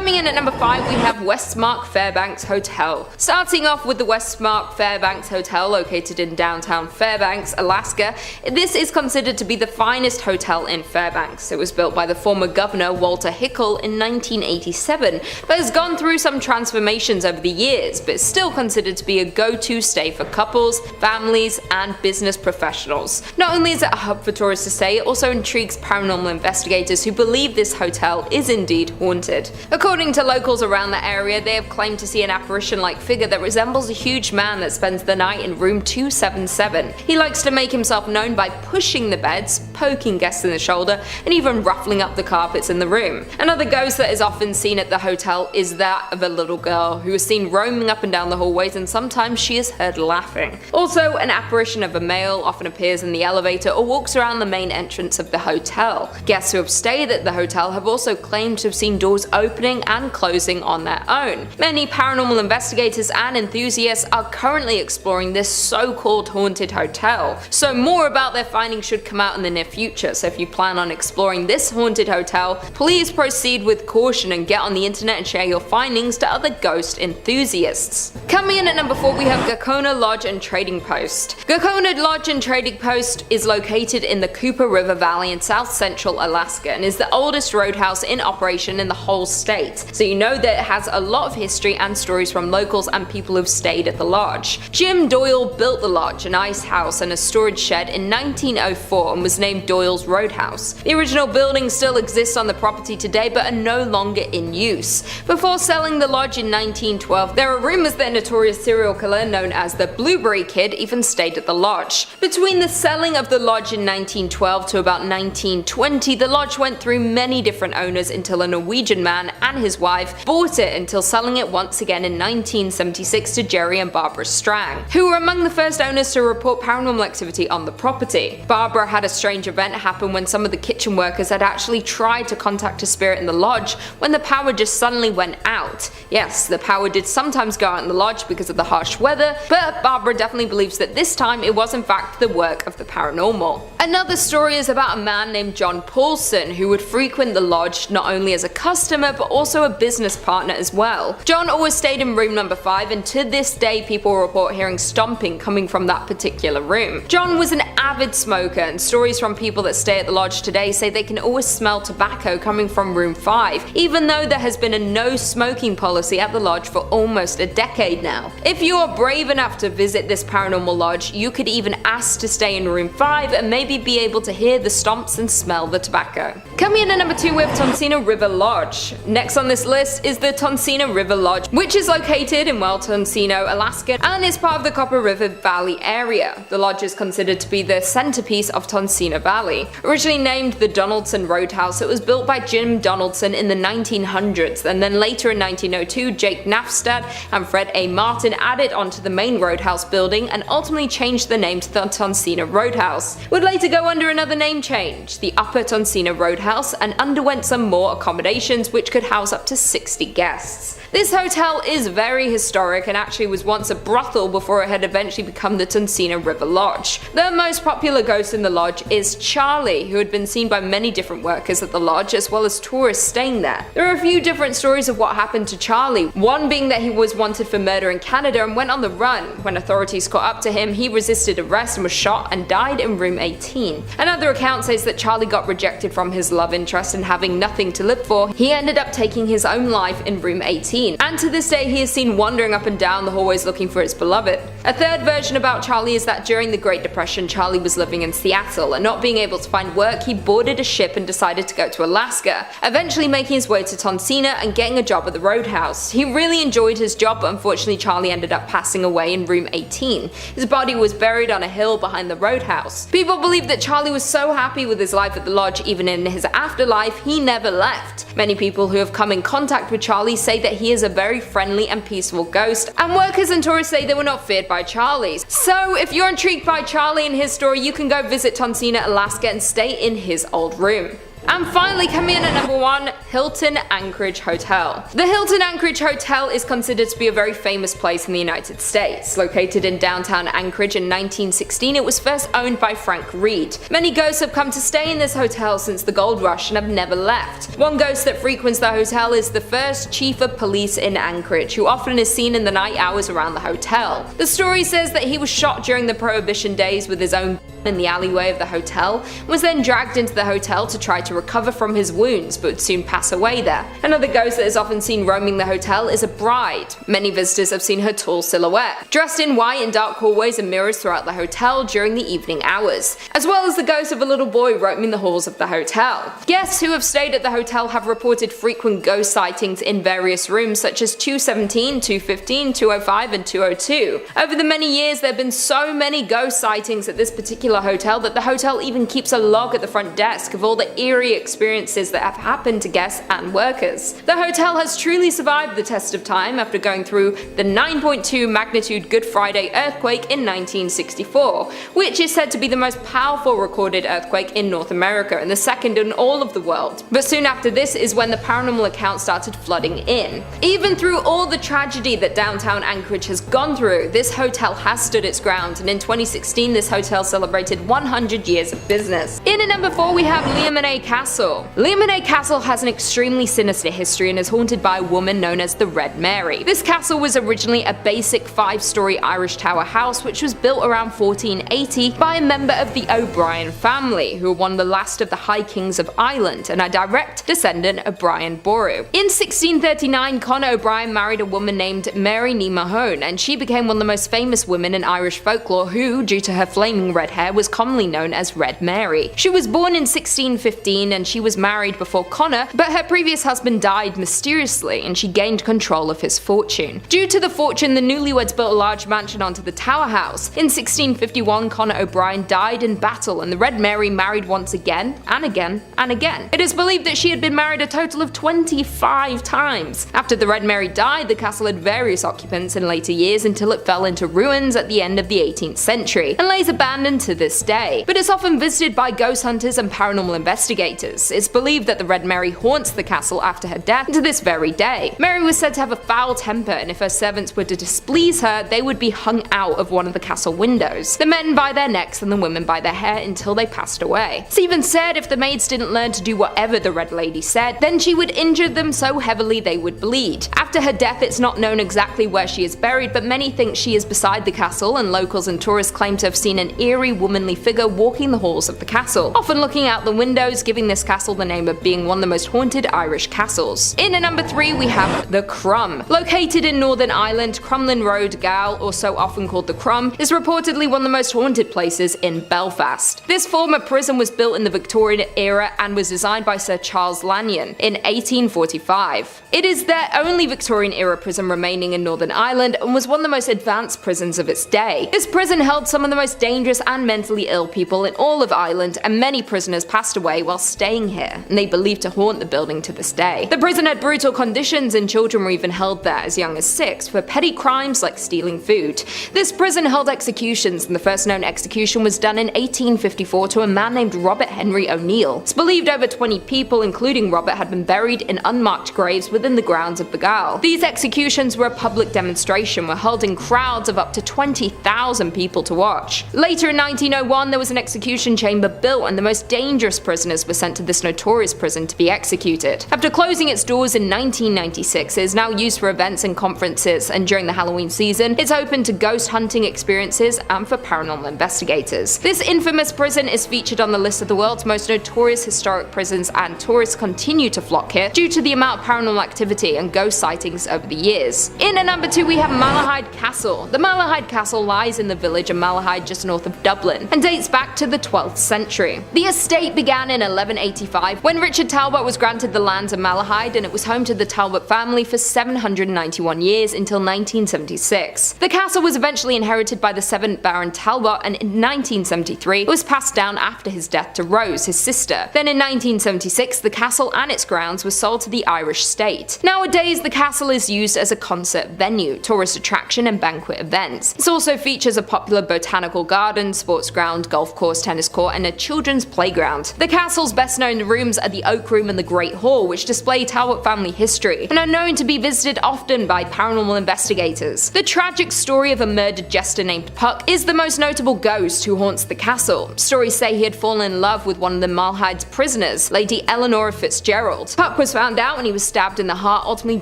Coming in at number 5, we have Westmark Fairbanks Hotel. Starting off with the Westmark Fairbanks Hotel located in downtown Fairbanks, Alaska, this is considered to be the finest hotel in Fairbanks. It was built by the former governor Walter Hickel in 1987, but has gone through some transformations over the years, but is still considered to be a go-to stay for couples, families, and business professionals. Not only is it a hub for tourists to stay, it also intrigues paranormal investigators who believe this hotel is indeed haunted. According to locals around the area, they have claimed to see an apparition-like figure that resembles a huge man that spends the night in room 277. He likes to make himself known by pushing the beds, poking guests in the shoulder, and even ruffling up the carpets in the room. Another ghost that is often seen at the hotel is that of a little girl who is seen roaming up and down the hallways, and sometimes she is heard laughing. Also, an apparition of a male often appears in the elevator or walks around the main entrance of the hotel. Guests who have stayed at the hotel have also claimed to have seen doors opening and closing on their own. Many paranormal investigators and enthusiasts are currently exploring this so-called haunted hotel, so more about their findings should come out in the near future. So if you plan on exploring this haunted hotel, please proceed with caution and get on the internet and share your findings to other ghost enthusiasts. Coming in at number 4, we have Gakona Lodge and Trading Post. Gakona Lodge and Trading Post is located in the Cooper River Valley in south central Alaska and is the oldest roadhouse in operation in the whole state. So you know that it has a lot of history and stories from locals and people who've stayed at the lodge. Jim Doyle built the lodge, an ice house and a storage shed in 1904 and was named Doyle's Roadhouse. The original building still exists on the property today but are no longer in use. Before selling the lodge in 1912, there are rumors that a notorious serial killer known as the Blueberry Kid even stayed at the lodge. Between the selling of the lodge in 1912 to about 1920, the lodge went through many different owners until a Norwegian man and his wife bought it, until selling it once again in 1976 to Jerry and Barbara Strang, who were among the first owners to report paranormal activity on the property. Barbara had a strange event happen when some of the kitchen workers had actually tried to contact a spirit in the lodge when the power just suddenly went out. Yes, the power did sometimes go out in the lodge because of the harsh weather, but Barbara definitely believes that this time it was in fact the work of the paranormal. Another story is about a man named John Paulson who would frequent the lodge not only as a customer but also a business partner as well. John always stayed in room number 5, and to this day people report hearing stomping coming from that particular room. John was an avid smoker, and stories from people that stay at the lodge today say they can always smell tobacco coming from room 5, even though there has been a no smoking policy at the lodge for almost a decade now. If you are brave enough to visit this paranormal lodge, you could even ask to stay in room 5 and maybe be able to hear the stomps and smell the tobacco. Coming in at number 2, we have Tonsina River Lodge. Next on this list is the Tonsina River Lodge, which is located in Tonsino, Alaska, and is part of the Copper River Valley area. The lodge is considered to be the centerpiece of Tonsina Valley. Originally named the Donaldson Roadhouse, it was built by Jim Donaldson in the 1900s, and then later in 1902 Jake Nafstad and Fred A. Martin added onto the main roadhouse building and ultimately changed the name to the Tonsina Roadhouse. Would later go under another name change, the Upper Tonsina Roadhouse, and underwent some more accommodations which could house up to 60 guests. This hotel is very historic and actually was once a brothel before it had eventually become the Tonsina River Lodge. The most popular ghost in the lodge is Charlie, who had been seen by many different workers at the lodge as well as tourists staying there. There are a few different stories of what happened to Charlie, one being that he was wanted for murder in Canada and went on the run. When authorities caught up to him, he resisted arrest and was shot and died in room 18. Another account says that Charlie got rejected from his love interest and having nothing to live for, he ended up taking his own life in room 18. And to this day he is seen wandering up and down the hallways looking for his beloved. A third version about Charlie is that during the Great Depression Charlie was living in Seattle, and not being able to find work he boarded a ship and decided to go to Alaska, eventually making his way to Tonsina and getting a job at the Roadhouse. He really enjoyed his job, but unfortunately Charlie ended up passing away in room 18. His body was buried on a hill behind the Roadhouse. People believe that Charlie was so happy with his life at the lodge, even in his afterlife he never left. Many people who have come in contact with Charlie say that he is a very friendly and peaceful ghost, and workers and tourists say they were not feared by Charlie. So if you're intrigued by Charlie and his story, you can go visit Tonsina, Alaska and stay in his old room. And finally, coming in at number 1, Hilton Anchorage Hotel. The Hilton Anchorage Hotel is considered to be a very famous place in the United States. Located in downtown Anchorage in 1916, it was first owned by Frank Reed. Many ghosts have come to stay in this hotel since the gold rush and have never left. One ghost that frequents the hotel is the first chief of police in Anchorage, who often is seen in the night hours around the hotel. The story says that he was shot during the Prohibition days with his own in the alleyway of the hotel, was then dragged into the hotel to try to recover from his wounds, but would soon pass away there. Another ghost that is often seen roaming the hotel is a bride. Many visitors have seen her tall silhouette, dressed in white in dark hallways and mirrors throughout the hotel during the evening hours, as well as the ghost of a little boy roaming the halls of the hotel. Guests who have stayed at the hotel have reported frequent ghost sightings in various rooms such as 217, 215, 205 and 202. Over the many years, there have been so many ghost sightings at this particular hotel that the hotel even keeps a log at the front desk of all the eerie experiences that have happened to guests and workers. The hotel has truly survived the test of time after going through the 9.2 magnitude Good Friday earthquake in 1964, which is said to be the most powerful recorded earthquake in North America and the second in all of the world. But soon after this is when the paranormal accounts started flooding in. Even through all the tragedy that downtown Anchorage has gone through, this hotel has stood its ground, and in 2016 this hotel celebrated 100 years of business. In at number 4 we have Leamaneh Castle. Leamaneh Castle has an extremely sinister history and is haunted by a woman known as the Red Mary. This castle was originally a basic 5-story Irish tower house which was built around 1480 by a member of the O'Brien family, who were one of the last of the High Kings of Ireland and a direct descendant of Brian Boru. In 1639, Conor O'Brien married a woman named Mary Ní Mahone, and she became one of the most famous women in Irish folklore who, due to her flaming red hair, was commonly known as Red Mary. She was born in 1615 and she was married before Conor, but her previous husband died mysteriously and she gained control of his fortune. Due to the fortune, the newlyweds built a large mansion onto the tower house. In 1651, Conor O'Brien died in battle and the Red Mary married once again and again and again. It is believed that she had been married a total of 25 times. After the Red Mary died, the castle had various occupants in later years until it fell into ruins at the end of the 18th century and lays abandoned to this day, but it's often visited by ghost hunters and paranormal investigators. It's believed that the Red Mary haunts the castle after her death to this very day. Mary was said to have a foul temper, and if her servants were to displease her, they would be hung out of one of the castle windows, the men by their necks and the women by their hair, until they passed away. It's even said if the maids didn't learn to do whatever the Red Lady said, then she would injure them so heavily they would bleed. After her death, it's not known exactly where she is buried, but many think she is beside the castle, and locals and tourists claim to have seen an eerie womanly figure walking the halls of the castle, often looking out the windows, giving this castle the name of being one of the most haunted Irish castles. In at number 3 we have the Crum. Located in Northern Ireland, Crumlin Road, Gal, also often called the Crum, is reportedly one of the most haunted places in Belfast. This former prison was built in the Victorian era and was designed by Sir Charles Lanyon in 1845. It is their only Victorian era prison remaining in Northern Ireland and was one of the most advanced prisons of its day. This prison held some of the most dangerous and mentally ill people in all of Ireland, and many prisoners passed away while staying here, and they believed to haunt the building to this day. The prison had brutal conditions, and children were even held there as young as 6 for petty crimes like stealing food. This prison held executions, and the first known execution was done in 1854 to a man named Robert Henry O'Neill. It's believed over 20 people, including Robert, had been buried in unmarked graves within the grounds of the Gaol. These executions were a public demonstration, were held in crowds of up to 20,000 people to watch. Later in 1901, there was an execution chamber built, and the most dangerous prisoners were sent to this notorious prison to be executed. After closing its doors in 1996, it is now used for events and conferences, and during the Halloween season, it's open to ghost hunting experiences and for paranormal investigators. This infamous prison is featured on the list of the world's most notorious historic prisons, and tourists continue to flock here due to the amount of paranormal activity and ghost sightings over the years. In at number 2 we have Malahide Castle. The Malahide Castle lies in the village of Malahide just north of Dublin and dates back to the 12th century. The estate began in 1185 when Richard Talbot was granted the lands of Malahide, and it was home to the Talbot family for 791 years until 1976. The castle was eventually inherited by the 7th Baron Talbot, and in 1973 it was passed down after his death to Rose, his sister. Then in 1976 the castle and its grounds were sold to the Irish state. Nowadays the castle is used as a concert venue, tourist attraction and banquet events. It also features a popular botanical garden, sports ground, golf course, tennis court and a children's children's playground. The castle's best known rooms are the Oak Room and the Great Hall, which display Talbot family history and are known to be visited often by paranormal investigators. The tragic story of a murdered jester named Puck is the most notable ghost who haunts the castle. Stories say he had fallen in love with one of the Malahide's prisoners, Lady Eleanor Fitzgerald. Puck was found out when he was stabbed in the heart, ultimately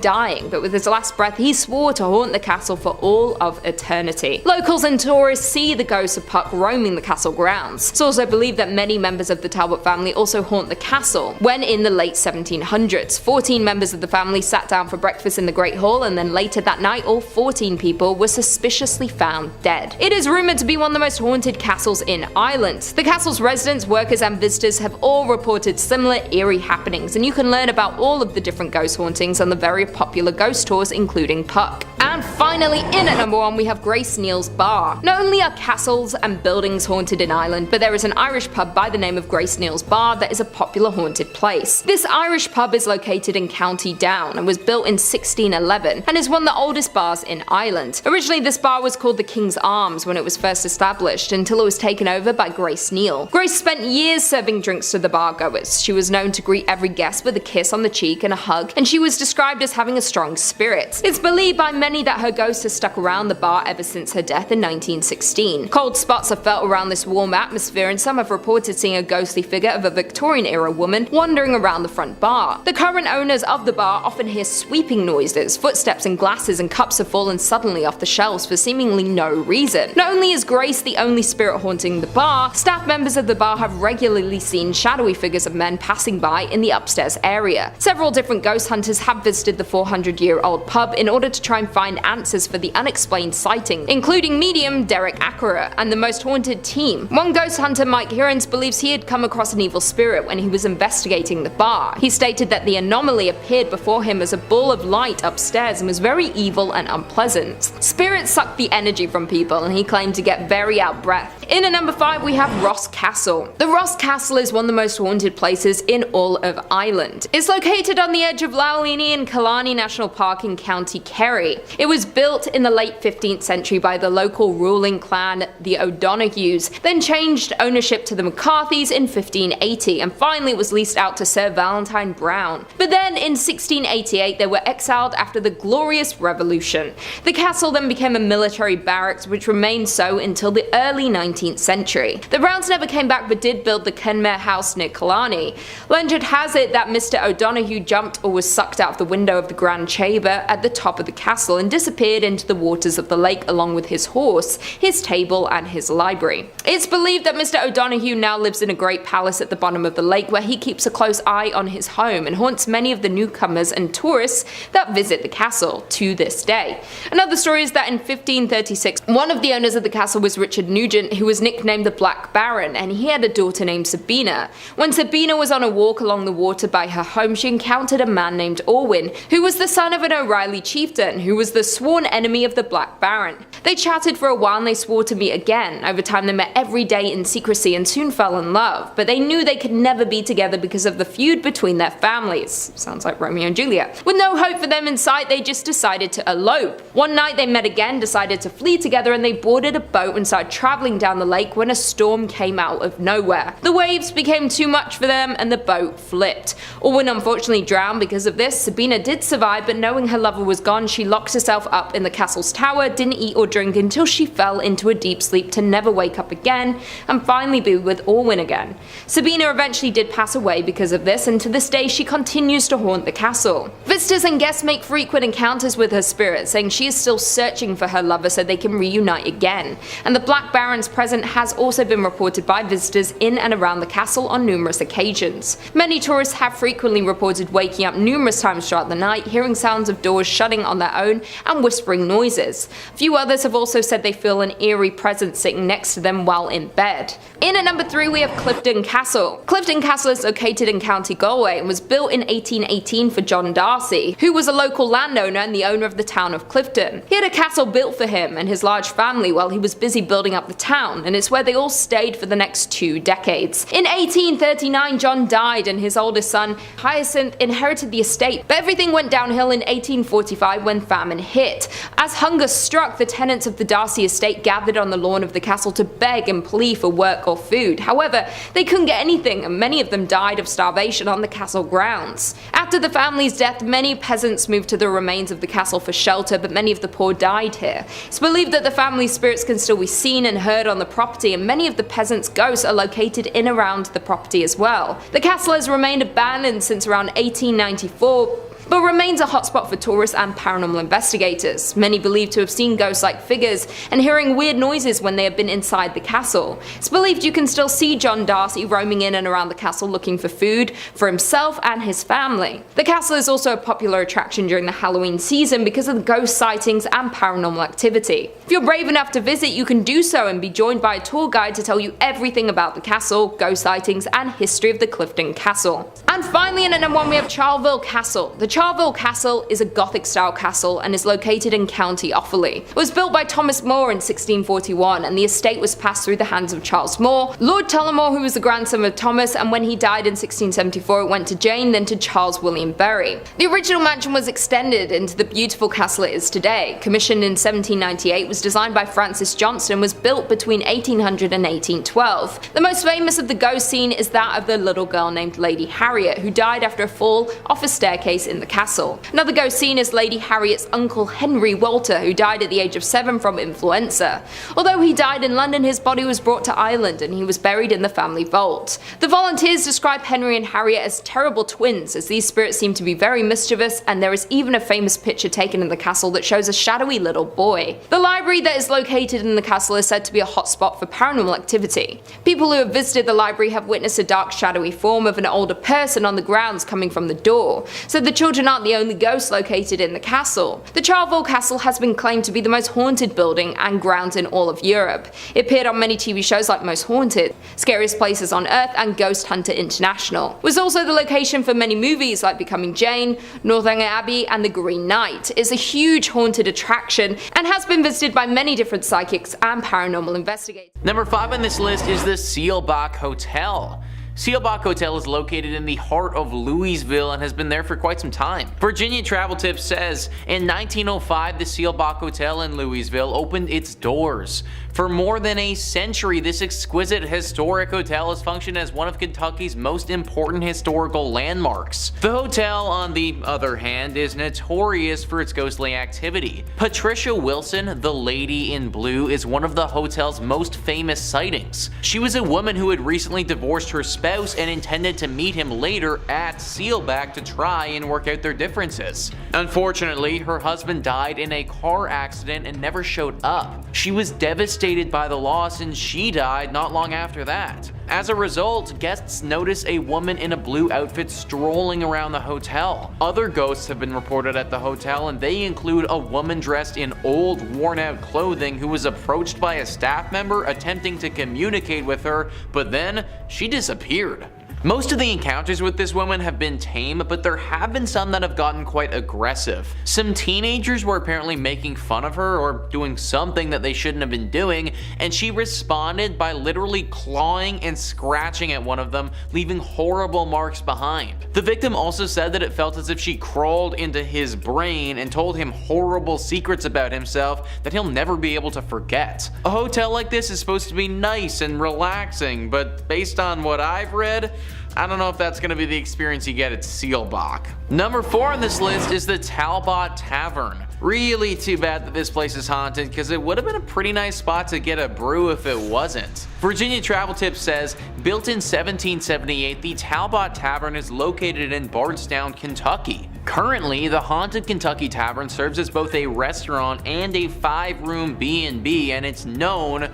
dying, but with his last breath he swore to haunt the castle for all of eternity. Locals and tourists see the ghost of Puck roaming the castle grounds. It's also believed that many members of the Talbot family also haunt the castle. When in the late 1700s, 14 members of the family sat down for breakfast in the Great Hall, and then later that night all 14 people were suspiciously found dead. It is rumoured to be one of the most haunted castles in Ireland. The castle's residents, workers and visitors have all reported similar eerie happenings, and you can learn about all of the different ghost hauntings on the very popular ghost tours, including Puck. And finally, in at number 1 we have Grace Neal's Bar. Not only are castles and buildings haunted in Ireland, but there is an Irish pub by the name of Grace Neal's Bar that is a popular haunted place. This Irish pub is located in County Down and was built in 1611 and is one of the oldest bars in Ireland. Originally this bar was called the King's Arms when it was first established, until it was taken over by Grace Neal. Grace spent years serving drinks to the bar goers. She was known to greet every guest with a kiss on the cheek and a hug, and she was described as having a strong spirit. It's believed by many that her ghost has stuck around the bar ever since her death in 1916. Cold spots are felt around this warm atmosphere, and some have reported seeing a ghostly figure of a Victorian-era woman wandering around the front bar. The current owners of the bar often hear sweeping noises, footsteps and glasses and cups have fallen suddenly off the shelves for seemingly no reason. Not only is Grace the only spirit haunting the bar, staff members of the bar have regularly seen shadowy figures of men passing by in the upstairs area. Several different ghost hunters have visited the 400-year-old pub in order to try and find answers for the unexplained sighting, including medium Derek Ackera and the most haunted team. One ghost hunter, Mike Hearns, believes he had come across an evil spirit when he was investigating the bar. He stated that the anomaly appeared before him as a ball of light upstairs and was very evil and unpleasant. Spirits suck the energy from people, and he claimed to get very out breath. In at number 5 we have Ross Castle. The Ross Castle is one of the most haunted places in all of Ireland. It's located on the edge of Loughliney and Killarney National Park in County Kerry. It was built in the late 15th century by the local ruling clan, the O'Donohues, then changed ownership to the McCarthys in 1580, and finally was leased out to Sir Valentine Browne. But then in 1688 they were exiled after the Glorious Revolution. The castle then became a military barracks, which remained so until the early 19th century. The Browns never came back but did build the Kenmare House near Killarney. Legend has it that Mr. O'Donoghue jumped or was sucked out of the window of the grand chamber at the top of the castle and disappeared into the waters of the lake along with his horse, his table and his library. It's believed that Mr. O'Donoghue now lives in a great palace at the bottom of the lake where he keeps a close eye on his home and haunts many of the newcomers and tourists that visit the castle to this day. Another story is that in 1536 one of the owners of the castle was Richard Nugent, who was nicknamed the Black Baron, and he had a daughter named Sabina. When Sabina was on a walk along the water by her home, she encountered a man named Orwin, who was the son of an O'Reilly chieftain who was the sworn enemy of the Black Baron. They chatted for a while and they swore to meet again. Over time they met every day in secrecy and soon fell in love, but they knew they could never be together because of the feud between their families. Sounds like Romeo and Juliet. With no hope for them in sight, they just decided to elope. One night they met again, decided to flee together, and they boarded a boat and started travelling down the lake when a storm came out of nowhere. The waves became too much for them and the boat flipped. Orwin unfortunately drowned because of this. Sabina did survive, but knowing her lover was gone, she locked herself up in the castle's tower, didn't eat or drink until she fell into a deep sleep to never wake up again and finally be with Orwin again. Sabina eventually did pass away because of this, and to this day she continues to haunt the castle. Visitors and guests make frequent encounters with her spirit, saying she is still searching for her lover so they can reunite again. And the Black Baron's presence has also been reported by visitors in and around the castle on numerous occasions. Many tourists have frequently reported waking up numerous times throughout the night, hearing sounds of doors shutting on their own and whispering noises. Few others have also said they feel an eerie presence sitting next to them while in bed. In at number 3 we have Clifden Castle. Clifden Castle is located in County Galway and was built in 1818 for John Darcy, who was a local landowner and the owner of the town of Clifden. He had a castle built for him and his large family while he was busy building up the town, and it's where they all stayed for the next 2 decades. In 1839 John died and his oldest son Hyacinth inherited the estate, but everything went downhill in 1845 when famine hit. As hunger struck, the tenants of the Darcy estate gathered on the lawn of the castle to beg and plead for work or food. food. However, they couldn't get anything, and many of them died of starvation on the castle grounds. After the family's death, many peasants moved to the remains of the castle for shelter, but many of the poor died here. It's believed that the family's spirits can still be seen and heard on the property, and many of the peasants' ghosts are located in around the property as well. The castle has remained abandoned since around 1894, but remains a hotspot for tourists and paranormal investigators. Many believe to have seen ghost-like figures and hearing weird noises when they have been inside the castle. It's believed you can still see John Darcy roaming in and around the castle looking for food for himself and his family. The castle is also a popular attraction during the Halloween season because of the ghost sightings and paranormal activity. If you're brave enough to visit, you can do so and be joined by a tour guide to tell you everything about the castle, ghost sightings, and history of the Clifden Castle. And finally, in at number 1 we have Charleville Castle. The Charleville Castle is a Gothic-style castle and is located in County Offaly. It was built by Thomas More in 1641, and the estate was passed through the hands of Charles More, Lord Tullamore, who was the grandson of Thomas, and when he died in 1674 it went to Jane, then to Charles William Berry. The original mansion was extended into the beautiful castle it is today. Commissioned in 1798, was designed by Francis Johnston, and was built between 1800 and 1812. The most famous of the ghost scene is that of the little girl named Lady Harriet, who died after a fall off a staircase in the castle. Another ghost scene is Lady Harriet's uncle Henry Walter, who died at the age of 7 from influenza. Although he died in London, his body was brought to Ireland and he was buried in the family vault. The volunteers describe Henry and Harriet as terrible twins, as these spirits seem to be very mischievous, and there is even a famous picture taken in the castle that shows a shadowy little boy. The library that is located in the castle is said to be a hotspot for paranormal activity. People who have visited the library have witnessed a dark shadowy form of an older person on the grounds coming from the door, so the children aren't the only ghosts located in the castle. The Charleville Castle has been claimed to be the most haunted building and grounds in all of Europe. It appeared on many TV shows like Most Haunted, Scariest Places on Earth, and Ghost Hunter International. It was also the location for many movies like Becoming Jane, Northanger Abbey, and The Green Knight. It's a huge haunted attraction and has been visited by many different psychics and paranormal investigators. Number 5 on this list is the Seelbach Hotel. Seelbach Hotel is located in the heart of Louisville and has been there for quite some time. Virginia Travel Tips says, in 1905 the Seelbach Hotel in Louisville opened its doors. For more than a century, this exquisite historic hotel has functioned as one of Kentucky's most important historical landmarks. The hotel, on the other hand, is notorious for its ghostly activity. Patricia Wilson, the Lady in Blue, is one of the hotel's most famous sightings. She was a woman who had recently divorced her spouse and intended to meet him later at Seelbach to try and work out their differences. Unfortunately, her husband died in a car accident and never showed up. She was devastated by the loss and she died not long after that. As a result, guests notice a woman in a blue outfit strolling around the hotel. Other ghosts have been reported at the hotel, and they include a woman dressed in old, worn-out clothing who was approached by a staff member attempting to communicate with her, but then she disappeared. Most of the encounters with this woman have been tame, but there have been some that have gotten quite aggressive. Some teenagers were apparently making fun of her or doing something that they shouldn't have been doing, and she responded by literally clawing and scratching at one of them, leaving horrible marks behind. The victim also said that it felt as if she crawled into his brain and told him horrible secrets about himself that he'll never be able to forget. A hotel like this is supposed to be nice and relaxing, but based on what I've read, I don't know if that's going to be the experience you get at Seelbach. Number 4 on this list is the Talbott Tavern. Really too bad that this place is haunted, because it would have been a pretty nice spot to get a brew if it wasn't. Virginia Travel Tips says, built in 1778, the Talbott Tavern is located in Bardstown, Kentucky. Currently, the Haunted Kentucky Tavern serves as both a restaurant and a 5-room B&B, and it's known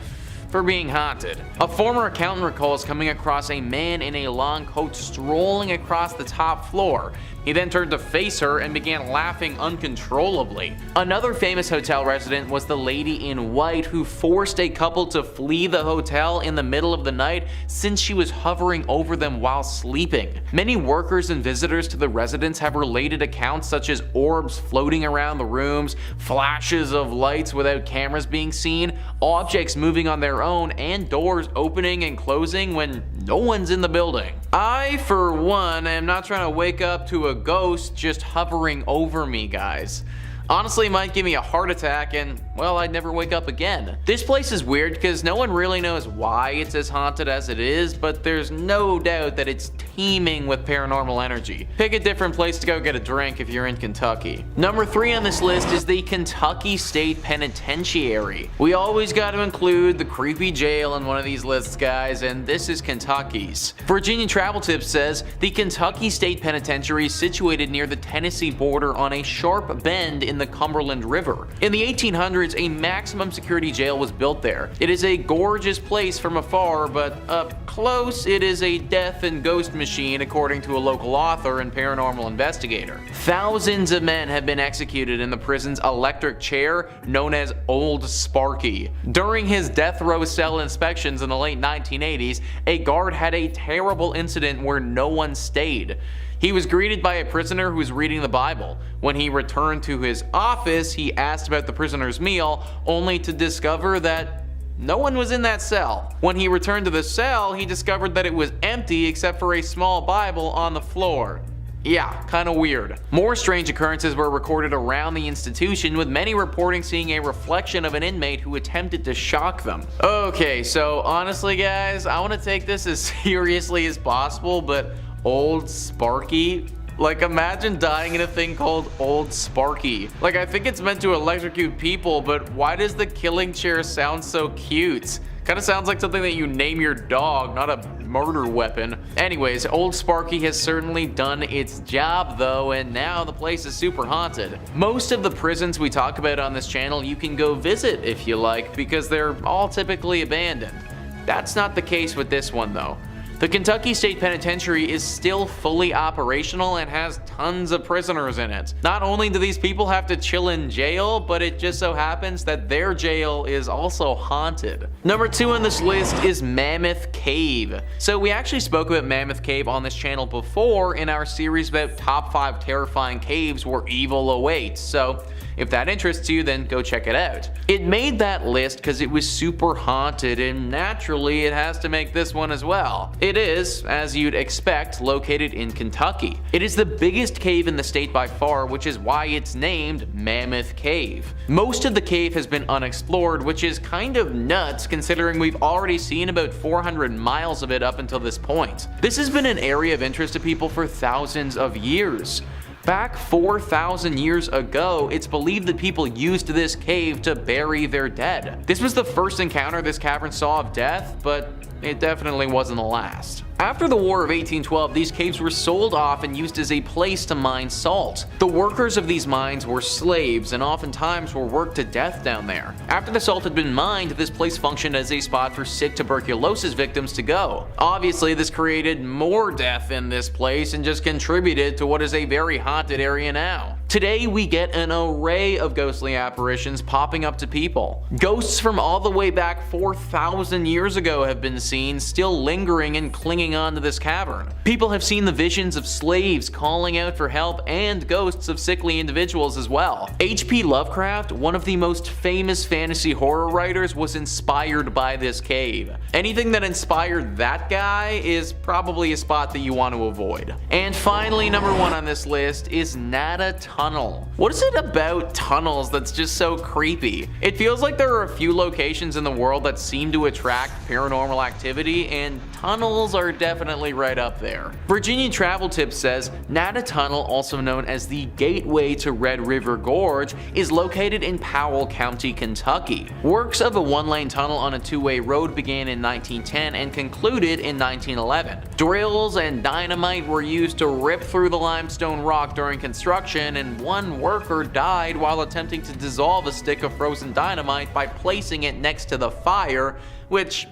for being haunted. A former accountant recalls coming across a man in a long coat strolling across the top floor. He then turned to face her and began laughing uncontrollably. Another famous hotel resident was the Lady in White, who forced a couple to flee the hotel in the middle of the night since she was hovering over them while sleeping. Many workers and visitors to the residence have related accounts such as orbs floating around the rooms, flashes of lights without cameras being seen, objects moving on their own, and doors opening and closing when no one's in the building. I, for one, am not trying to wake up to a ghost just hovering over me, guys. Honestly, it might give me a heart attack and, well, I'd never wake up again. This place is weird because no one really knows why it's as haunted as it is, but there's no doubt that it's teeming with paranormal energy. Pick a different place to go get a drink if you're in Kentucky. Number 3 on this list is the Kentucky State Penitentiary. We always got to include the creepy jail in one of these lists, guys, and this is Kentucky's. Virginia Travel Tips says the Kentucky State Penitentiary is situated near the Tennessee border on a sharp bend in the Cumberland River. In the 1800s, a maximum security jail was built there. It is a gorgeous place from afar, but up close, it is a death and ghost machine, according to a local author and paranormal investigator. Thousands of men have been executed in the prison's electric chair, known as Old Sparky. During his death row cell inspections in the late 1980s, a guard had a terrible incident where no one stayed. He was greeted by a prisoner who was reading the Bible. When he returned to his office, he asked about the prisoner's meal, only to discover that no one was in that cell. When he returned to the cell, he discovered that it was empty except for a small Bible on the floor. Yeah, kinda weird. More strange occurrences were recorded around the institution, with many reporting seeing a reflection of an inmate who attempted to shock them. Okay, so honestly guys, I want to take this as seriously as possible, but Old Sparky? Like, imagine dying in a thing called Old Sparky. Like, I think it's meant to electrocute people, but why does the killing chair sound so cute? Kinda sounds like something that you name your dog, not a murder weapon. Anyways, Old Sparky has certainly done its job though, and now the place is super haunted. Most of the prisons we talk about on this channel you can go visit if you like, because they're all typically abandoned. That's not the case with this one though. The Kentucky State Penitentiary is still fully operational and has tons of prisoners in it. Not only do these people have to chill in jail, but it just so happens that their jail is also haunted. Number 2 on this list is Mammoth Cave. So we actually spoke about Mammoth Cave on this channel before in our series about top 5 terrifying caves where evil awaits, so if that interests you, then go check it out. It made that list because it was super haunted, and naturally it has to make this one as well. It is, as you'd expect, located in Kentucky. It is the biggest cave in the state by far, which is why it's named Mammoth Cave. Most of the cave has been unexplored, which is kind of nuts considering we've already seen about 400 miles of it up until this point. This has been an area of interest to people for thousands of years. Back 4,000 years ago, it's believed that people used this cave to bury their dead. This was the first encounter this cavern saw of death, but it definitely wasn't the last. After the War of 1812, these caves were sold off and used as a place to mine salt. The workers of these mines were slaves and oftentimes were worked to death down there. After the salt had been mined, this place functioned as a spot for sick tuberculosis victims to go. Obviously, this created more death in this place and just contributed to what is a very haunted area now. Today, we get an array of ghostly apparitions popping up to people. Ghosts from all the way back 4,000 years ago have been seen, still lingering and clinging onto this cavern. People have seen the visions of slaves calling out for help and ghosts of sickly individuals as well. H.P. Lovecraft, one of the most famous fantasy horror writers, was inspired by this cave. Anything that inspired that guy is probably a spot that you want to avoid. And finally, number 1 on this list is Nada Tunnel. What is it about tunnels that's just so creepy? It feels like there are a few locations in the world that seem to attract paranormal activity, and tunnels are definitely right up there. Virginia Travel Tips says Nada Tunnel, also known as the Gateway to Red River Gorge, is located in Powell County, Kentucky. Works of a 1-lane tunnel on a 2-way road began in 1910 and concluded in 1911. Drills and dynamite were used to rip through the limestone rock during construction, and one worker died while attempting to dissolve a stick of frozen dynamite by placing it next to the fire, which,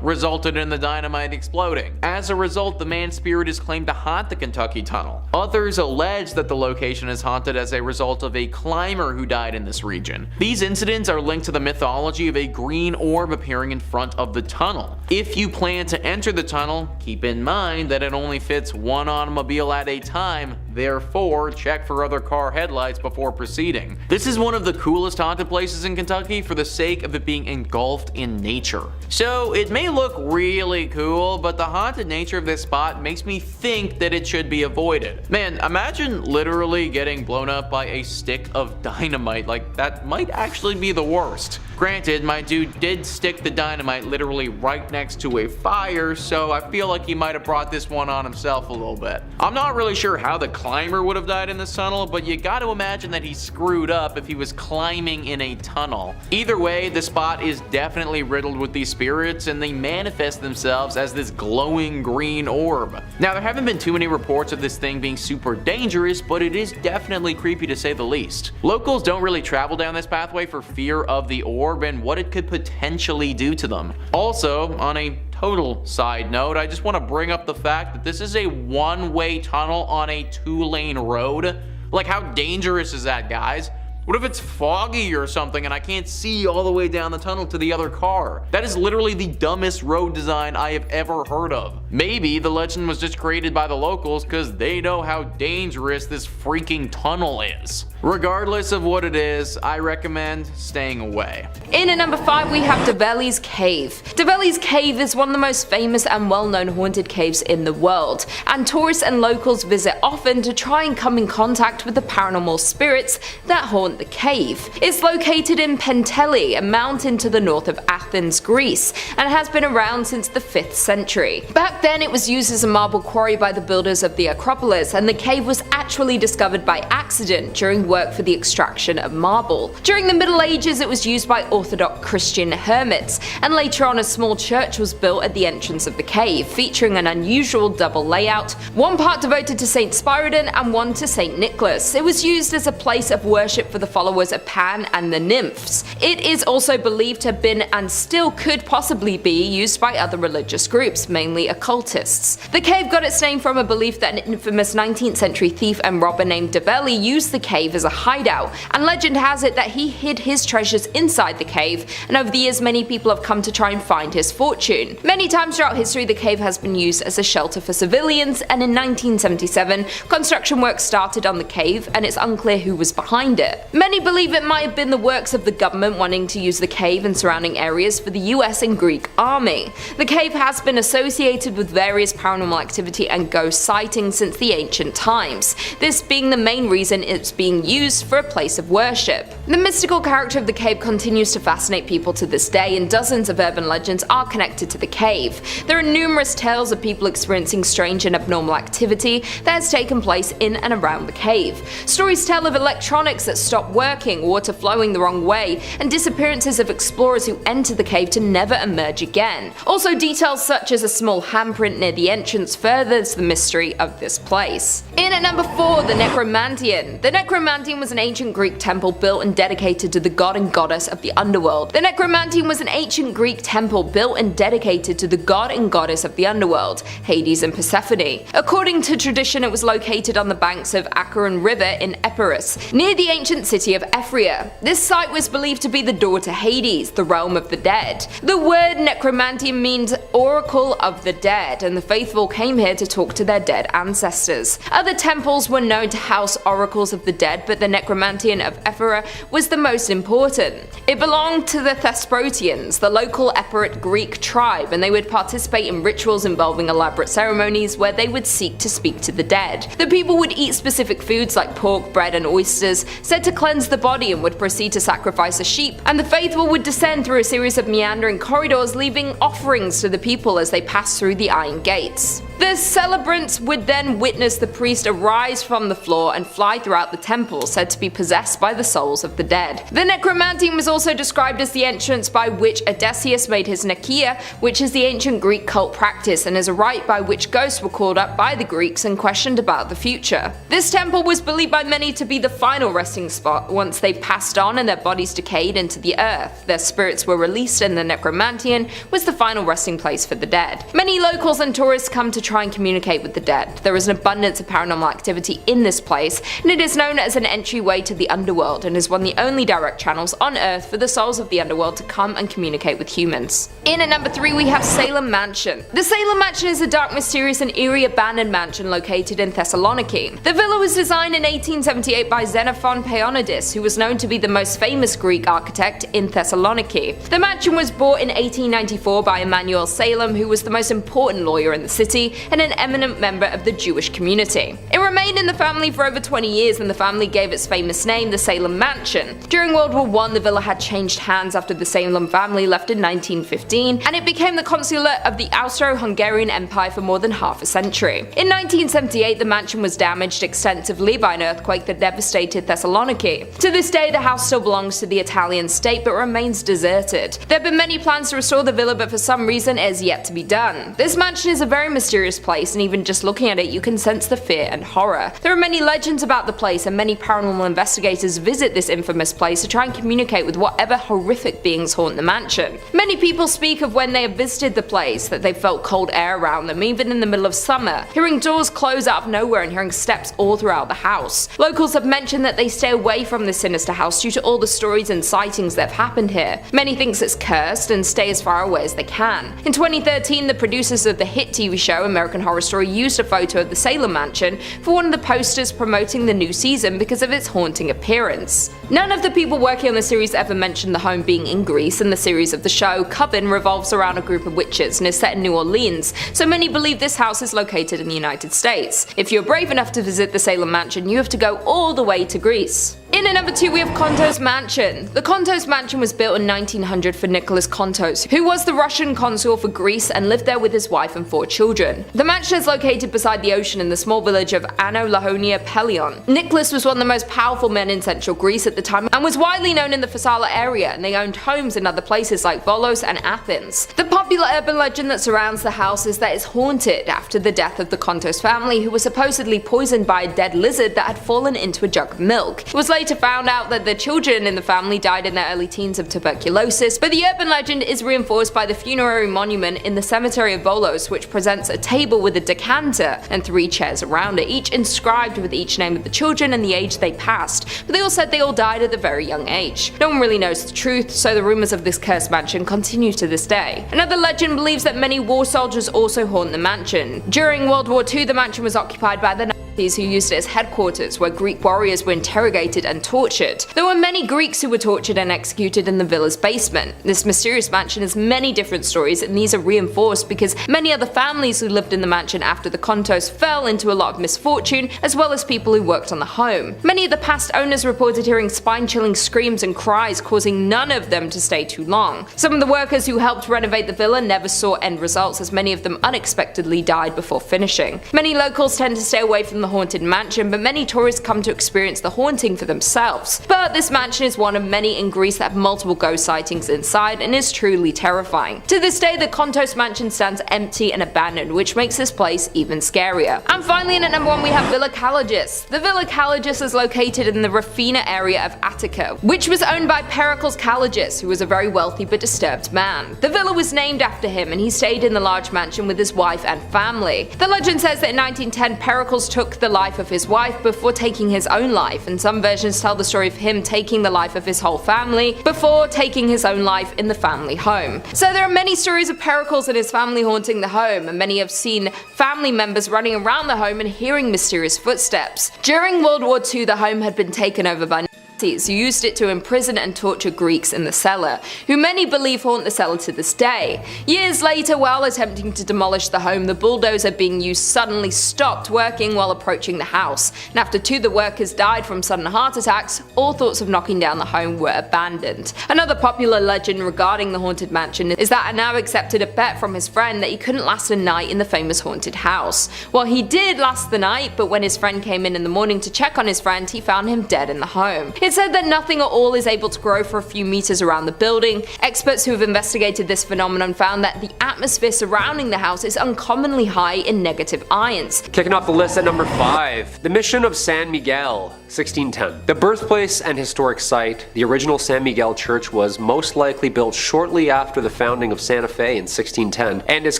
resulted in the dynamite exploding. As a result, the man's spirit is claimed to haunt the Kentucky Tunnel. Others allege that the location is haunted as a result of a climber who died in this region. These incidents are linked to the mythology of a green orb appearing in front of the tunnel. If you plan to enter the tunnel, keep in mind that it only fits one automobile at a time. therefore check for other car headlights before proceeding. This is one of the coolest haunted places in Kentucky for the sake of it being engulfed in nature. So it may look really cool, but the haunted nature of this spot makes me think that it should be avoided. Man, imagine literally getting blown up by a stick of dynamite. Like, that might actually be the worst. Granted, my dude did stick the dynamite literally right next to a fire, so I feel like he might have brought this one on himself a little bit. I'm not really sure how the climber would have died in this tunnel, but you gotta imagine that he screwed up if he was climbing in a tunnel. Either way, the spot is definitely riddled with these spirits, and they manifest themselves as this glowing green orb. Now, there haven't been too many reports of this thing being super dangerous, but it is definitely creepy to say the least. Locals don't really travel down this pathway for fear of the orb and what it could potentially do to them. Also, on a total side note, I just want to bring up the fact that this is a one-way tunnel on a two-lane road. Like, how dangerous is that, guys? What if it's foggy or something and I can't see all the way down the tunnel to the other car? That is literally the dumbest road design I have ever heard of. Maybe the legend was just created by the locals because they know how dangerous this freaking tunnel is. Regardless of what it is, I recommend staying away. In at number 5 we have Davelis Cave. Davelis Cave is one of the most famous and well-known haunted caves in the world, and tourists and locals visit often to try and come in contact with the paranormal spirits that haunt the cave. It's located in Pendle Hill, a mountain to the north of Athens, Greece, and has been around since the 5th century. Back then it was used as a marble quarry by the builders of the Acropolis, and the cave was actually discovered by accident during work for the extraction of marble. During the Middle Ages it was used by Orthodox Christian hermits, and later on a small church was built at the entrance of the cave, featuring an unusual double layout, one part devoted to Saint Spiridon and one to Saint Nicholas. It was used as a place of worship for the followers of Pan and the nymphs. It is also believed to have been, and still could possibly be, used by other religious groups, mainly occultists. The cave got its name from a belief that an infamous 19th century thief and robber named Daveli used the cave as a hideout, and legend has it that he hid his treasures inside the cave, and over the years many people have come to try and find his fortune. Many times throughout history the cave has been used as a shelter for civilians, and in 1977 construction work started on the cave, and it's unclear who was behind it. Many believe it might have been the works of the government wanting to use the cave and surrounding areas for the US and Greek army. The cave has been associated with various paranormal activity and ghost sightings since the ancient times, this being the main reason it's being used for a place of worship. The mystical character of the cave continues to fascinate people to this day, and dozens of urban legends are connected to the cave. There are numerous tales of people experiencing strange and abnormal activity that has taken place in and around the cave. Stories tell of electronics that stop working, water flowing the wrong way, and disappearances of explorers who enter the cave to never emerge again. Also, details such as a small handprint near the entrance furthers the mystery of this place. In at number 4, the Necromantian. The Necromantian was an ancient Greek temple built and dedicated to the god and goddess of the underworld. The Necromantian was an ancient Greek temple built and dedicated to the god and goddess of the underworld, Hades and Persephone. According to tradition, it was located on the banks of Acheron River in Epirus, near the ancient city of Ephria. This site was believed to be the door to Hades, the realm of the dead. The word Necromantian means oracle of the dead, and the faithful came here to talk to their dead ancestors. Other temples were known to house oracles of the dead, but the Necromantian of Ephira was the most important. It belonged to the Thesprotians, the local Epirot Greek tribe, and they would participate in rituals involving elaborate ceremonies where they would seek to speak to the dead. The people would eat specific foods like pork, bread, and oysters, said to cleanse the body, and would proceed to sacrifice a sheep, and the faithful would descend through a series of meandering corridors, leaving offerings to the people as they passed through the iron gates. The celebrants would then witness the priest arise from the floor and fly throughout the temple, said to be possessed by the souls of the dead. The Necromantian was also described as the entrance by which Odysseus made his Nekia, which is the ancient Greek cult practice and is a rite by which ghosts were called up by the Greeks and questioned about the future. This temple was believed by many to be the final resting spot. Once they passed on and their bodies decayed into the earth, their spirits were released, and the Necromantian was the final resting place for the dead. Many locals and tourists come to try and communicate with the dead. There is an abundance of paranormal activity in this place, and it is known as an entryway to the underworld and is one of the only direct channels on Earth for the souls of the underworld to come and communicate with humans. In at number 3 we have Salem Mansion. The Salem Mansion is a dark, mysterious and eerie abandoned mansion located in Thessaloniki. The villa was designed in 1878 by Xenophon Paeonides, who was known to be the most famous Greek architect in Thessaloniki. The mansion was bought in 1894 by Emanuel Salem, who was the most important lawyer in the city and an eminent member of the Jewish community. It remained in the family for over 20 years and the family gave its famous name the Salem Mansion. During World War I, the villa had changed hands after the Salem family left in 1915, and it became the consulate of the Austro-Hungarian Empire for more than half a century. In 1978, the mansion was damaged extensively by an earthquake that devastated Thessaloniki. To this day, the house still belongs to the Italian state but remains deserted. There have been many plans to restore the villa, but for some reason it is yet to be done. This mansion is a very mysterious place, and even just looking at it you can sense the fear and horror. There are many legends about the place, and many paranormal investigators visit this infamous place to try and communicate with whatever horrific beings haunt the mansion. Many people speak of when they have visited the place that they felt cold air around them, even in the middle of summer, hearing doors close out of nowhere and hearing steps all throughout the house. Locals have mentioned that they stay away from this sinister house due to all the stories and sightings that have happened here. Many thinks it's cursed and stay as far away as they can. In 2013, the producers of the hit TV show American Horror Story used a photo of the Salem Mansion for one of the posters promoting the new season because of its haunting appearance. None of the people working on the series ever mentioned the home being in Greece, and the series of the show, Coven, revolves around a group of witches and is set in New Orleans, so many believe this house is located in the United States. If you're brave enough to visit the Salem Mansion, you have to go all the way to Greece. In at number 2 we have Kontos Mansion. The Kontos Mansion was built in 1900 for Nicholas Kontos, who was the Russian consul for Greece and lived there with his wife and 4 children. The mansion is located beside the ocean in the small village of Ano Lahonia Pelion. Nicholas was one of the most powerful men in central Greece at the time and was widely known in the Phassala area, and they owned homes in other places like Volos and Athens. The popular urban legend that surrounds the house is that it's haunted after the death of the Kontos family, who was supposedly poisoned by a dead lizard that had fallen into a jug of milk. It was later found out that the children in the family died in their early teens of tuberculosis, but the urban legend is reinforced by the funerary monument in the cemetery of Volos, which presents a table with a decanter and 3 chairs around it, each inscribed with each name of the children and the age they passed, but they all said they all died at a very young age. No one really knows the truth, so the rumors of this cursed mansion continue to this day. Another legend believes that many war soldiers also haunt the mansion. During World War II, the mansion was occupied by the who used it as headquarters where Greek warriors were interrogated and tortured. There were many Greeks who were tortured and executed in the villa's basement. This mysterious mansion has many different stories, and these are reinforced because many other families who lived in the mansion after the Kontos fell into a lot of misfortune, as well as people who worked on the home. Many of the past owners reported hearing spine-chilling screams and cries, causing none of them to stay too long. Some of the workers who helped renovate the villa never saw end results, as many of them unexpectedly died before finishing. Many locals tend to stay away from the haunted mansion, but many tourists come to experience the haunting for themselves. But this mansion is one of many in Greece that have multiple ghost sightings inside and is truly terrifying. To this day, the Kontos Mansion stands empty and abandoned, which makes this place even scarier. And finally, in at number 1 we have Villa Kalogis. The Villa Kalogis is located in the Rafina area of Attica, which was owned by Pericles Kalogis, who was a very wealthy but disturbed man. The villa was named after him, and he stayed in the large mansion with his wife and family. The legend says that in 1910 Pericles took the life of his wife before taking his own life, and some versions tell the story of him taking the life of his whole family before taking his own life in the family home. So there are many stories of Pericles and his family haunting the home, and many have seen family members running around the home and hearing mysterious footsteps. During World War II, the home had been taken over by who used it to imprison and torture Greeks in the cellar, who many believe haunt the cellar to this day. Years later, while attempting to demolish the home, the bulldozer being used suddenly stopped working while approaching the house, and after 2 of the workers died from sudden heart attacks, all thoughts of knocking down the home were abandoned. Another popular legend regarding the haunted mansion is that Anau accepted a bet from his friend that he couldn't last a night in the famous haunted house. Well, he did last the night, but when his friend came in the morning to check on his friend, he found him dead in the home. It's said that nothing at all is able to grow for a few meters around the building. Experts who have investigated this phenomenon found that the atmosphere surrounding the house is uncommonly high in negative ions. Kicking off the list at number 5, the Mission of San Miguel, 1610. The birthplace and historic site, the original San Miguel Church was most likely built shortly after the founding of Santa Fe in 1610 and is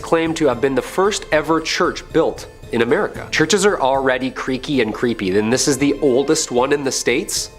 claimed to have been the first ever church built in America. Churches are already creaky and creepy, then this is the oldest one in the States?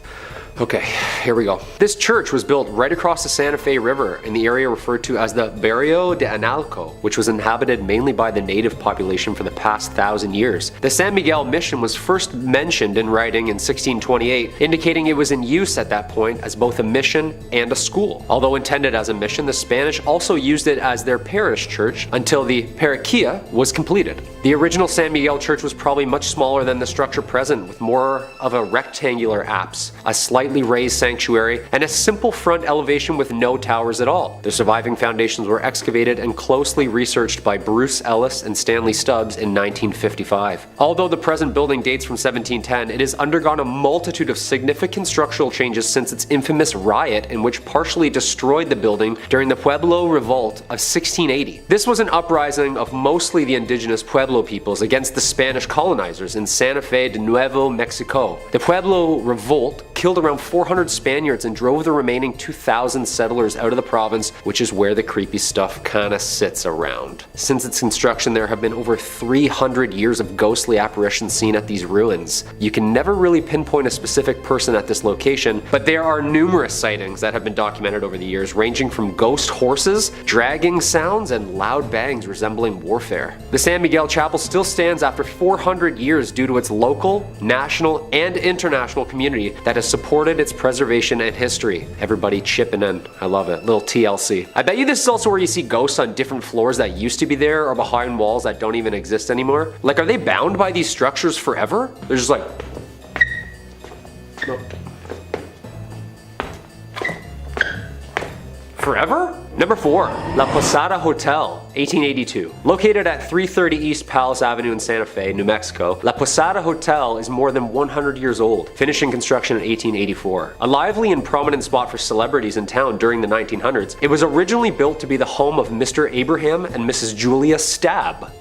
Okay, here we go. This church was built right across the Santa Fe River in the area referred to as the Barrio de Analco, which was inhabited mainly by the native population for the past 1,000 years. The San Miguel mission was first mentioned in writing in 1628, indicating it was in use at that point as both a mission and a school. Although intended as a mission, the Spanish also used it as their parish church until the parroquia was completed. The original San Miguel church was probably much smaller than the structure present, with more of a rectangular apse, a slightly raised sanctuary, and a simple front elevation with no towers at all. The surviving foundations were excavated and closely researched by Bruce Ellis and Stanley Stubbs in 1955. Although the present building dates from 1710, it has undergone a multitude of significant structural changes since its infamous riot in which partially destroyed the building during the Pueblo Revolt of 1680. This was an uprising of mostly the indigenous Pueblo peoples against the Spanish colonizers in Santa Fe de Nuevo Mexico. The Pueblo Revolt killed around 400 Spaniards and drove the remaining 2,000 settlers out of the province, which is where the creepy stuff kinda sits around. Since its construction, there have been over 300 years of ghostly apparitions seen at these ruins. You can never really pinpoint a specific person at this location, but there are numerous sightings that have been documented over the years, ranging from ghost horses, dragging sounds, and loud bangs resembling warfare. The San Miguel Chapel still stands after 400 years due to its local, national, and international community that has supported its preservation and history. Everybody chipping in. I love it. Little TLC. I bet you this is also where you see ghosts on different floors that used to be there or behind walls that don't even exist anymore. Like, are they bound by these structures forever? They're just like... Forever? Number 4, La Posada Hotel, 1882. Located at 330 East Palace Avenue in Santa Fe, New Mexico, La Posada Hotel is more than 100 years old, finishing construction in 1884. A lively and prominent spot for celebrities in town during the 1900s, it was originally built to be the home of Mr. Abraham and Mrs. Julia Stabb.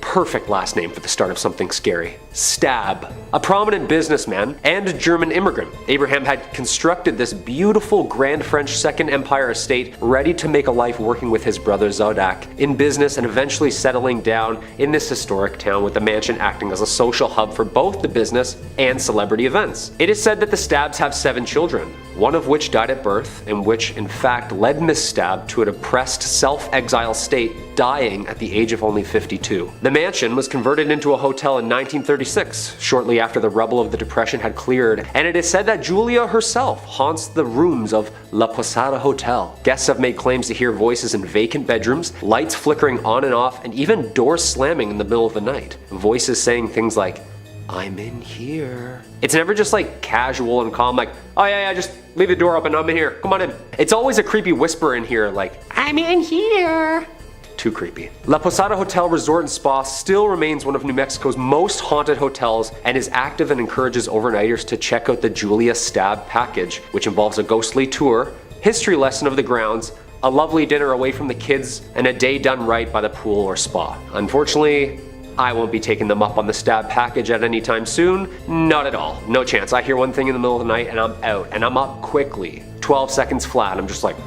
Perfect last name for the start of something scary. Stabb. A prominent businessman and German immigrant, Abraham had constructed this beautiful Grand French Second Empire estate ready to make a life working with his brother Zodak in business and eventually settling down in this historic town, with the mansion acting as a social hub for both the business and celebrity events. It is said that the Stabbs have 7 children, one of which died at birth, and which in fact led Miss Stabb to a depressed self-exile state, dying at the age of only 52. The mansion was converted into a hotel in 1936, shortly after the rubble of the Depression had cleared, and it is said that Julia herself haunts the rooms of La Posada Hotel. Guests have made claims to hear voices in vacant bedrooms, lights flickering on and off, and even doors slamming in the middle of the night. Voices saying things like, "I'm in here." It's never just like casual and calm, like, "Oh yeah, just leave the door open, I'm in here, come on in." It's always a creepy whisper in here, like, "I'm in here." Too creepy. La Posada Hotel Resort and Spa still remains one of New Mexico's most haunted hotels and is active and encourages overnighters to check out the Julia Stabb package, which involves a ghostly tour, history lesson of the grounds, a lovely dinner away from the kids, and a day done right by the pool or spa. Unfortunately, I won't be taking them up on the Stabb package at any time soon. Not at all. No chance. I hear one thing in the middle of the night and I'm out, and I'm up quickly. 12 seconds flat. I'm just like...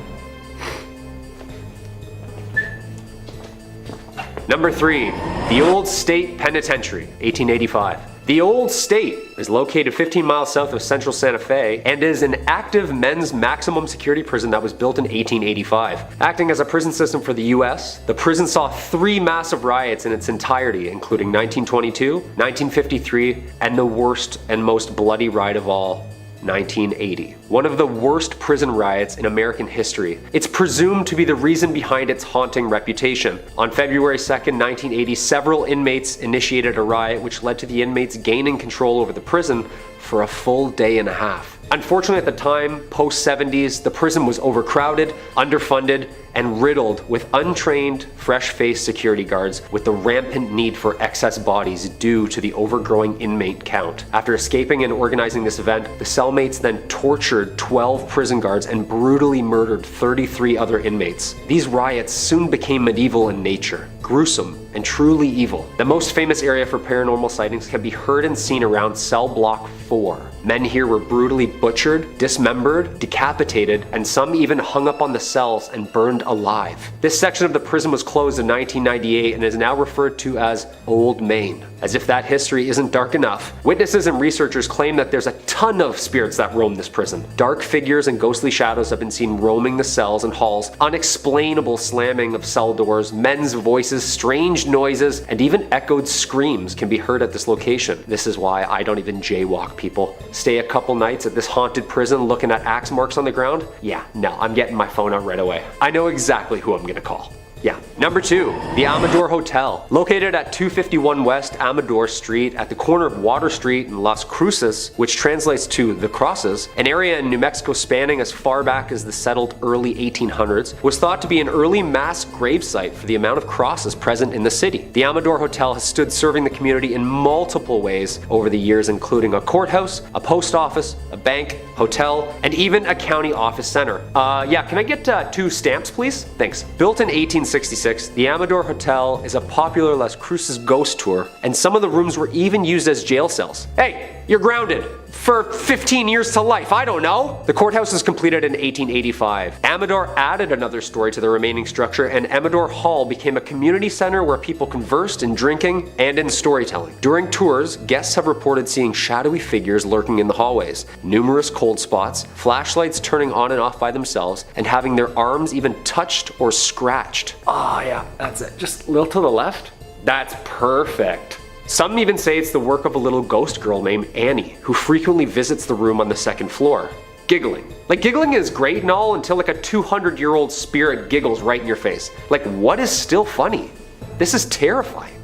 Number 3, the Old State Penitentiary, 1885. The Old State is located 15 miles south of central Santa Fe and is an active men's maximum security prison that was built in 1885. Acting as a prison system for the US, the prison saw 3 massive riots in its entirety, including 1922, 1953, and the worst and most bloody riot of all, 1980. One of the worst prison riots in American history. It's presumed to be the reason behind its haunting reputation. On February 2nd, 1980, several inmates initiated a riot which led to the inmates gaining control over the prison for a full day and a half. Unfortunately, at the time, post-70s, the prison was overcrowded, underfunded, and riddled with untrained, fresh-faced security guards with the rampant need for excess bodies due to the overgrowing inmate count. After escaping and organizing this event, the cellmates then tortured 12 prison guards and brutally murdered 33 other inmates. These riots soon became medieval in nature, gruesome, and truly evil. The most famous area for paranormal sightings can be heard and seen around cell block 4. Men here were brutally butchered, dismembered, decapitated, and some even hung up on the cells and burned alive. This section of the prison was closed in 1998 and is now referred to as Old Main. As if that history isn't dark enough, witnesses and researchers claim that there's a ton of spirits that roam this prison. Dark figures and ghostly shadows have been seen roaming the cells and halls, unexplainable slamming of cell doors, men's voices, strange noises, and even echoed screams can be heard at this location. This is why I don't even jaywalk, people. Stay a couple nights at this haunted prison looking at axe marks on the ground? Yeah, no, I'm getting my phone out right away. I know exactly who I'm gonna call. Yeah. Number 2, the Amador Hotel. Located at 251 West Amador Street at the corner of Water Street and Las Cruces, which translates to the Crosses, an area in New Mexico spanning as far back as the settled early 1800s, was thought to be an early mass gravesite for the amount of crosses present in the city. The Amador Hotel has stood serving the community in multiple ways over the years, including a courthouse, a post office, a bank, hotel, and even a county office center. Yeah, can I get 2 stamps, please? Thanks. Built in 1866, the Amador Hotel is a popular Las Cruces ghost tour, and some of the rooms were even used as jail cells. Hey, you're grounded for 15 years to life, I don't know. The courthouse was completed in 1885. Amador added another story to the remaining structure, and Amador Hall became a community center where people conversed in drinking and in storytelling. During tours, guests have reported seeing shadowy figures lurking in the hallways, numerous cold spots, flashlights turning on and off by themselves, and having their arms even touched or scratched. Oh yeah, that's it. Just a little to the left. That's perfect. Some even say it's the work of a little ghost girl named Annie, who frequently visits the room on the 2nd floor. Giggling. Like, giggling is great and all until like a 200-year-old spirit giggles right in your face. Like, what is still funny? This is terrifying.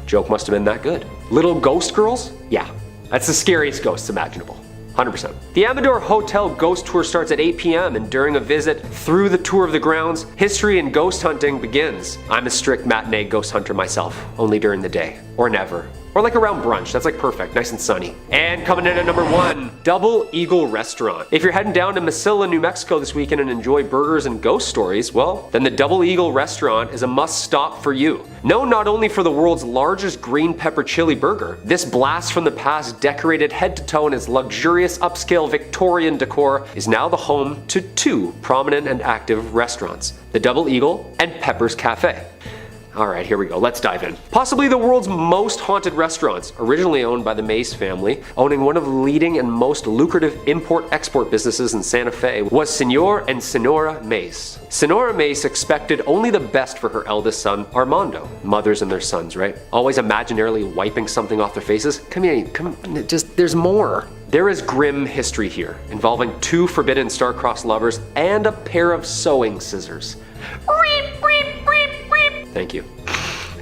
Joke must have been that good. Little ghost girls? Yeah, that's the scariest ghosts imaginable. 100%. The Amador Hotel ghost tour starts at 8 p.m. and during a visit through the tour of the grounds, history and ghost hunting begins. I'm a strict matinee ghost hunter myself, only during the day, or never. Or like around brunch, that's like perfect, nice and sunny. And coming in at number 1, Double Eagle Restaurant. If you're heading down to Mesilla, New Mexico this weekend and enjoy burgers and ghost stories, well, then the Double Eagle Restaurant is a must stop for you. Known not only for the world's largest green pepper chili burger, this blast from the past decorated head to toe in its luxurious upscale Victorian decor is now the home to 2 prominent and active restaurants, the Double Eagle and Pepper's Cafe. Alright, here we go, let's dive in. Possibly the world's most haunted restaurants, originally owned by the Mays family, owning one of the leading and most lucrative import-export businesses in Santa Fe, was Senor and Senora Mays. Senora Mays expected only the best for her eldest son, Armando. Mothers and their sons, right? Always imaginarily wiping something off their faces. Come here, there's more. There is grim history here, involving 2 forbidden star-crossed lovers and a pair of sewing scissors. Thank you.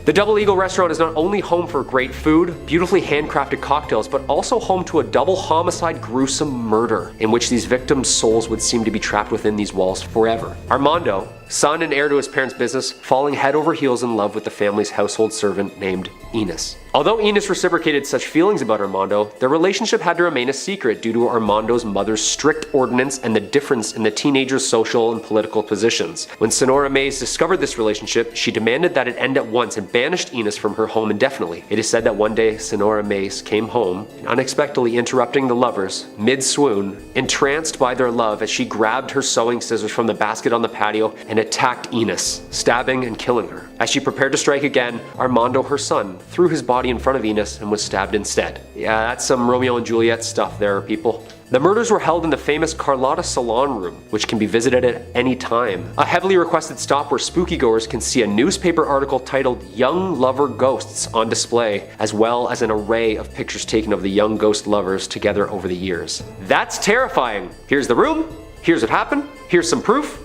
The Double Eagle Restaurant is not only home for great food, beautifully handcrafted cocktails, but also home to a double homicide gruesome murder, in which these victims' souls would seem to be trapped within these walls forever. Armando, son and heir to his parents' business, falling head over heels in love with the family's household servant named Enos. Although Enos reciprocated such feelings about Armando, their relationship had to remain a secret due to Armando's mother's strict ordinance and the difference in the teenager's social and political positions. When Senora Mays discovered this relationship, she demanded that it end at once and banished Enos from her home indefinitely. It is said that one day Senora Mays came home, unexpectedly interrupting the lovers, mid-swoon, entranced by their love as she grabbed her sewing scissors from the basket on the patio and attacked Enos, stabbing and killing her. As she prepared to strike again, Armando, her son, threw his body in front of Enos and was stabbed instead. Yeah, that's some Romeo and Juliet stuff there, people. The murders were held in the famous Carlotta Salon Room, which can be visited at any time. A heavily requested stop where spooky-goers can see a newspaper article titled Young Lover Ghosts on display, as well as an array of pictures taken of the young ghost lovers together over the years. That's terrifying! Here's the room, here's what happened, here's some proof.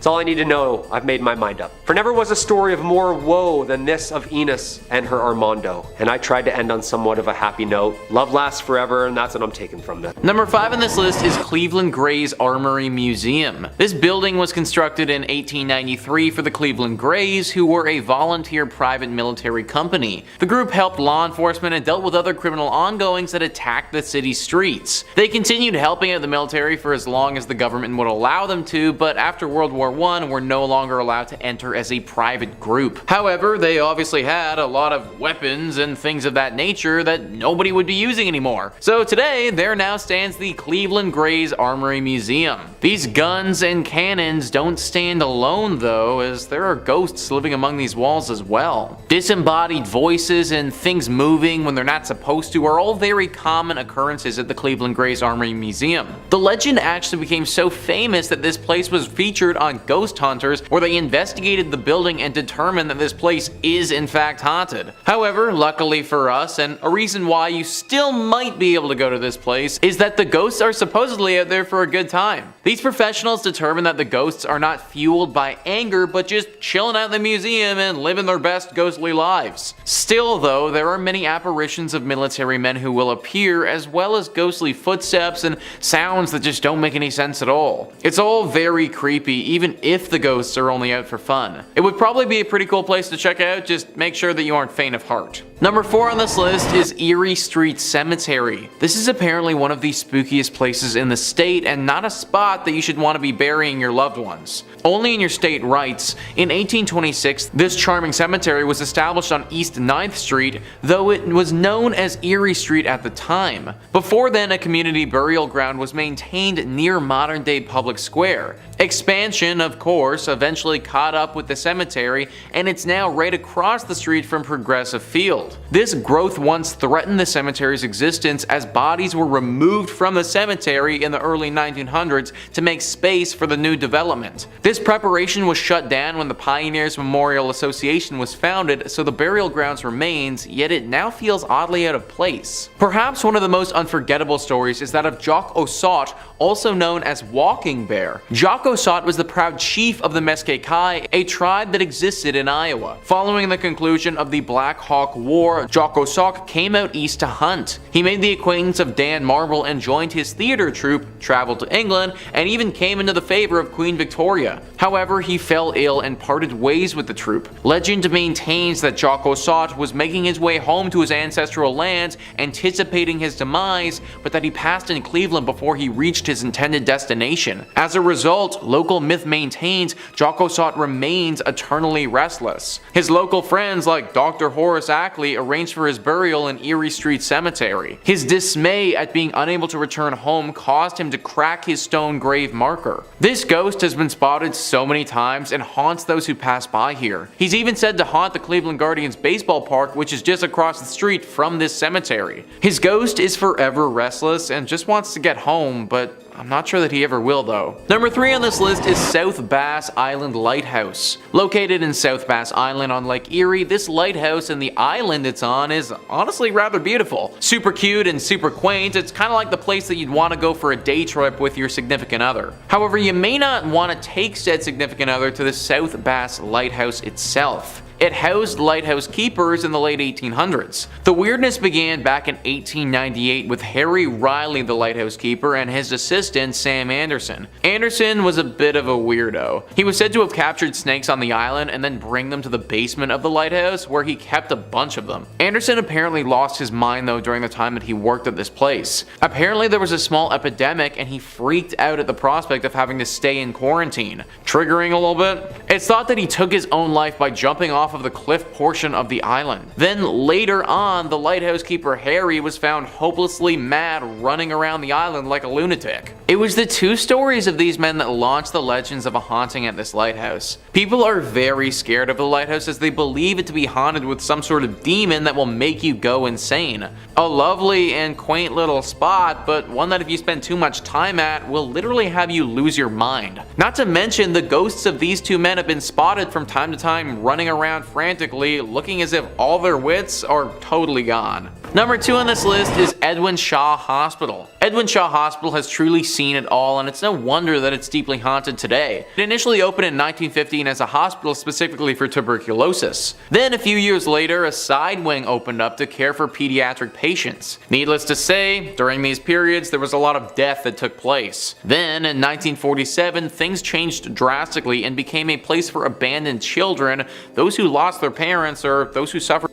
That's all I need to know. I've made my mind up. For never was a story of more woe than this of Enos and her Armando. And I tried to end on somewhat of a happy note. Love lasts forever, and that's what I'm taking from this. Number 5 on this list is Cleveland Gray's Armory Museum. This building was constructed in 1893 for the Cleveland Grays, who were a volunteer private military company. The group helped law enforcement and dealt with other criminal ongoings that attacked the city's streets. They continued helping out the military for as long as the government would allow them to, but after World War I were no longer allowed to enter as a private group. However, they obviously had a lot of weapons and things of that nature that nobody would be using anymore. So today, there now stands the Cleveland Grays Armory Museum. These guns and cannons don't stand alone though, as there are ghosts living among these walls as well. Disembodied voices and things moving when they're not supposed to are all very common occurrences at the Cleveland Grays Armory Museum. The legend actually became so famous that this place was featured on Ghost Hunters, where they investigated the building and determined that this place is in fact haunted. However, luckily for us, and a reason why you still might be able to go to this place, is that the ghosts are supposedly out there for a good time. These professionals determined that the ghosts are not fueled by anger, but just chilling out in the museum and living their best ghostly lives. Still though, there are many apparitions of military men who will appear, as well as ghostly footsteps and sounds that just don't make any sense at all. It's all very creepy, even if the ghosts are only out for fun. It would probably be a pretty cool place to check out, just make sure that you aren't faint of heart. Number 4 on this list is Erie Street Cemetery. This is apparently one of the spookiest places in the state, and not a spot that you should want to be burying your loved ones. Only in your state rights. In 1826, this charming cemetery was established on East 9th Street, though it was known as Erie Street at the time. Before then, a community burial ground was maintained near modern-day Public Square. Expansion, of course, eventually caught up with the cemetery, and it's now right across the street from Progressive Field. This growth once threatened the cemetery's existence, as bodies were removed from the cemetery in the early 1900s to make space for the new development. This preparation was shut down when the Pioneers Memorial Association was founded, so the burial grounds remains, yet it now feels oddly out of place. Perhaps one of the most unforgettable stories is that of Jock Ossaut, also known as Walking Bear. Jock Ossaut was the proud chief of the Meskwaki, a tribe that existed in Iowa. Following the conclusion of the Black Hawk War, Jock Ossaut came out east to hunt. He made the acquaintance of Dan Marble and joined his theater troupe, traveled to England, and even came into the favor of Queen Victoria. However, he fell ill and parted ways with the troupe. Legend maintains that Jock Ossaut was making his way home to his ancestral lands, anticipating his demise, but that he passed in Cleveland before he reached his intended destination. As a result, local myth maintains Jock Ossaut remains eternally restless. His local friends like Dr. Horace Ackley arranged for his burial in Erie Street Cemetery. His dismay at being unable to return home caused him to crack his stone grave marker. This ghost has been spotted so many times and haunts those who pass by here. He's even said to haunt the Cleveland Guardians baseball park, which is just across the street from this cemetery. His ghost is forever restless and just wants to get home, but I'm not sure that he ever will though. Number 3 on this list is South Bass Island Lighthouse. Located in South Bass Island on Lake Erie, this lighthouse and the island it's on is honestly rather beautiful. Super cute and super quaint, it's kind of like the place that you'd want to go for a day trip with your significant other. However, you may not want to take said significant other to the South Bass Lighthouse itself. It housed lighthouse keepers in the late 1800s. The weirdness began back in 1898 with Harry Riley, the lighthouse keeper, and his assistant Sam Anderson. Anderson was a bit of a weirdo. He was said to have captured snakes on the island and then bring them to the basement of the lighthouse, where he kept a bunch of them. Anderson apparently lost his mind though during the time that he worked at this place. Apparently there was a small epidemic and he freaked out at the prospect of having to stay in quarantine. Triggering a little bit? It's thought that he took his own life by jumping off of the cliff portion of the island. Then later on, the lighthouse keeper Harry was found hopelessly mad running around the island like a lunatic. It was the two stories of these men that launched the legends of a haunting at this lighthouse. People are very scared of the lighthouse as they believe it to be haunted with some sort of demon that will make you go insane. A lovely and quaint little spot, but one that if you spend too much time at will literally have you lose your mind. Not to mention the ghosts of these two men have been spotted from time to time running around frantically, looking as if all their wits are totally gone. Number 2 on this list is Edwin Shaw Hospital. Edwin Shaw Hospital has truly seen it all, and it's no wonder that it's deeply haunted today. It initially opened in 1915 as a hospital specifically for tuberculosis. Then a few years later, a side wing opened up to care for pediatric patients. Needless to say, during these periods there was a lot of death that took place. Then in 1947, things changed drastically and became a place for abandoned children, those who lost their parents, or those who suffered.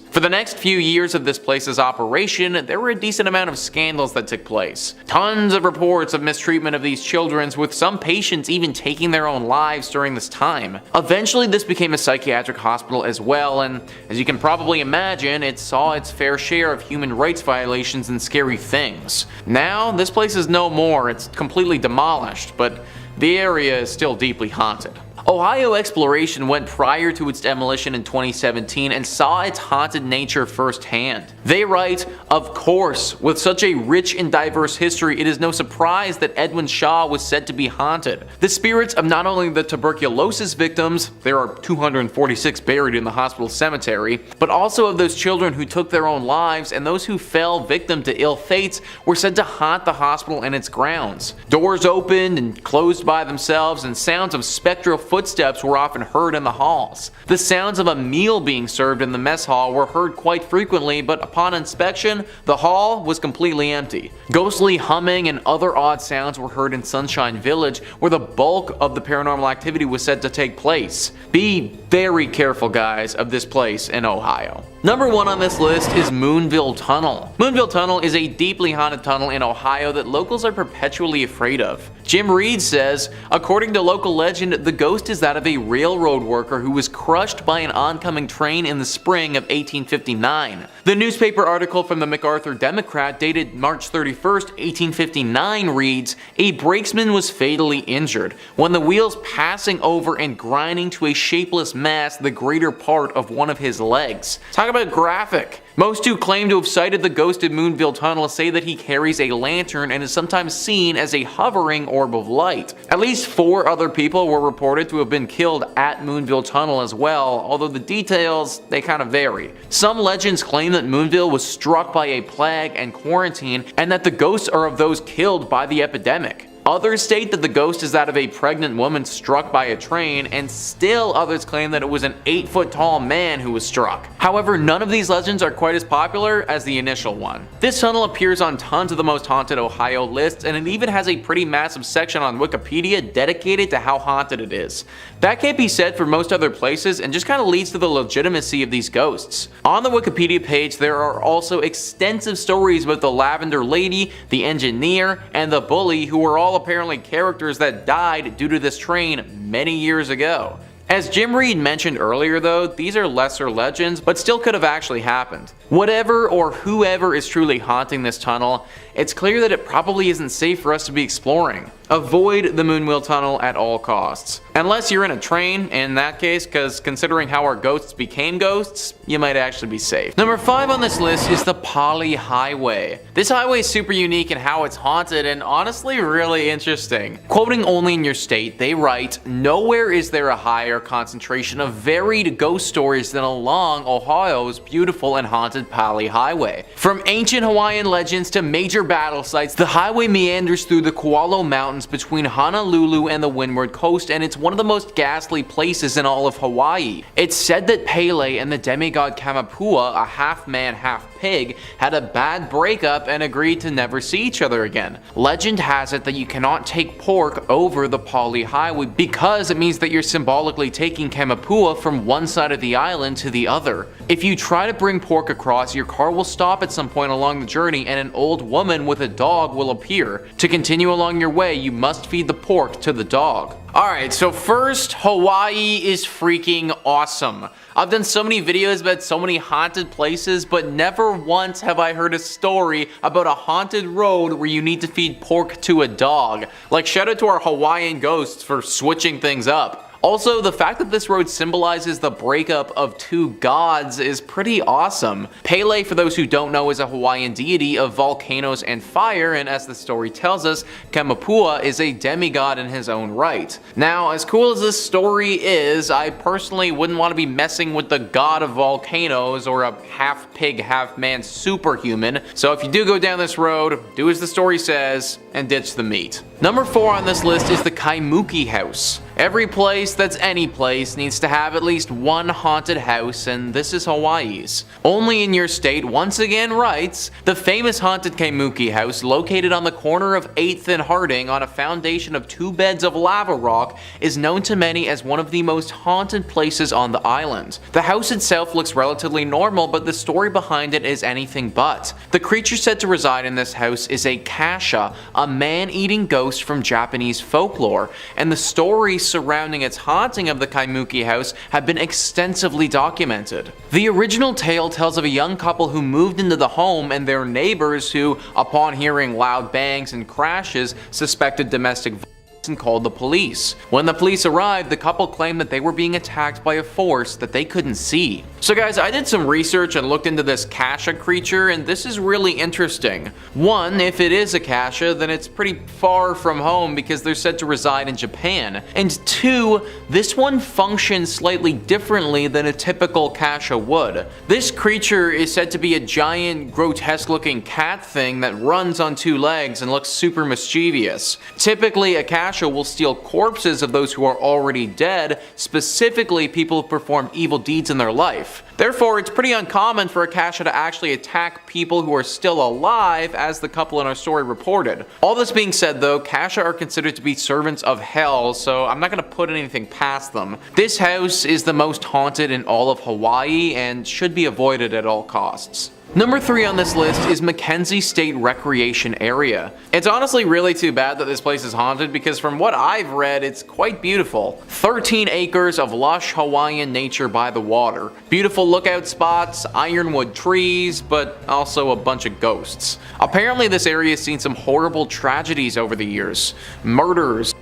For the next few years of this place's operation, there were a decent amount of scandals that took place. Tons of reports of mistreatment of these children, with some patients even taking their own lives during this time. Eventually this became a psychiatric hospital as well, and as you can probably imagine, it saw its fair share of human rights violations and scary things. Now, this place is no more, it's completely demolished, but the area is still deeply haunted. Ohio Exploration went prior to its demolition in 2017 and saw its haunted nature firsthand. They write, "Of course, with such a rich and diverse history, it is no surprise that Edwin Shaw was said to be haunted. The spirits of not only the tuberculosis victims, there are 246 buried in the hospital cemetery, but also of those children who took their own lives and those who fell victim to ill fates were said to haunt the hospital and its grounds. Doors opened and closed by themselves, and sounds of spectral footsteps were often heard in the halls. The sounds of a meal being served in the mess hall were heard quite frequently, but upon inspection, the hall was completely empty. Ghostly humming and other odd sounds were heard in Sunshine Village, where the bulk of the paranormal activity was said to take place. Be very careful, guys, of this place in Ohio." Number 1 on this list is Moonville Tunnel. Moonville Tunnel is a deeply haunted tunnel in Ohio that locals are perpetually afraid of. Jim Reed says, according to local legend, the ghost is that of a railroad worker who was crushed by an oncoming train in the spring of 1859. The newspaper article from the MacArthur Democrat dated March 31st, 1859 reads, "A brakesman was fatally injured when the wheels passing over and grinding to a shapeless mass the greater part of one of his legs." Talk about graphic. Most who claim to have sighted the ghost in Moonville Tunnel say that he carries a lantern and is sometimes seen as a hovering orb of light. At least 4 other people were reported to have been killed at Moonville Tunnel as well, although the details, they kind of vary. Some legends claim that Moonville was struck by a plague and quarantine, and that the ghosts are of those killed by the epidemic. Others state that the ghost is that of a pregnant woman struck by a train, and still others claim that it was an 8-foot tall man who was struck. However, none of these legends are quite as popular as the initial one. This tunnel appears on tons of the most haunted Ohio lists, and it even has a pretty massive section on Wikipedia dedicated to how haunted it is. That can't be said for most other places, and just kind of leads to the legitimacy of these ghosts. On the Wikipedia page, there are also extensive stories about the Lavender Lady, the engineer, and the bully, who were all apparently characters that died due to this train many years ago. As Jim Reed mentioned earlier though, these are lesser legends, but still could have actually happened. Whatever or whoever is truly haunting this tunnel, it's clear that it probably isn't safe for us to be exploring. Avoid the Moonville Tunnel at all costs. Unless you're in a train, in that case, because considering how our ghosts became ghosts, you might actually be safe. Number 5 on this list is the Pali Highway. This highway is super unique in how it's haunted and honestly really interesting. Quoting Only in Your State, they write, "Nowhere is there a higher concentration of varied ghost stories than along Ohio's beautiful and haunted Pali Highway. From ancient Hawaiian legends to major battle sites, the highway meanders through the Koalo Mountains between Honolulu and the Windward Coast, and it's one of the most ghastly places in all of Hawaii. It's said that Pele and the demigod Kamapua, a half-man, half-pig, had a bad breakup and agreed to never see each other again. Legend has it that you cannot take pork over the Pali Highway because it means that you're symbolically taking Kamapua from one side of the island to the other. If you try to bring pork across, your car will stop at some point along the journey and an old woman with a dog will appear. To continue along your way, you must feed the pork to the dog." Alright, so first, Hawaii is freaking awesome. I've done so many videos about so many haunted places, but never once have I heard a story about a haunted road where you need to feed pork to a dog. Like, shout out to our Hawaiian ghosts for switching things up. Also, the fact that this road symbolizes the breakup of two gods is pretty awesome. Pele, for those who don't know, is a Hawaiian deity of volcanoes and fire, and as the story tells us, Kamapua is a demigod in his own right. Now, as cool as this story is, I personally wouldn't want to be messing with the god of volcanoes or a half pig, half man superhuman, so if you do go down this road, do as the story says and ditch the meat. Number 4 on this list is the Kaimuki House. Every place that's any place needs to have at least one haunted house, and this is Hawaii's. Only in Your State once again writes, the famous haunted Kaimuki House, located on the corner of 8th and Harding on a foundation of 2 beds of lava rock, is known to many as one of the most haunted places on the island. The house itself looks relatively normal, but the story behind it is anything but. The creature said to reside in this house is a kasha, a man-eating ghost from Japanese folklore, and the stories surrounding its haunting of the Kaimuki House have been extensively documented. The original tale tells of a young couple who moved into the home and their neighbors who, upon hearing loud bangs and crashes, suspected domestic violence and called the police. When the police arrived, the couple claimed that they were being attacked by a force that they couldn't see. So guys, I did some research and looked into this kasha creature, and this is really interesting. One, if it is a kasha, then it's pretty far from home because they're said to reside in Japan. And 2, this one functions slightly differently than a typical kasha would. This creature is said to be a giant, grotesque looking cat thing that runs on 2 legs and looks super mischievous. Typically, a kasha will steal corpses of those who are already dead, specifically people who perform evil deeds in their life. Therefore, it's pretty uncommon for a kasha to actually attack people who are still alive, as the couple in our story reported. All this being said though, kasha are considered to be servants of hell, so I'm not going to put anything past them. This house is the most haunted in all of Hawaii and should be avoided at all costs. Number 3 on this list is Mackenzie State Recreation Area. It's honestly really too bad that this place is haunted because from what I've read, it's quite beautiful. 13 acres of lush Hawaiian nature by the water. Beautiful lookout spots, ironwood trees, but also a bunch of ghosts. Apparently this area has seen some horrible tragedies over the years. Murders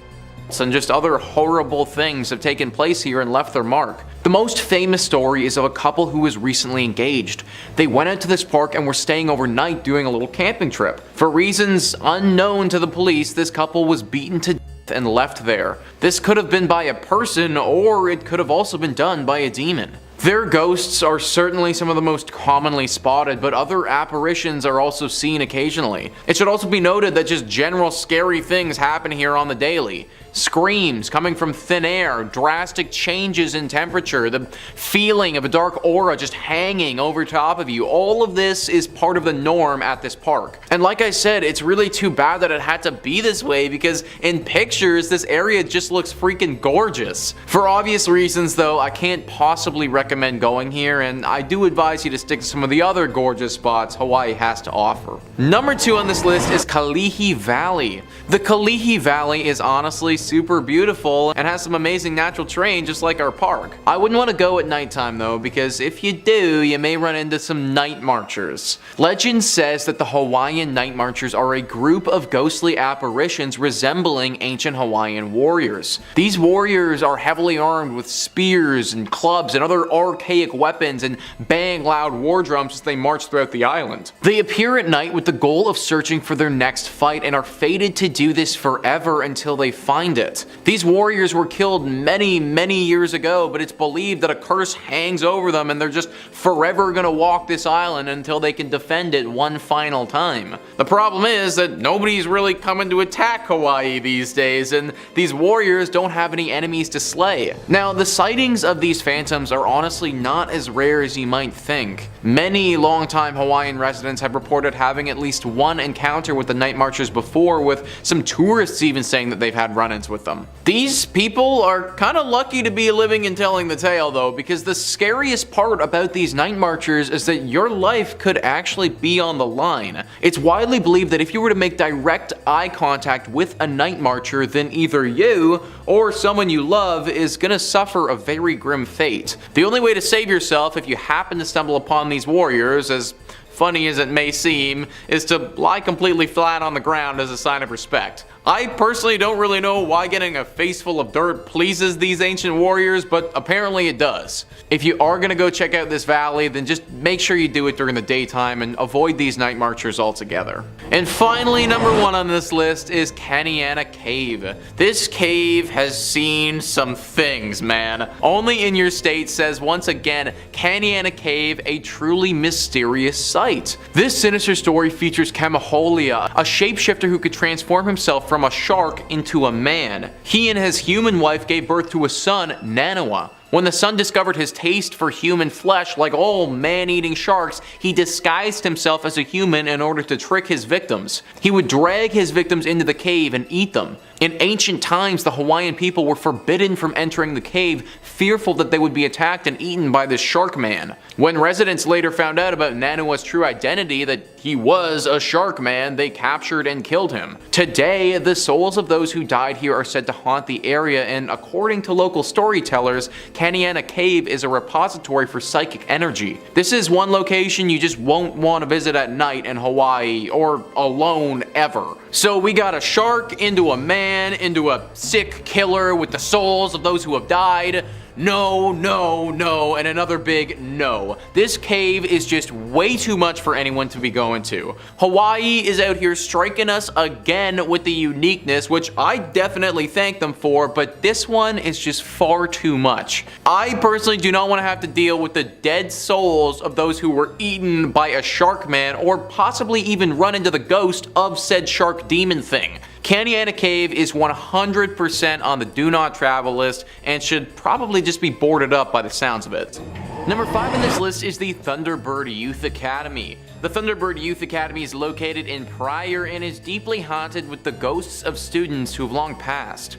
and just other horrible things have taken place here and left their mark. The most famous story is of a couple who was recently engaged. They went out to this park and were staying overnight doing a little camping trip. For reasons unknown to the police, this couple was beaten to death and left there. This could have been by a person, or it could have also been done by a demon. Their ghosts are certainly some of the most commonly spotted, but other apparitions are also seen occasionally. It should also be noted that just general scary things happen here on the daily. Screams coming from thin air, drastic changes in temperature, the feeling of a dark aura just hanging over top of you. All of this is part of the norm at this park. And like I said, it's really too bad that it had to be this way because in pictures, this area just looks freaking gorgeous. For obvious reasons though, I can't possibly recommend going here, and I do advise you to stick to some of the other gorgeous spots Hawaii has to offer. Number 2 on this list is Kalihi Valley. The Kalihi Valley is honestly super beautiful and has some amazing natural terrain just like our park. I wouldn't want to go at nighttime though, because if you do, you may run into some night marchers. Legend says that the Hawaiian night marchers are a group of ghostly apparitions resembling ancient Hawaiian warriors. These warriors are heavily armed with spears and clubs and other archaic weapons and bang loud war drums as they march throughout the island. They appear at night with the goal of searching for their next fight and are fated to do this forever until they find it. These warriors were killed many years ago, but it's believed that a curse hangs over them and they're just forever gonna walk this island until they can defend it one final time. The problem is that nobody's really coming to attack Hawaii these days, and these warriors don't have any enemies to slay. Now, the sightings of these phantoms are honestly not as rare as you might think. Many longtime Hawaiian residents have reported having at least one encounter with the night marchers before, with some tourists even saying that they've had run-ins with them. These people are kind of lucky to be living and telling the tale though, because the scariest part about these night marchers is that your life could actually be on the line. It's widely believed that if you were to make direct eye contact with a night marcher, then either you or someone you love is gonna suffer a very grim fate. The only way to save yourself if you happen to stumble upon these warriors, as funny as it may seem, is to lie completely flat on the ground as a sign of respect. I personally don't really know why getting a face full of dirt pleases these ancient warriors, but apparently it does. If you are going to go check out this valley, then just make sure you do it during the daytime and avoid these night marchers altogether. And finally, number 1 on this list is Kaneana Cave. This cave has seen some things, man. Only in Your State says once again, Kaneana Cave, a truly mysterious sight. This sinister story features Kamaholia, a shapeshifter who could transform himself from a shark into a man. He and his human wife gave birth to a son, Nanawa. When the son discovered his taste for human flesh, like all man-eating sharks, he disguised himself as a human in order to trick his victims. He would drag his victims into the cave and eat them. In ancient times, the Hawaiian people were forbidden from entering the cave, fearful that they would be attacked and eaten by this shark man. When residents later found out about Nanawa's true identity, that he was a shark man, they captured and killed him. Today, the souls of those who died here are said to haunt the area, and according to local storytellers, Kaneana Cave is a repository for psychic energy. This is one location you just won't want to visit at night in Hawaii, or alone ever. So we got a shark into a man, into a sick killer with the souls of those who have died. No, no, no, and another big no. This cave is just way too much for anyone to be going to. Hawaii is out here striking us again with the uniqueness, which I definitely thank them for, but this one is just far too much. I personally do not want to have to deal with the dead souls of those who were eaten by a shark man, or possibly even run into the ghost of said shark demon thing. Kaneana Cave is 100% on the do not travel list and should probably just be boarded up by the sounds of it. Number 5 on this list is the Thunderbird Youth Academy. The Thunderbird Youth Academy is located in Pryor and is deeply haunted with the ghosts of students who have long passed.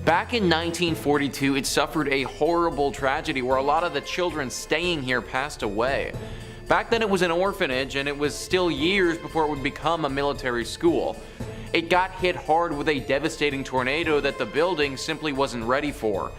Back in 1942, it suffered a horrible tragedy where a lot of the children staying here passed away. Back then it was an orphanage, and it was still years before it would become a military school. It got hit hard with a devastating tornado that the building simply wasn't ready for.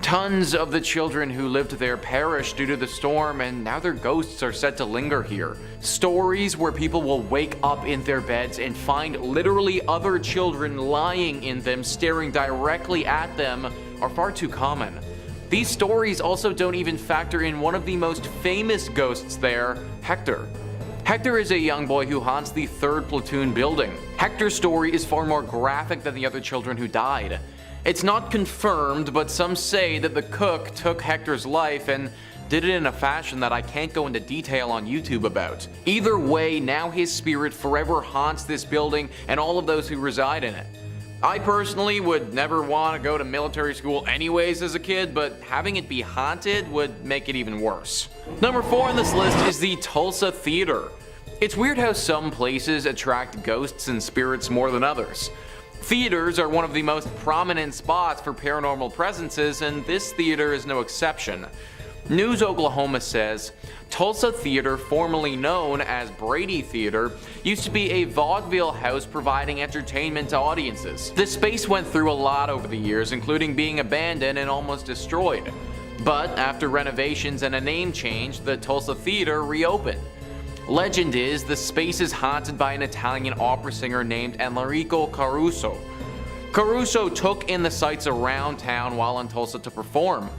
Tons of the children who lived there perished due to the storm, and now their ghosts are said to linger here. Stories where people will wake up in their beds and find literally other children lying in them, staring directly at them, are far too common. These stories also don't even factor in one of the most famous ghosts there, Hector. Hector is a young boy who haunts the 3rd Platoon building. Hector's story is far more graphic than the other children who died. It's not confirmed, but some say that the cook took Hector's life and did it in a fashion that I can't go into detail on YouTube about. Either way, now his spirit forever haunts this building and all of those who reside in it. I personally would never want to go to military school anyways as a kid, but having it be haunted would make it even worse. Number 4 on this list is the Tulsa Theater. It's weird how some places attract ghosts and spirits more than others. Theaters are one of the most prominent spots for paranormal presences, and this theater is no exception. News Oklahoma says, Tulsa Theater, formerly known as Brady Theater, used to be a vaudeville house providing entertainment to audiences. The space went through a lot over the years, including being abandoned and almost destroyed. But after renovations and a name change, the Tulsa Theater reopened. Legend is the space is haunted by an Italian opera singer named Enrico Caruso. Caruso took in the sights around town while in Tulsa to perform.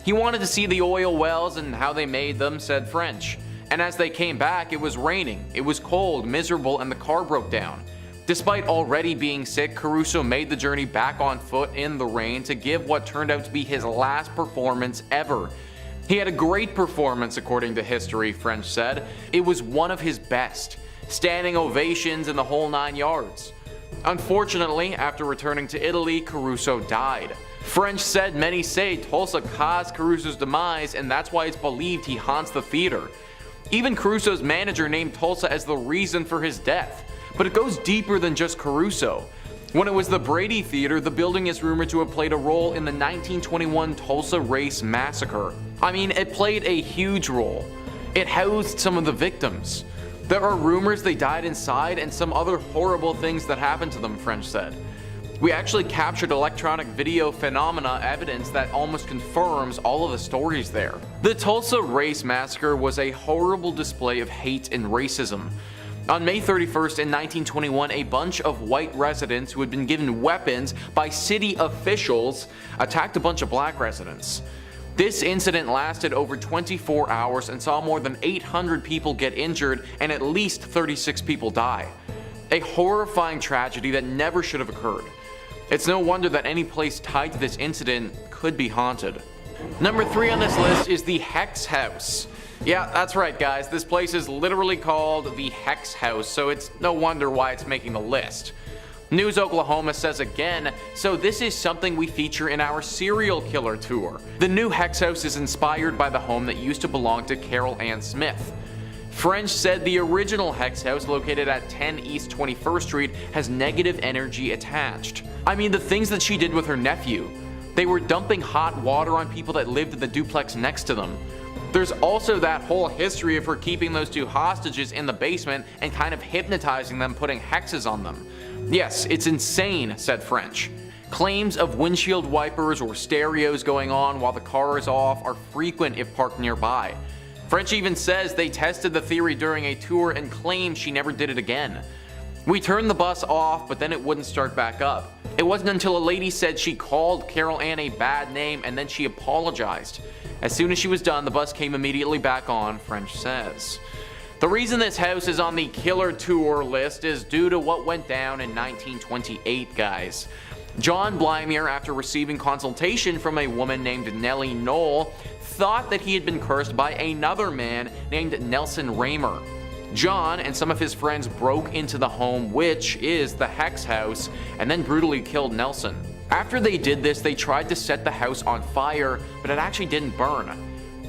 He wanted to see the oil wells and how they made them, said French. And as they came back, it was raining, it was cold, miserable, and the car broke down. Despite already being sick, Caruso made the journey back on foot in the rain to give what turned out to be his last performance ever. He had a great performance according to history, French said. It was one of his best. Standing ovations in the whole 9 yards. Unfortunately, after returning to Italy, Caruso died. French said many say Tulsa caused Caruso's demise, and that's why it's believed he haunts the theater. Even Caruso's manager named Tulsa as the reason for his death. But it goes deeper than just Caruso. When it was the Brady Theater, the building is rumored to have played a role in the 1921 Tulsa Race Massacre. I mean, it played a huge role. It housed some of the victims. There are rumors they died inside and some other horrible things that happened to them, French said. We actually captured electronic video phenomena evidence that almost confirms all of the stories there. The Tulsa Race Massacre was a horrible display of hate and racism. On May 31st in 1921, a bunch of white residents who had been given weapons by city officials attacked a bunch of black residents. This incident lasted over 24 hours and saw more than 800 people get injured and at least 36 people die. A horrifying tragedy that never should have occurred. It's no wonder that any place tied to this incident could be haunted. Number 3 on this list is the Hex House. Yeah, that's right guys, this place is literally called the Hex House, so it's no wonder why it's making the list. News Oklahoma says again, so this is something we feature in our serial killer tour. The new Hex House is inspired by the home that used to belong to Carol Ann Smith. French said the original Hex House, located at 10 East 21st Street, has negative energy attached. I mean, the things that she did with her nephew. They were dumping hot water on people that lived in the duplex next to them. There's also that whole history of her keeping those 2 hostages in the basement and kind of hypnotizing them, putting hexes on them. Yes, it's insane, said French. Claims of windshield wipers or stereos going on while the car is off are frequent if parked nearby. French even says they tested the theory during a tour and claimed she never did it again. We turned the bus off, but then it wouldn't start back up. It wasn't until a lady said she called Carol Ann a bad name and then she apologized. As soon as she was done, the bus came immediately back on, French says. The reason this house is on the killer tour list is due to what went down in 1928, guys. John Blymier, after receiving consultation from a woman named Nellie Knoll, thought that he had been cursed by another man named Nelson Raymer. John and some of his friends broke into the home, which is the Hex House, and then brutally killed Nelson. After they did this, they tried to set the house on fire, but it actually didn't burn.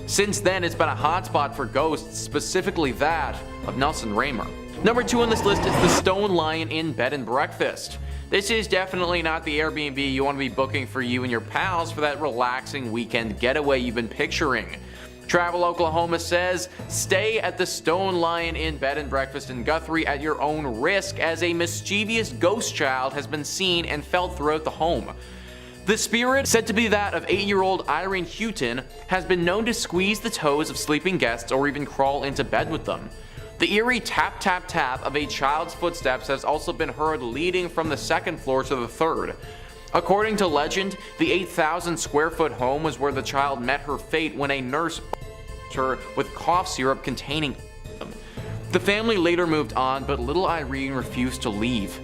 Since then, it's been a hotspot for ghosts, specifically that of Nelson Raymer. Number 2 on this list is the Stone Lion Inn Bed and Breakfast. This is definitely not the Airbnb you want to be booking for you and your pals for that relaxing weekend getaway you've been picturing. Travel Oklahoma says, stay at the Stone Lion Inn Bed and Breakfast in Guthrie at your own risk, as a mischievous ghost child has been seen and felt throughout the home. The spirit, said to be that of 8-year-old Irene Houghton, has been known to squeeze the toes of sleeping guests or even crawl into bed with them. The eerie tap tap tap of a child's footsteps has also been heard leading from the 2nd floor to the 3rd. According to legend, the 8,000 square foot home was where the child met her fate when a nurse her with cough syrup containing them. The family later moved on, but little Irene refused to leave.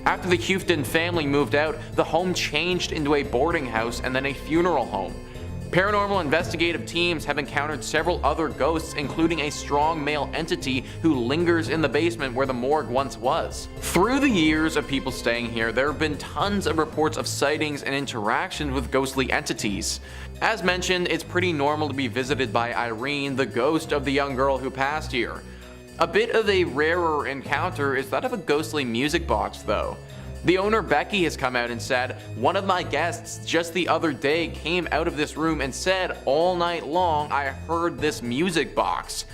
After the Houghton family moved out, the home changed into a boarding house and then a funeral home. Paranormal investigative teams have encountered several other ghosts, including a strong male entity who lingers in the basement where the morgue once was. Through the years of people staying here, there have been tons of reports of sightings and interactions with ghostly entities. As mentioned, it's pretty normal to be visited by Irene, the ghost of the young girl who passed here. A bit of a rarer encounter is that of a ghostly music box, though. The owner, Becky, has come out and said, one of my guests just the other day came out of this room and said, all night long I heard this music box.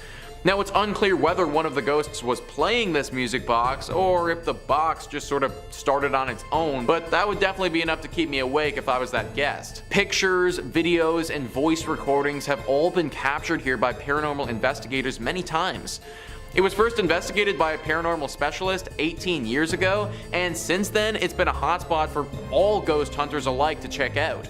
Now, it's unclear whether one of the ghosts was playing this music box or if the box just sort of started on its own, but that would definitely be enough to keep me awake if I was that guest. Pictures, videos, and voice recordings have all been captured here by paranormal investigators many times. It was first investigated by a paranormal specialist 18 years ago, and since then it's been a hotspot for all ghost hunters alike to check out.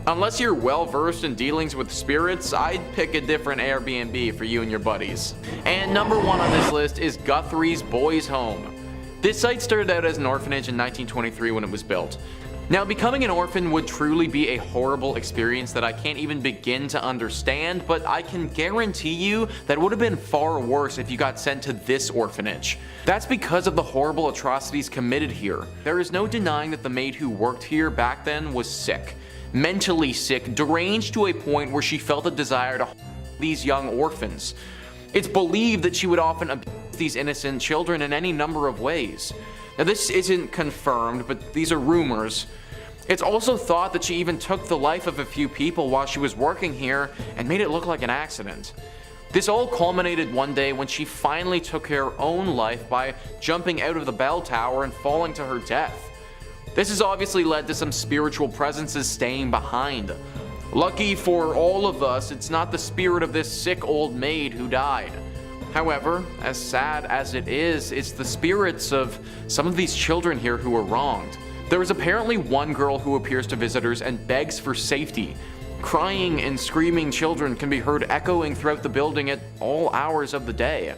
Unless you're well versed in dealings with spirits, I'd pick a different Airbnb for you and your buddies. And number 1 on this list is Guthrie's Boys Home. This site started out as an orphanage in 1923 when it was built. Now, becoming an orphan would truly be a horrible experience that I can't even begin to understand, but I can guarantee you that it would have been far worse if you got sent to this orphanage. That's because of the horrible atrocities committed here. There is no denying that the maid who worked here back then was sick. Mentally sick, deranged to a point where she felt a desire to these young orphans. It's believed that she would often abuse these innocent children in any number of ways. Now, this isn't confirmed, but these are rumors. It's also thought that she even took the life of a few people while she was working here and made it look like an accident. This all culminated one day when she finally took her own life by jumping out of the bell tower and falling to her death. This has obviously led to some spiritual presences staying behind. Lucky for all of us, it's not the spirit of this sick old maid who died. However, as sad as it is, it's the spirits of some of these children here who were wronged. There is apparently one girl who appears to visitors and begs for safety. Crying and screaming children can be heard echoing throughout the building at all hours of the day.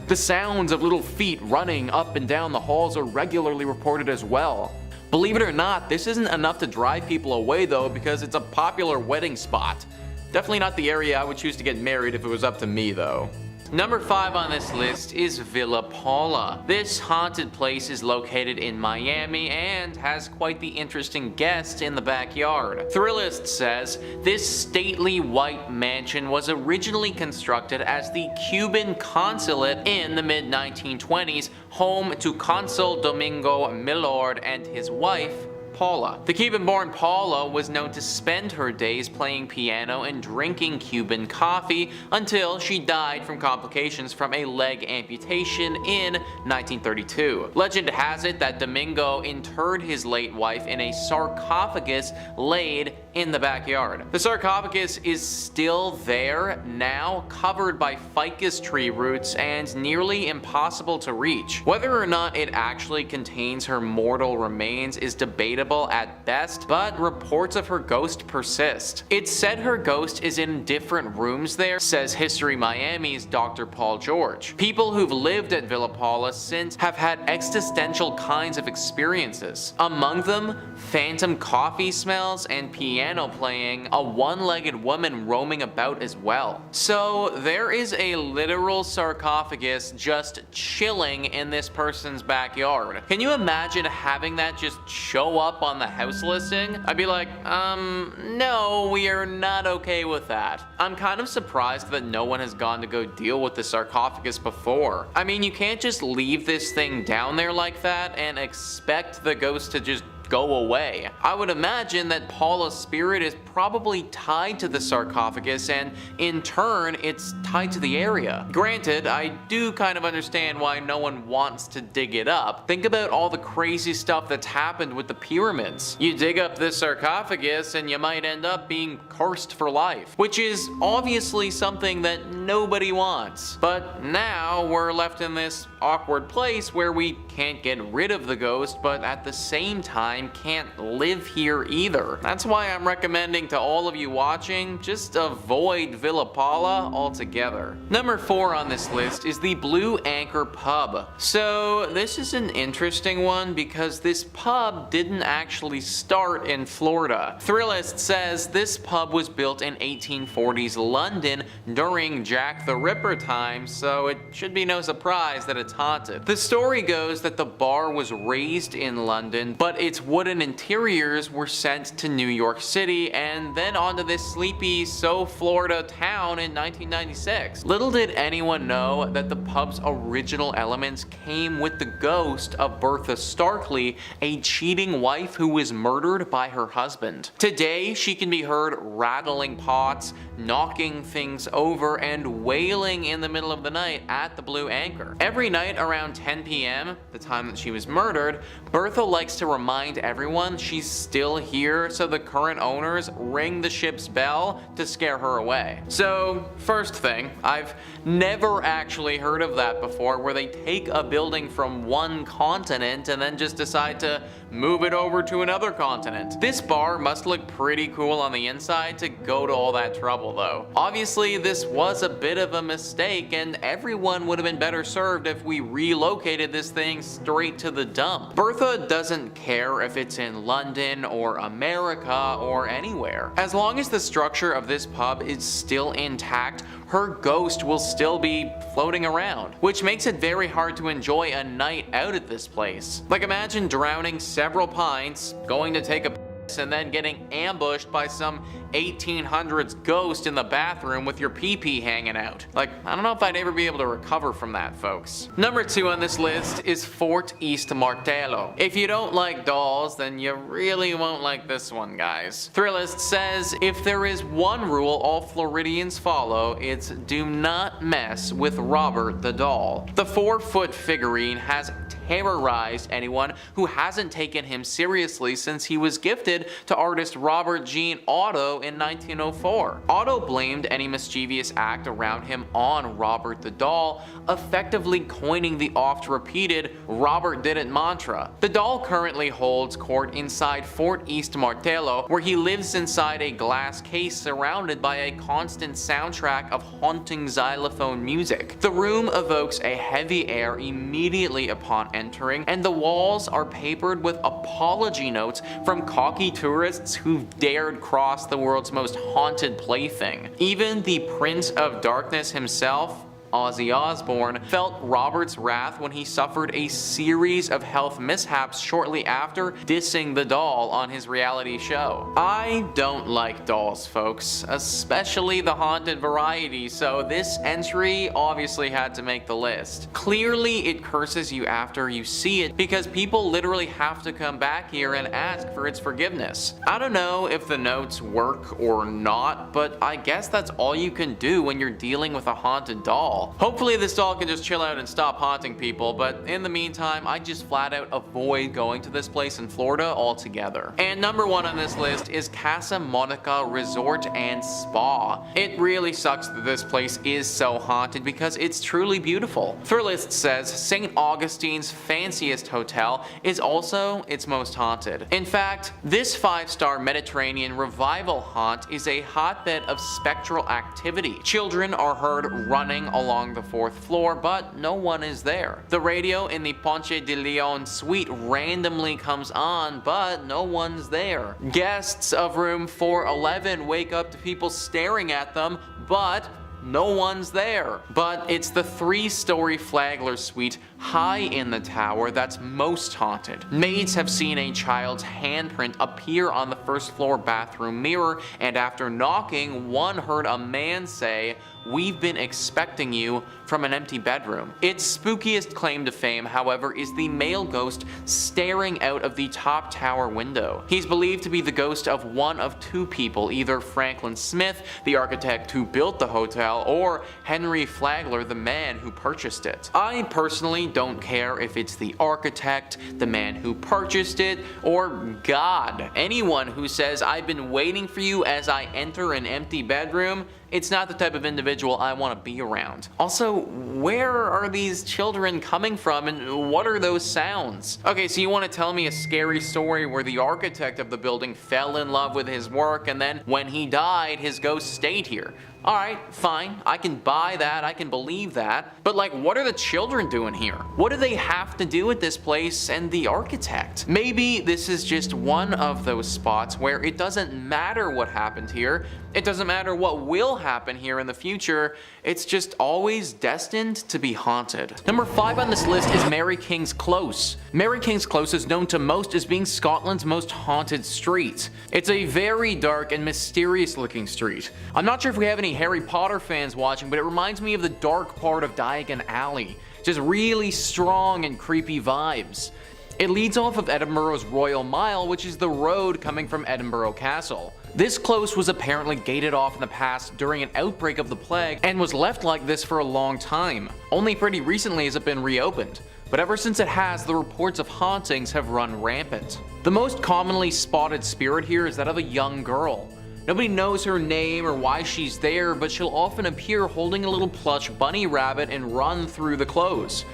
The sounds of little feet running up and down the halls are regularly reported as well. Believe it or not, this isn't enough to drive people away though, because it's a popular wedding spot. Definitely not the area I would choose to get married if it was up to me though. Number 5 on this list is Villa Paula. This haunted place is located in Miami and has quite the interesting guest in the backyard. Thrillist says this stately white mansion was originally constructed as the Cuban consulate in the mid-1920s, home to Consul Domingo Millard and his wife, Paula. The Cuban-born Paula was known to spend her days playing piano and drinking Cuban coffee until she died from complications from a leg amputation in 1932. Legend has it that Domingo interred his late wife in a sarcophagus laid in the backyard. The sarcophagus is still there now, covered by ficus tree roots and nearly impossible to reach. Whether or not it actually contains her mortal remains is debatable at best, but reports of her ghost persist. It's said her ghost is in different rooms there, says History Miami's Dr. Paul George. People who've lived at Villa Paula since have had existential kinds of experiences. Among them, phantom coffee smells and piano playing, a one-legged woman roaming about as well. So there is a literal sarcophagus just chilling in this person's backyard. Can you imagine having that just show up on the house listing? I'd be like, no, we are not okay with that. I'm kind of surprised that no one has gone to go deal with the sarcophagus before. I mean, you can't just leave this thing down there like that and expect the ghost to just go away. I would imagine that Paula's spirit is probably tied to the sarcophagus and in turn it's tied to the area. Granted, I do kind of understand why no one wants to dig it up. Think about all the crazy stuff that's happened with the pyramids. You dig up this sarcophagus and you might end up being cursed for life, which is obviously something that nobody wants. But now we're left in this awkward place where we can't get rid of the ghost, but at the same time can't live here either. That's why I'm recommending to all of you watching, just avoid Villa Paula altogether. Number 4 on this list is the Blue Anchor Pub. So this is an interesting one because this pub didn't actually start in Florida. Thrillist says this pub was built in 1840s London during Jack the Ripper times, so it should be no surprise that it's haunted. The story goes that the bar was raised in London, but its wooden interiors were sent to New York City and then onto this sleepy Florida town in 1996. Little did anyone know that the pub's original elements came with the ghost of Bertha Starkley, a cheating wife who was murdered by her husband. Today, she can be heard rattling pots, knocking things over, and wailing in the middle of the night at the Blue Anchor. Every night around 10 p.m., the time that she was murdered, Bertha likes to remind everyone she's still here, so the current owners ring the ship's bell to scare her away. So, first thing, I've never actually heard of that before, where they take a building from one continent and then just decide to move it over to another continent. This bar must look pretty cool on the inside to go to all that trouble though. Obviously, this was a bit of a mistake and everyone would have been better served if we relocated this thing straight to the dump. Bertha doesn't care if it's in London or America or anywhere. As long as the structure of this pub is still intact, her ghost will still be floating around, which makes it very hard to enjoy a night out at this place. Like, imagine drowning several pints, going to take a piss, and then getting ambushed by some 1800s ghost in the bathroom with your pee-pee hanging out. Like, I don't know if I'd ever be able to recover from that, folks. Number 2 on this list is Fort East Martello. If you don't like dolls, then you really won't like this one, guys. Thrillist says, if there is one rule all Floridians follow, it's do not mess with Robert the doll. The 4-foot figurine has terrorized anyone who hasn't taken him seriously since he was gifted to artist Robert Jean Otto in 1904. Otto blamed any mischievous act around him on Robert the doll, effectively coining the oft-repeated "Robert did it" mantra. The doll currently holds court inside Fort East Martello, where he lives inside a glass case surrounded by a constant soundtrack of haunting xylophone music. The room evokes a heavy air immediately upon entering, and the walls are papered with apology notes from cocky tourists who've dared cross the world's most haunted plaything. Even the Prince of Darkness himself, Ozzy Osbourne, felt Robert's wrath when he suffered a series of health mishaps shortly after dissing the doll on his reality show. I don't like dolls, folks, especially the haunted variety, so this entry obviously had to make the list. Clearly it curses you after you see it because people literally have to come back here and ask for its forgiveness. I don't know if the notes work or not, but I guess that's all you can do when you're dealing with a haunted doll. Hopefully this doll can just chill out and stop haunting people, but in the meantime, I just flat out avoid going to this place in Florida altogether. And number 1 on this list is Casa Monica Resort and Spa. It really sucks that this place is so haunted because it's truly beautiful. Thrillist says St. Augustine's fanciest hotel is also its most haunted. In fact, this 5-star Mediterranean revival haunt is a hotbed of spectral activity. Children are heard running along the 4th floor, but no one is there. The radio in the Ponce de Leon suite randomly comes on, but no one's there. Guests of room 411 wake up to people staring at them, but no one's there. But it's the 3-story Flagler suite high in the tower that's most haunted. Maids have seen a child's handprint appear on the 1st floor bathroom mirror, and after knocking, one heard a man say, "We've been expecting you," from an empty bedroom. Its spookiest claim to fame, however, is the male ghost staring out of the top tower window. He's believed to be the ghost of one of 2 people, either Franklin Smith, the architect who built the hotel, or Henry Flagler, the man who purchased it. I personally don't care if it's the architect, the man who purchased it, or God. Anyone who says, "I've been waiting for you" as I enter an empty bedroom, it's not the type of individual I want to be around. Also, where are these children coming from and what are those sounds? Okay, so you want to tell me a scary story where the architect of the building fell in love with his work and then when he died, his ghost stayed here. Alright, fine, I can buy that, I can believe that, but like, what are the children doing here? What do they have to do with this place and the architect? Maybe this is just one of those spots where it doesn't matter what happened here, it doesn't matter what will happen here in the future, it's just always destined to be haunted. Number 5 on this list is Mary King's Close. Mary King's Close is known to most as being Scotland's most haunted street. It's a very dark and mysterious looking street. I'm not sure if we have any Harry Potter fans watching, but it reminds me of the dark part of Diagon Alley. Just really strong and creepy vibes. It leads off of Edinburgh's Royal Mile, which is the road coming from Edinburgh Castle. This close was apparently gated off in the past during an outbreak of the plague and was left like this for a long time. Only pretty recently has it been reopened. But ever since it has, the reports of hauntings have run rampant. The most commonly spotted spirit here is that of a young girl. Nobody knows her name or why she's there, but she'll often appear holding a little plush bunny rabbit and run through the close.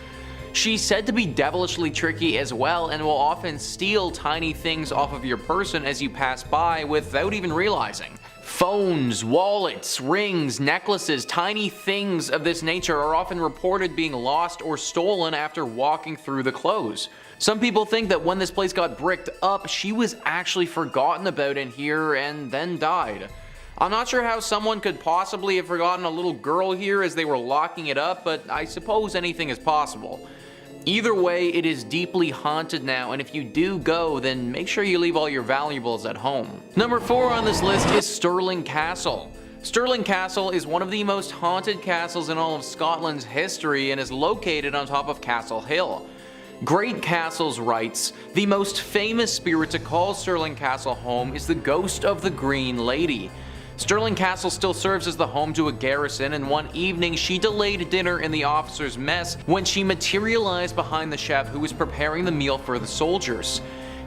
She's said to be devilishly tricky as well and will often steal tiny things off of your person as you pass by without even realizing. Phones, wallets, rings, necklaces, tiny things of this nature are often reported being lost or stolen after walking through the close. Some people think that when this place got bricked up, she was actually forgotten about in here and then died. I'm not sure how someone could possibly have forgotten a little girl here as they were locking it up, but I suppose anything is possible. Either way, it is deeply haunted now, and if you do go, then make sure you leave all your valuables at home. Number 4 on this list is Stirling Castle. Stirling Castle is one of the most haunted castles in all of Scotland's history and is located on top of Castle Hill. Great Castles writes, "The most famous spirit to call Stirling Castle home is the ghost of the Green Lady. Stirling Castle still serves as the home to a garrison, and one evening she delayed dinner in the officers' mess when she materialized behind the chef who was preparing the meal for the soldiers.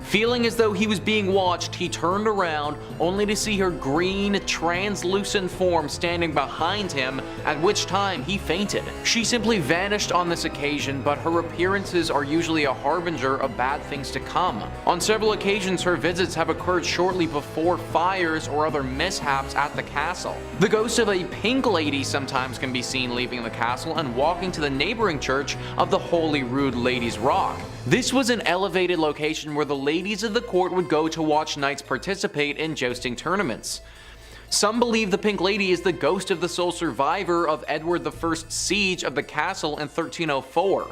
Feeling as though he was being watched, he turned around only to see her green, translucent form standing behind him, at which time he fainted. She simply vanished on this occasion, but her appearances are usually a harbinger of bad things to come. On several occasions, her visits have occurred shortly before fires or other mishaps at the castle. The ghost of a pink lady sometimes can be seen leaving the castle and walking to the neighboring church of the Holy Rood Ladies' Rock. This was an elevated location where the ladies of the court would go to watch knights participate in jousting tournaments. Some believe the Pink Lady is the ghost of the sole survivor of Edward I's siege of the castle in 1304.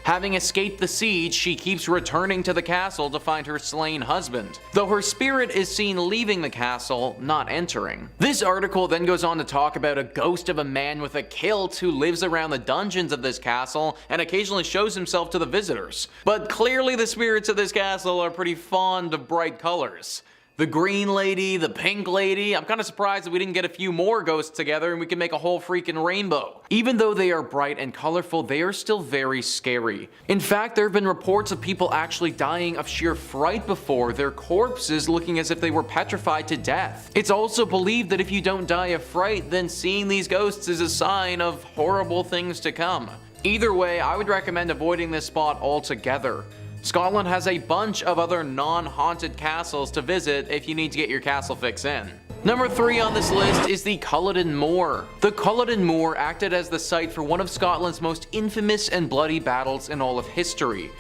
Having escaped the siege, she keeps returning to the castle to find her slain husband, though her spirit is seen leaving the castle, not entering. This article then goes on to talk about a ghost of a man with a kilt who lives around the dungeons of this castle and occasionally shows himself to the visitors. But clearly the spirits of this castle are pretty fond of bright colors. The green lady, the pink lady, I'm kind of surprised that we didn't get a few more ghosts together and we can make a whole freaking rainbow. Even though they are bright and colorful, they are still very scary. In fact, there have been reports of people actually dying of sheer fright before, their corpses looking as if they were petrified to death. It's also believed that if you don't die of fright, then seeing these ghosts is a sign of horrible things to come. Either way, I would recommend avoiding this spot altogether. Scotland has a bunch of other non-haunted castles to visit if you need to get your castle fix in. Number 3 on this list is the Culloden Moor. The Culloden Moor acted as the site for one of Scotland's most infamous and bloody battles in all of history.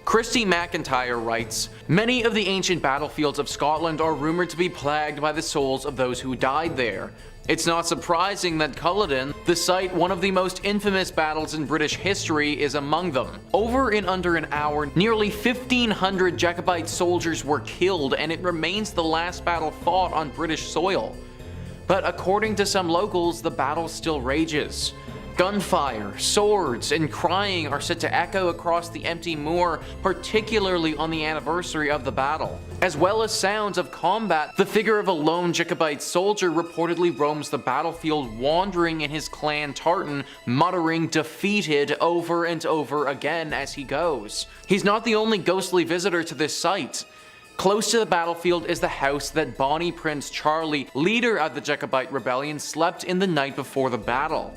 Christy McIntyre writes, "Many of the ancient battlefields of Scotland are rumored to be plagued by the souls of those who died there. It's not surprising that Culloden, the site one of the most infamous battles in British history, is among them. Over in under an hour, nearly 1,500 Jacobite soldiers were killed, and it remains the last battle fought on British soil. But according to some locals, the battle still rages. Gunfire, swords, and crying are set to echo across the empty moor, particularly on the anniversary of the battle. As well as sounds of combat, the figure of a lone Jacobite soldier reportedly roams the battlefield, wandering in his clan tartan, muttering 'defeated' over and over again as he goes. He's not the only ghostly visitor to this site. Close to the battlefield is the house that Bonnie Prince Charlie, leader of the Jacobite rebellion, slept in the night before the battle.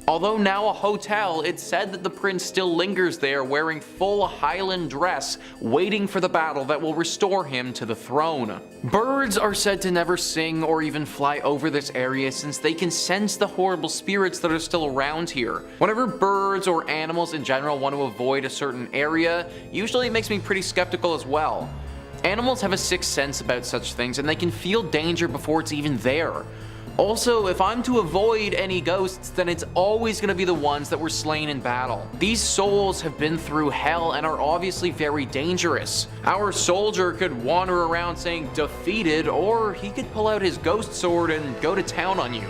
Although now a hotel, it's said that the prince still lingers there wearing full Highland dress, waiting for the battle that will restore him to the throne. Birds are said to never sing or even fly over this area since they can sense the horrible spirits that are still around here. Whenever birds or animals in general want to avoid a certain area, usually it makes me pretty skeptical as well. Animals have a sixth sense about such things and they can feel danger before it's even there. Also, if I'm to avoid any ghosts, then it's always going to be the ones that were slain in battle. These souls have been through hell and are obviously very dangerous. Our soldier could wander around saying 'defeated', or he could pull out his ghost sword and go to town on you.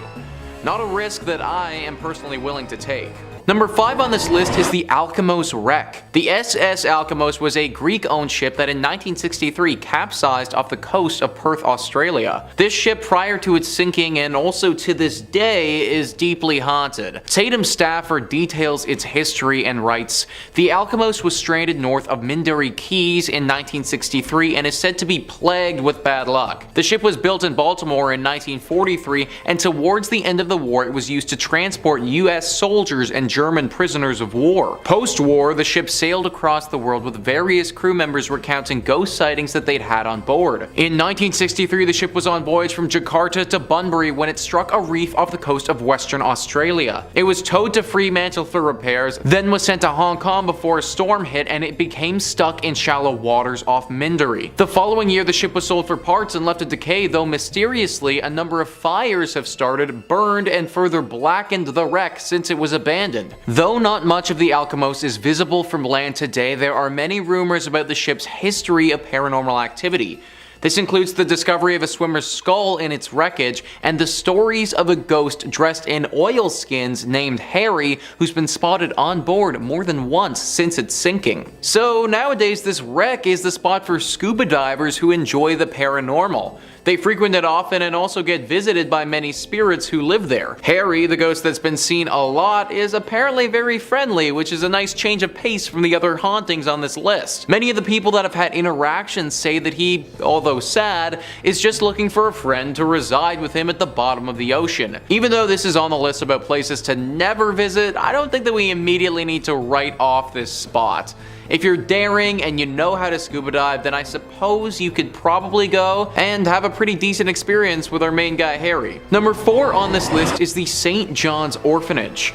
Not a risk that I am personally willing to take. Number 5 on this list is the Alchemos Wreck. The SS Alchemos was a Greek-owned ship that in 1963 capsized off the coast of Perth, Australia. This ship, prior to its sinking and also to this day, is deeply haunted. Tatum Stafford details its history and writes, "The Alchemos was stranded north of Minderry Keys in 1963 and is said to be plagued with bad luck. The ship was built in Baltimore in 1943, and towards the end of the war it was used to transport US soldiers and German prisoners of war. Post-war, the ship sailed across the world with various crew members recounting ghost sightings that they'd had on board. In 1963, the ship was on voyage from Jakarta to Bunbury when it struck a reef off the coast of Western Australia. It was towed to Fremantle for repairs, then was sent to Hong Kong before a storm hit and it became stuck in shallow waters off Minderry. The following year, the ship was sold for parts and left to decay, though mysteriously, a number of fires have started, burned, and further blackened the wreck since it was abandoned. Though not much of the Alchemos is visible from land today, there are many rumors about the ship's history of paranormal activity. This includes the discovery of a swimmer's skull in its wreckage, and the stories of a ghost dressed in oilskins named Harry, who's been spotted on board more than once since its sinking. So nowadays this wreck is the spot for scuba divers who enjoy the paranormal. They frequent it often and also get visited by many spirits who live there. Harry, the ghost that's been seen a lot, is apparently very friendly, which is a nice change of pace from the other hauntings on this list. Many of the people that have had interactions say that he, although sad, is just looking for a friend to reside with him at the bottom of the ocean. Even though this is on the list about places to never visit, I don't think that we immediately need to write off this spot. If you're daring and you know how to scuba dive, then I suppose you could probably go and have a pretty decent experience with our main guy Harry. Number 4 on this list is the St. John's Orphanage.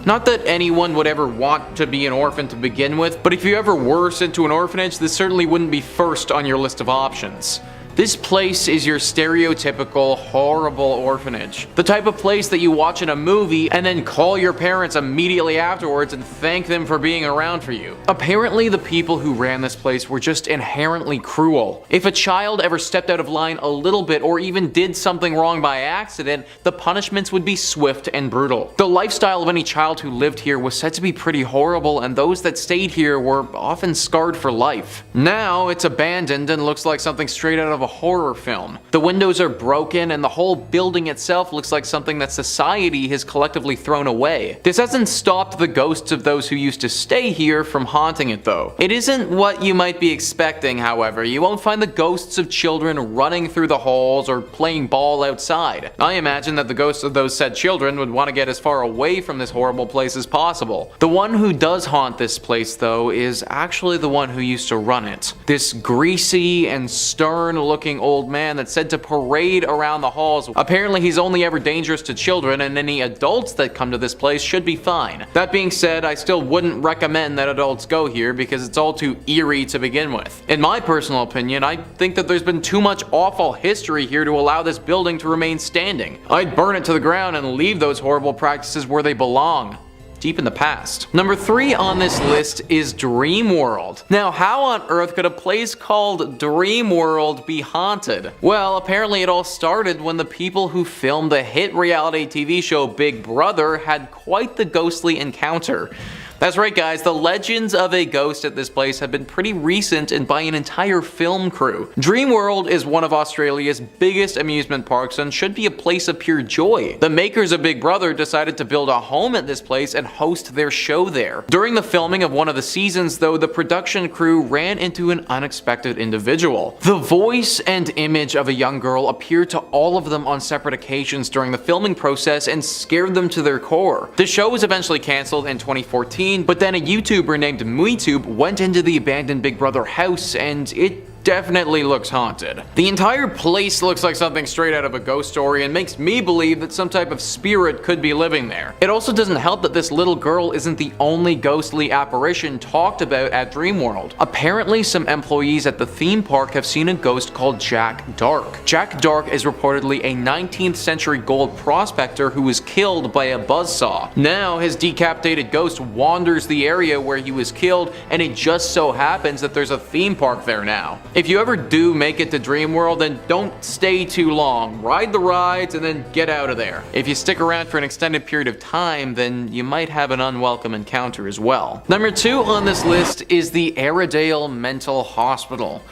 Not that anyone would ever want to be an orphan to begin with, but if you ever were sent to an orphanage, this certainly wouldn't be first on your list of options. This place is your stereotypical horrible orphanage. The type of place that you watch in a movie and then call your parents immediately afterwards and thank them for being around for you. Apparently the people who ran this place were just inherently cruel. If a child ever stepped out of line a little bit or even did something wrong by accident, the punishments would be swift and brutal. The lifestyle of any child who lived here was said to be pretty horrible, and those that stayed here were often scarred for life. Now it's abandoned and looks like something straight out of a horror film. The windows are broken and the whole building itself looks like something that society has collectively thrown away. This hasn't stopped the ghosts of those who used to stay here from haunting it though. It isn't what you might be expecting, however. You won't find the ghosts of children running through the halls or playing ball outside. I imagine that the ghosts of those said children would want to get as far away from this horrible place as possible. The one who does haunt this place though is actually the one who used to run it. This greasy and stern looking old man that's said to parade around the halls. Apparently he's only ever dangerous to children, and any adults that come to this place should be fine. That being said, I still wouldn't recommend that adults go here because it's all too eerie to begin with. In my personal opinion, I think that there's been too much awful history here to allow this building to remain standing. I'd burn it to the ground and leave those horrible practices where they belong. Deep in the past. Number 3 on this list is Dreamworld. Now, how on earth could a place called Dreamworld be haunted? Well, apparently it all started when the people who filmed the hit reality TV show Big Brother had quite the ghostly encounter. That's right guys, the legends of a ghost at this place have been pretty recent and by an entire film crew. Dreamworld is one of Australia's biggest amusement parks and should be a place of pure joy. The makers of Big Brother decided to build a home at this place and host their show there. During the filming of one of the seasons though, the production crew ran into an unexpected individual. The voice and image of a young girl appeared to all of them on separate occasions during the filming process and scared them to their core. The show was eventually cancelled in 2014, but then a YouTuber named MuiTube went into the abandoned Big Brother house and it definitely looks haunted. The entire place looks like something straight out of a ghost story and makes me believe that some type of spirit could be living there. It also doesn't help that this little girl isn't the only ghostly apparition talked about at Dreamworld. Apparently some employees at the theme park have seen a ghost called Jack Dark. Jack Dark is reportedly a 19th century gold prospector who was killed by a buzzsaw. Now his decapitated ghost wanders the area where he was killed, and it just so happens that there's a theme park there now. If you ever do make it to Dreamworld, then don't stay too long. Ride the rides and then get out of there. If you stick around for an extended period of time, then you might have an unwelcome encounter as well. Number 2 on this list is the Airedale Mental Hospital.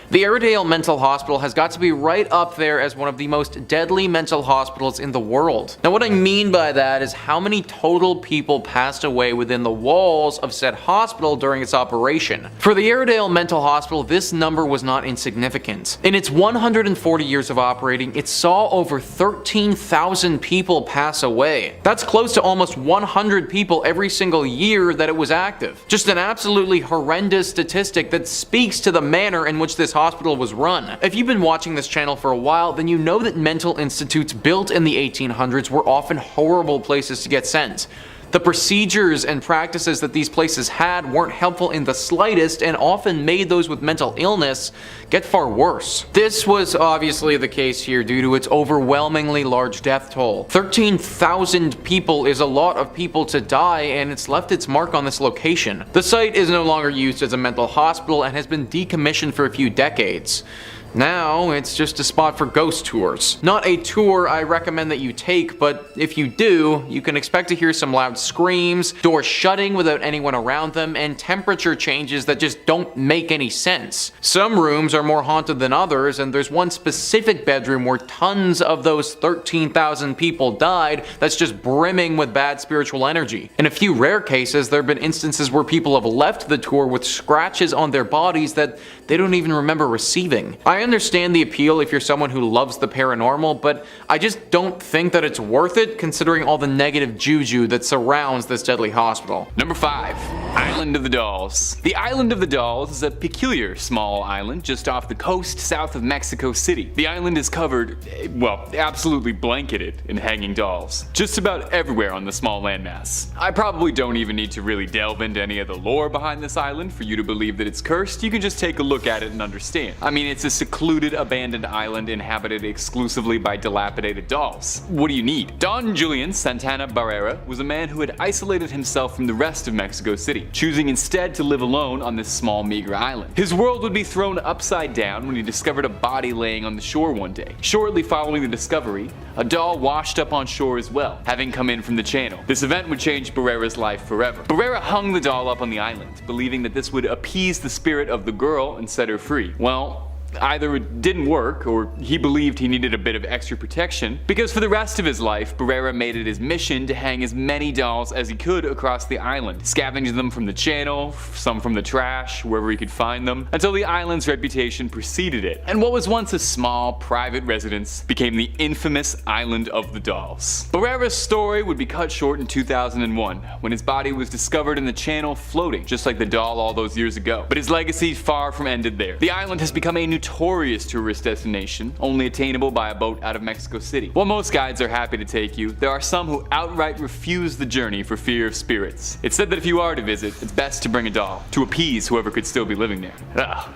The Airedale Mental Hospital has got to be right up there as one of the most deadly mental hospitals in the world. Now what I mean by that is how many total people passed away within the walls of said hospital during its operation. For the Airedale Mental Hospital, this number was not insignificant. In its 140 years of operating, it saw over 13,000 people pass away. That's close to almost 100 people every single year that it was active. Just an absolutely horrendous statistic that speaks to the manner in which this hospital was run. If you've been watching this channel for a while, then you know that mental institutes built in the 1800s were often horrible places to get sent. The procedures and practices that these places had weren't helpful in the slightest and often made those with mental illness get far worse. This was obviously the case here due to its overwhelmingly large death toll. 13,000 people is a lot of people to die, and it's left its mark on this location. The site is no longer used as a mental hospital and has been decommissioned for a few decades. Now it's just a spot for ghost tours. Not a tour I recommend that you take, but if you do, you can expect to hear some loud screams, doors shutting without anyone around them, and temperature changes that just don't make any sense. Some rooms are more haunted than others, and there's one specific bedroom where tons of those 13,000 people died that's just brimming with bad spiritual energy. In a few rare cases, there have been instances where people have left the tour with scratches on their bodies that they don't even remember receiving. I understand the appeal if you're someone who loves the paranormal, but I just don't think that it's worth it considering all the negative juju that surrounds this deadly hospital. Number 5. Island of the Dolls. The Island of the Dolls is a peculiar small island just off the coast south of Mexico City. The island is covered, well, absolutely blanketed in hanging dolls. Just about everywhere on the small landmass. I probably don't even need to really delve into any of the lore behind this island for you to believe that it's cursed. You can just take a look at it and understand. I mean, it's a secluded, abandoned island inhabited exclusively by dilapidated dolls. What do you need? Don Julian Santana Barrera was a man who had isolated himself from the rest of Mexico City, choosing instead to live alone on this small, meager island. His world would be thrown upside down when he discovered a body laying on the shore one day. Shortly following the discovery, a doll washed up on shore as well, having come in from the channel. This event would change Barrera's life forever. Barrera hung the doll up on the island, believing that this would appease the spirit of the girl and set her free. Well, either it didn't work, or he believed he needed a bit of extra protection, because for the rest of his life, Barrera made it his mission to hang as many dolls as he could across the island, scavenging them from the channel, some from the trash, wherever he could find them, until the island's reputation preceded it, and what was once a small, private residence became the infamous Island of the Dolls. Barrera's story would be cut short in 2001, when his body was discovered in the channel floating, just like the doll all those years ago. But his legacy far from ended there. The island has become a notorious tourist destination, only attainable by a boat out of Mexico City. While most guides are happy to take you, there are some who outright refuse the journey for fear of spirits. It's said that if you are to visit, it's best to bring a doll, to appease whoever could still be living there. Ugh.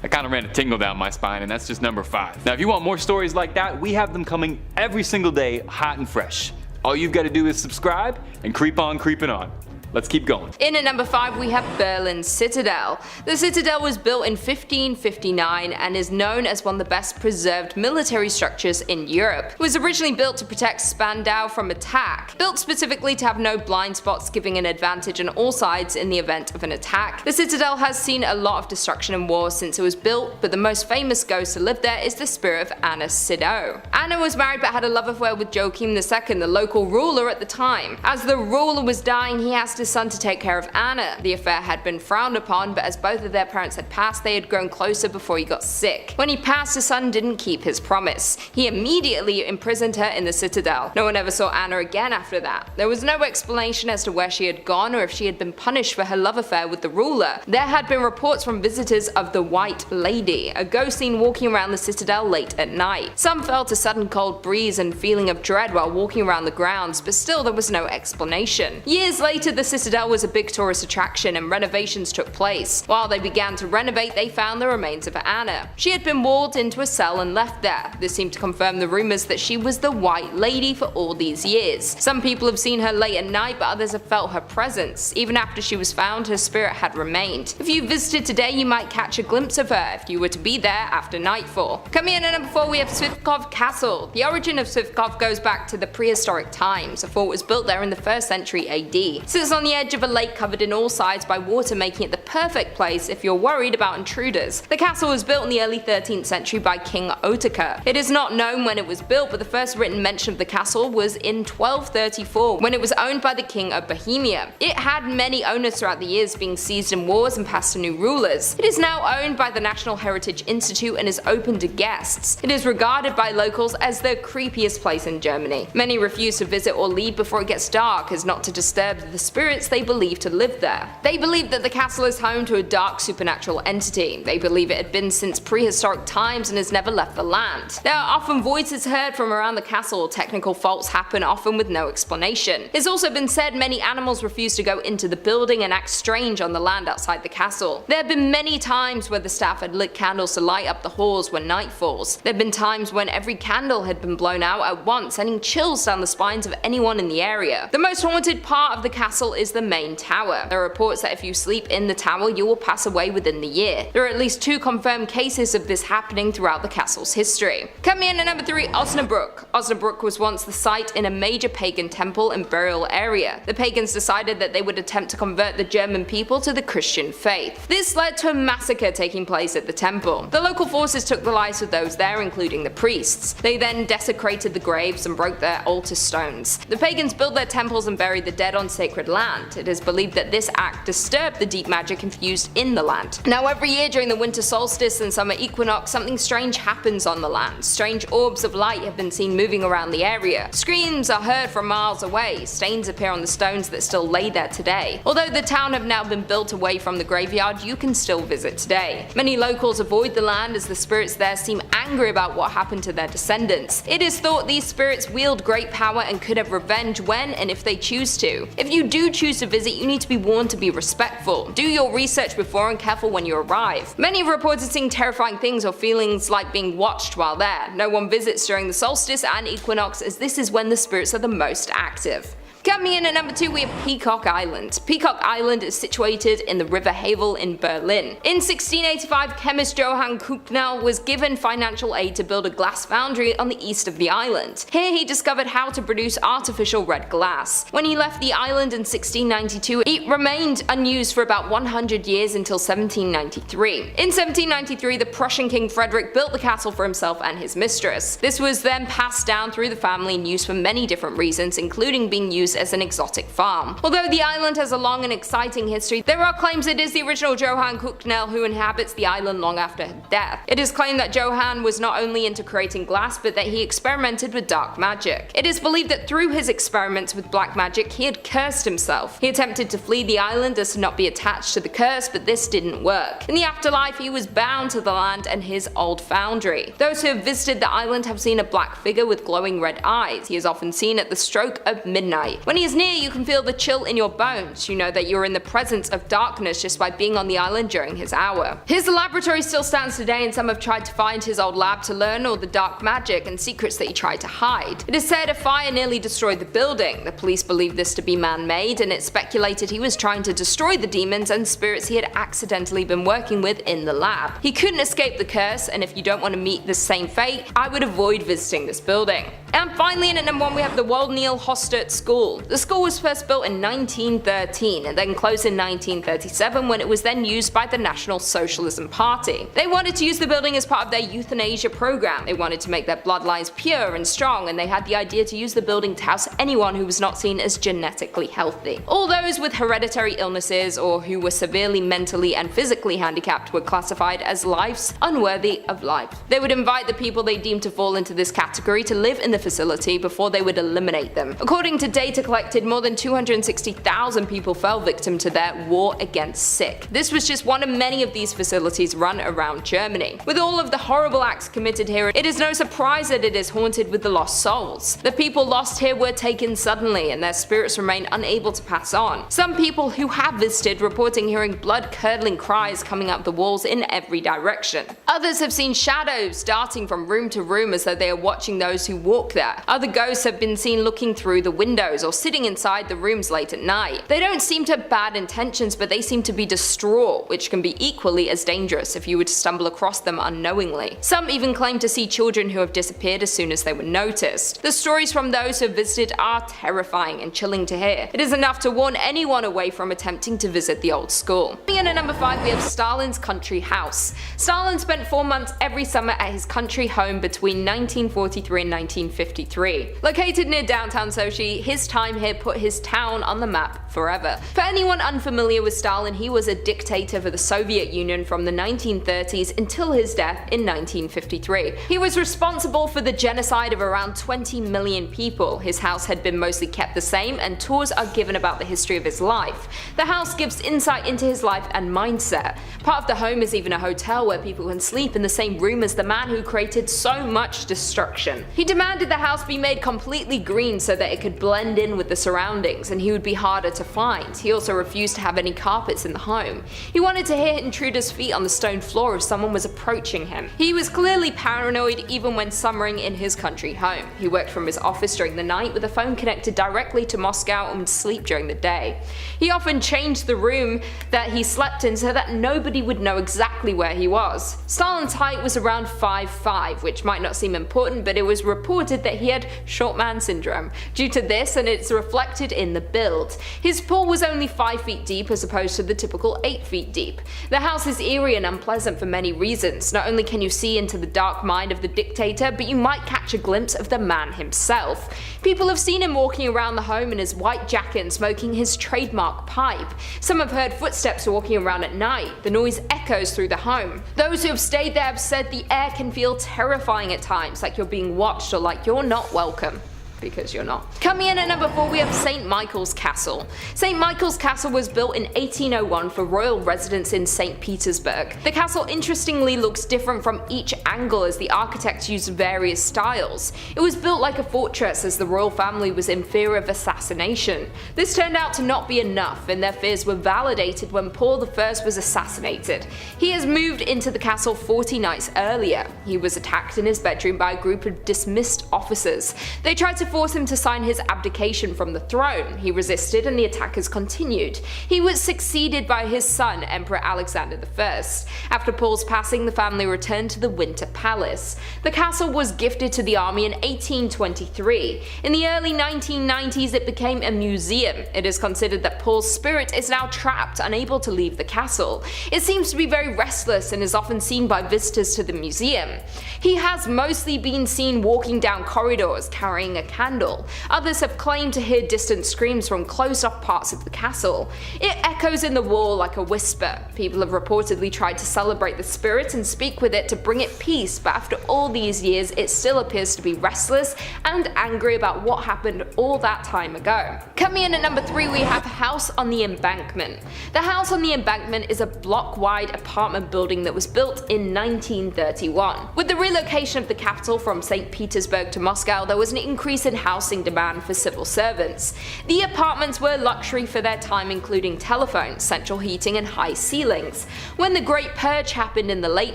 I kinda ran a tingle down my spine, and that's just number 5. Now if you want more stories like that, we have them coming every single day, hot and fresh. All you've got to do is subscribe and creep on creeping on. Let's keep going. In at number 5 we have Berlin Citadel. The Citadel was built in 1559 and is known as one of the best preserved military structures in Europe. It was originally built to protect Spandau from attack, built specifically to have no blind spots, giving an advantage on all sides in the event of an attack. The Citadel has seen a lot of destruction and war since it was built, but the most famous ghost to live there is the spirit of Anna Sido. Anna was married but had a love affair with Joachim II, the local ruler at the time. As the ruler was dying, he asked his son to take care of Anna. The affair had been frowned upon, but as both of their parents had passed, they had grown closer before he got sick. When he passed, his son didn't keep his promise. He immediately imprisoned her in the Citadel. No one ever saw Anna again after that. There was no explanation as to where she had gone or if she had been punished for her love affair with the ruler. There had been reports from visitors of the White Lady, a ghost seen walking around the Citadel late at night. Some felt a sudden cold breeze and feeling of dread while walking around the grounds, but still there was no explanation. Years later, the Citadel was a big tourist attraction and renovations took place. While they began to renovate, they found the remains of Anna. She had been walled into a cell and left there. This seemed to confirm the rumors that she was the White Lady for all these years. Some people have seen her late at night, but others have felt her presence. Even after she was found, her spirit had remained. If you visited today, you might catch a glimpse of her if you were to be there after nightfall. Coming in at number 4 we have Zvikov Castle. The origin of Zvikov goes back to the prehistoric times. A fort was built there in the 1st century AD. It sits on the edge of a lake covered in all sides by water, making it the perfect place if you're worried about intruders. The castle was built in the early 13th century by King Otakar. It is not known when it was built, but the first written mention of the castle was in 1234 when it was owned by the King of Bohemia. It had many owners throughout the years, being seized in wars and passed to new rulers. It is now owned by the National Heritage Institute and is open to guests. It is regarded by locals as the creepiest place in Germany. Many refuse to visit or leave before it gets dark, as not to disturb the spirits they believe to live there. They believe that the castle is home to a dark supernatural entity. They believe it had been since prehistoric times and has never left the land. There are often voices heard from around the castle. Technical faults happen, often with no explanation. It's also been said many animals refuse to go into the building and act strange on the land outside the castle. There have been many times where the staff had lit candles to light up the halls when night falls. There have been times when every candle had been blown out at once, sending chills down the spines of anyone in the area. The most haunted part of the castle is the main tower. There are reports that if you sleep in the tower, you will pass away within the year. There are at least 2 confirmed cases of this happening throughout the castle's history. Coming in at number 3, Osnabrück. Osnabrück was once the site in a major pagan temple and burial area. The pagans decided that they would attempt to convert the German people to the Christian faith. This led to a massacre taking place at the temple. The local forces took the lives of those there, including the priests. They then desecrated the graves and broke their altar stones. The pagans built their temples and buried the dead on sacred land. It is believed that this act disturbed the deep magic infused in the land. Now every year during the winter solstice and summer equinox, something strange happens on the land. Strange orbs of light have been seen moving around the area. Screams are heard from miles away. Stains appear on the stones that still lay there today. Although the town have now been built away from the graveyard, you can still visit today. Many locals avoid the land as the spirits there seem angry about what happened to their descendants. It is thought these spirits wield great power and could have revenge when and if they choose to. If you do choose to visit, you need to be warned to be respectful. Do your research before and careful when you arrive. Many have reported seeing terrifying things or feelings like being watched while there. No one visits during the solstice and equinox, as this is when the spirits are the most active. Coming in at number 2, we have Peacock Island. Peacock Island is situated in the River Havel in Berlin. In 1685, chemist Johann Kuhnel was given financial aid to build a glass foundry on the east of the island. Here he discovered how to produce artificial red glass. When he left the island in 1692, it remained unused for about 100 years until 1793. In 1793, the Prussian King Frederick built the castle for himself and his mistress. This was then passed down through the family and used for many different reasons, including being used as an exotic farm. Although the island has a long and exciting history, there are claims it is the original Johann Kuhnel who inhabits the island long after her death. It is claimed that Johann was not only into creating glass, but that he experimented with dark magic. It is believed that through his experiments with black magic, he had cursed himself. He attempted to flee the island as to not be attached to the curse, but this didn't work. In the afterlife, he was bound to the land and his old foundry. Those who have visited the island have seen a black figure with glowing red eyes. He is often seen at the stroke of midnight. When he is near, you can feel the chill in your bones. You know that you're in the presence of darkness just by being on the island during his hour. His laboratory still stands today, and some have tried to find his old lab to learn all the dark magic and secrets that he tried to hide. It is said a fire nearly destroyed the building. The police believe this to be man-made, and it's speculated he was trying to destroy the demons and spirits he had accidentally been working with in the lab. He couldn't escape the curse, and if you don't want to meet the same fate, I would avoid visiting this building. And finally, in at number 1, we have the Woldneil Hostert School. The school was first built in 1913 and then closed in 1937 when it was then used by the National Socialism Party. They wanted to use the building as part of their euthanasia program. They wanted to make their bloodlines pure and strong, and they had the idea to use the building to house anyone who was not seen as genetically healthy. All those with hereditary illnesses or who were severely mentally and physically handicapped were classified as lives unworthy of life. They would invite the people they deemed to fall into this category to live in the facility before they would eliminate them. According to data collected, more than 260,000 people fell victim to their war against sick. This was just one of many of these facilities run around Germany. With all of the horrible acts committed here, it is no surprise that it is haunted with the lost souls. The people lost here were taken suddenly, and their spirits remain unable to pass on. Some people who have visited reporting hearing blood-curdling cries coming up the walls in every direction. Others have seen shadows darting from room to room as though they are watching those who walk there. Other ghosts have been seen looking through the windows or sitting inside the rooms late at night. They don't seem to have bad intentions, but they seem to be distraught, which can be equally as dangerous if you were to stumble across them unknowingly. Some even claim to see children who have disappeared as soon as they were noticed. The stories from those who have visited are terrifying and chilling to hear. It is enough to warn anyone away from attempting to visit the old school. And at number 5, we have Stalin's country house. Stalin spent 4 months every summer at his country home between 1943 and 1953. Located near downtown Sochi, his time here put his town on the map forever. For anyone unfamiliar with Stalin, he was a dictator for the Soviet Union from the 1930s until his death in 1953. He was responsible for the genocide of around 20 million people. His house had been mostly kept the same, and tours are given about the history of his life. The house gives insight into his life and mindset. Part of the home is even a hotel where people can sleep in the same room as the man who created so much destruction. He demanded the house be made completely green so that it could blend in in with the surroundings and he would be harder to find. He also refused to have any carpets in the home. He wanted to hear intruders' feet on the stone floor if someone was approaching him. He was clearly paranoid even when summering in his country home. He worked from his office during the night with a phone connected directly to Moscow and would sleep during the day. He often changed the room that he slept in so that nobody would know exactly where he was. Stalin's height was around 5'5", which might not seem important, but it was reported that he had short man syndrome. Due to this, and it's reflected in the build. His pool was only 5 feet deep as opposed to the typical 8 feet deep. The house is eerie and unpleasant for many reasons. Not only can you see into the dark mind of the dictator, but you might catch a glimpse of the man himself. People have seen him walking around the home in his white jacket and smoking his trademark pipe. Some have heard footsteps walking around at night. The noise echoes through the home. Those who have stayed there have said the air can feel terrifying at times, like you're being watched or like you're not welcome. Because you're not. Coming in at number 4, we have St. Michael's Castle. St. Michael's Castle was built in 1801 for royal residence in St. Petersburg. The castle interestingly looks different from each angle as the architects used various styles. It was built like a fortress as the royal family was in fear of assassination. This turned out to not be enough, and their fears were validated when Paul I was assassinated. He has moved into the castle 40 nights earlier. He was attacked in his bedroom by a group of dismissed officers. They tried to force him to sign his abdication from the throne. He resisted and the attackers continued. He was succeeded by his son, Emperor Alexander I. After Paul's passing, the family returned to the Winter Palace. The castle was gifted to the army in 1823. In the early 1990s, it became a museum. It is considered that Paul's spirit is now trapped, unable to leave the castle. It seems to be very restless and is often seen by visitors to the museum. He has mostly been seen walking down corridors carrying a candle. Others have claimed to hear distant screams from closed off parts of the castle. It echoes in the wall like a whisper. People have reportedly tried to celebrate the spirit and speak with it to bring it peace, but after all these years it still appears to be restless and angry about what happened all that time ago. Coming in at number 3, we have House on the Embankment. The House on the Embankment is a block-wide apartment building that was built in 1931. With the relocation of the capital from St. Petersburg to Moscow, there was an increase in housing demand for civil servants. The apartments were luxury for their time, including telephones, central heating and high ceilings. When the Great Purge happened in the late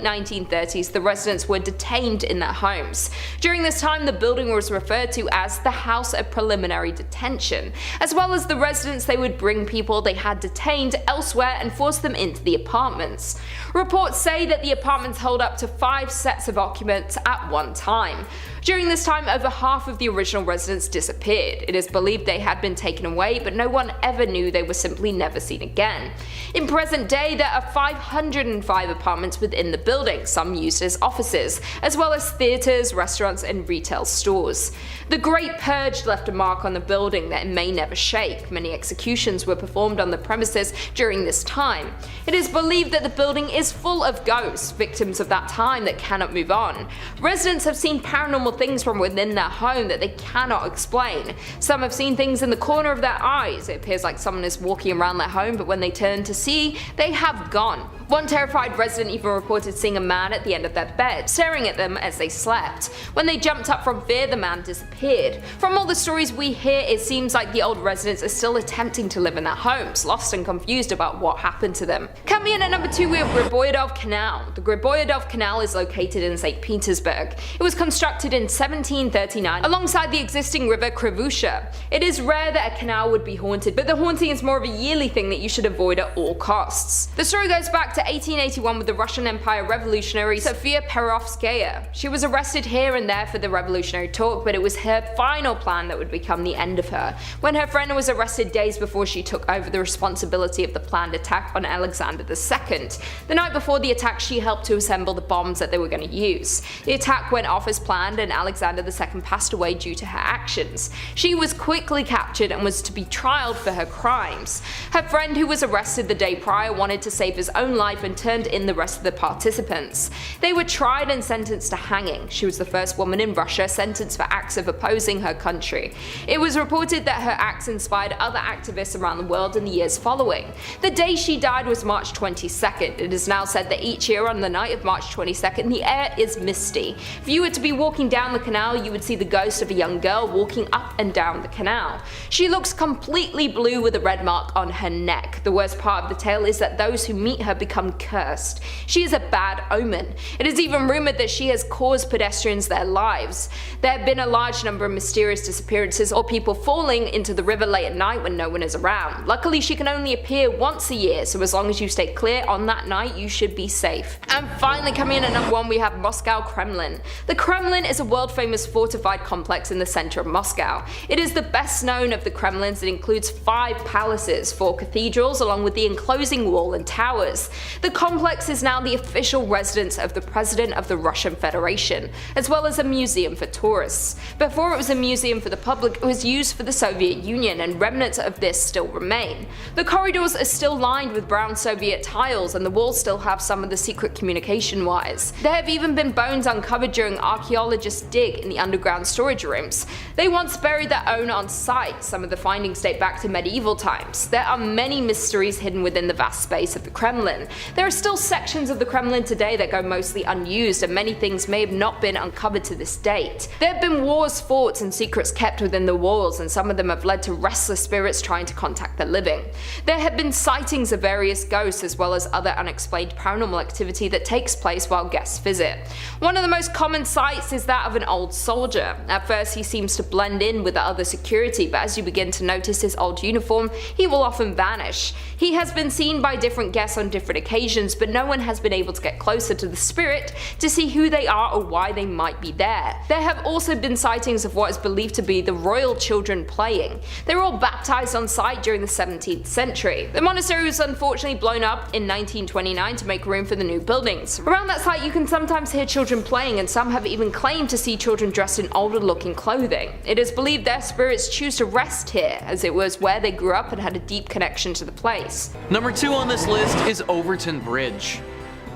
1930s, the residents were detained in their homes. During this time, the building was referred to as the House of Preliminary Detention. As well as the residents, they would bring people they had detained elsewhere and force them into the apartments. Reports say that the apartments hold up to 5 sets of occupants at one time. During this time, over half of the original residents disappeared. It is believed they had been taken away, but no one ever knew. They were simply never seen again. In present day, there are 505 apartments within the building, some used as offices, as well as theatres, restaurants and retail stores. The Great Purge left a mark on the building that it may never shake. Many executions were performed on the premises during this time. It is believed that the building is full of ghosts, victims of that time that cannot move on. Residents have seen paranormal things from within their home that they cannot explain. Some have seen things in the corner of their eyes. It appears like someone is walking around their home, but when they turn to see, they have gone. One terrified resident even reported seeing a man at the end of their bed, staring at them as they slept. When they jumped up from fear, the man disappeared. From all the stories we hear, it seems like the old residents are still attempting to live in their homes, lost and confused about what happened to them. Coming in at number 2, we have Griboyedov Canal. The Griboyedov Canal is located in St. Petersburg. It was constructed in 1739 alongside the existing river Krivusha. It is rare that a canal would be haunted, but the haunting is more of a yearly thing that you should avoid at all costs. The story goes back to 1881 with the Russian Empire revolutionary Sofia Perovskaya. She was arrested here and there for the revolutionary talk, but it was her final plan that would become the end of her. When her friend was arrested days before she took over the responsibility of the planned attack on Alexander II. The night before the attack, she helped to assemble the bombs that they were going to use. The attack went off as planned and Alexander II passed away due to her actions. She was quickly captured and was to be trialed for her crimes. Her friend, who was arrested the day prior, wanted to save his own life and turned in the rest of the participants. They were tried and sentenced to hanging. She was the first woman in Russia sentenced for acts of opposing her country. It was reported that her acts inspired other activists around the world in the years following. The day she died was March 22nd. It is now said that each year on the night of March 22nd, the air is misty. If you were to be walking down down the canal, you would see the ghost of a young girl walking up and down the canal. She looks completely blue with a red mark on her neck. The worst part of the tale is that those who meet her become cursed. She is a bad omen. It is even rumored that she has caused pedestrians their lives. There have been a large number of mysterious disappearances or people falling into the river late at night when no one is around. Luckily, she can only appear once a year, so as long as you stay clear on that night, you should be safe. And finally, coming in at number 1, we have Moscow Kremlin. The Kremlin is a world-famous fortified complex in the center of Moscow. It is the best known of the Kremlins. It includes 5 palaces, 4 cathedrals, along with the enclosing wall and towers. The complex is now the official residence of the President of the Russian Federation, as well as a museum for tourists. Before it was a museum for the public, it was used for the Soviet Union, and remnants of this still remain. The corridors are still lined with brown Soviet tiles, and the walls still have some of the secret communication wires. There have even been bones uncovered during archaeologists' dig in the underground storage rooms. They once buried their own on site. Some of the findings date back to medieval times. There are many mysteries hidden within the vast space of the Kremlin. There are still sections of the Kremlin today that go mostly unused, and many things may have not been uncovered to this date. There have been wars fought and secrets kept within the walls, and some of them have led to restless spirits trying to contact the living. There have been sightings of various ghosts, as well as other unexplained paranormal activity that takes place while guests visit. One of the most common sights is that of an old soldier. At first he seems to blend in with the other security, but as you begin to notice his old uniform, he will often vanish. He has been seen by different guests on different occasions, but no one has been able to get closer to the spirit to see who they are or why they might be there. There have also been sightings of what is believed to be the royal children playing. They were all baptized on site during the 17th century. The monastery was unfortunately blown up in 1929 to make room for the new buildings. Around that site you can sometimes hear children playing, and some have even claimed to see children dressed in older looking clothing. It is believed their spirits choose to rest here, as it was where they grew up and had a deep connection to the place. Number 2 on this list is Overtoun Bridge.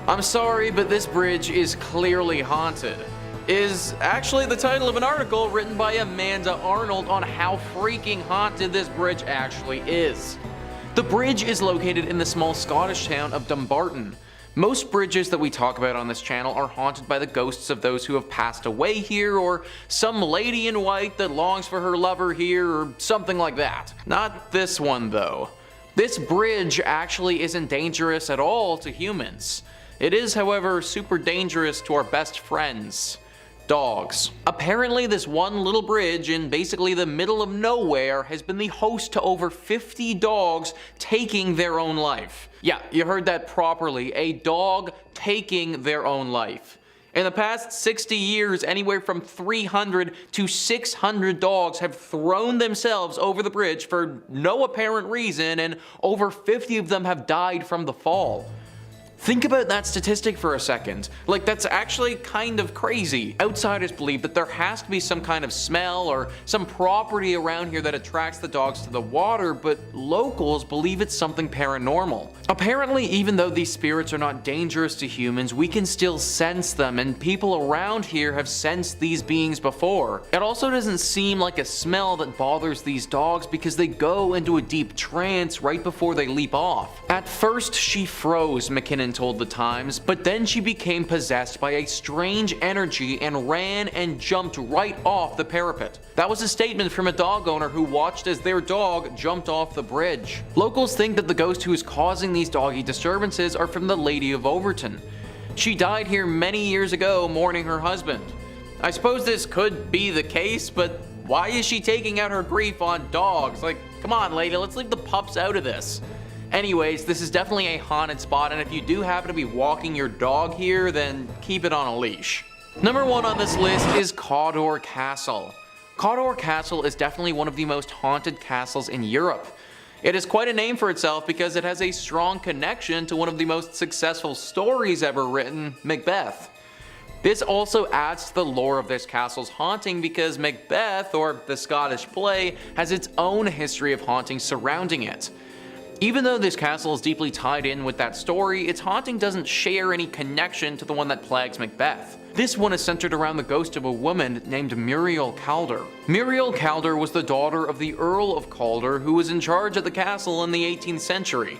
I'm sorry, but this bridge is clearly haunted. Is actually the title of an article written by Amanda Arnold on how freaking haunted this bridge actually is. The bridge is located in the small Scottish town of Dumbarton. Most bridges that we talk about on this channel are haunted by the ghosts of those who have passed away here, or some lady in white that longs for her lover here, or something like that. Not this one though. This bridge actually isn't dangerous at all to humans. It is, however, super dangerous to our best friends, dogs. Apparently this one little bridge in basically the middle of nowhere has been the host to over 50 dogs taking their own life. Yeah, you heard that properly, a dog taking their own life. In the past 60 years, anywhere from 300 to 600 dogs have thrown themselves over the bridge for no apparent reason, and over 50 of them have died from the fall. Think about that statistic for a second. Like, that's actually kind of crazy. Outsiders believe that there has to be some kind of smell or some property around here that attracts the dogs to the water, but locals believe it's something paranormal. Apparently, even though these spirits are not dangerous to humans, we can still sense them, and people around here have sensed these beings before. It also doesn't seem like a smell that bothers these dogs because they go into a deep trance right before they leap off. At first, she froze, McKinnon told the Times, but then she became possessed by a strange energy and ran and jumped right off the parapet. That was a statement from a dog owner who watched as their dog jumped off the bridge. Locals think that the ghost who is causing these doggy disturbances are from the Lady of Overtoun. She died here many years ago mourning her husband. I suppose this could be the case, but why is she taking out her grief on dogs? Like, come on lady, let's leave the pups out of this. Anyways, this is definitely a haunted spot, and if you do happen to be walking your dog here, then keep it on a leash. Number 1 on this list is Cawdor Castle. Cawdor Castle is definitely one of the most haunted castles in Europe. It is quite a name for itself because it has a strong connection to one of the most successful stories ever written, Macbeth. This also adds to the lore of this castle's haunting because Macbeth, or the Scottish play, has its own history of haunting surrounding it. Even though this castle is deeply tied in with that story, its haunting doesn't share any connection to the one that plagues Macbeth. This one is centered around the ghost of a woman named Muriel Cawdor. Muriel Cawdor was the daughter of the Earl of Cawdor, who was in charge of the castle in the 18th century.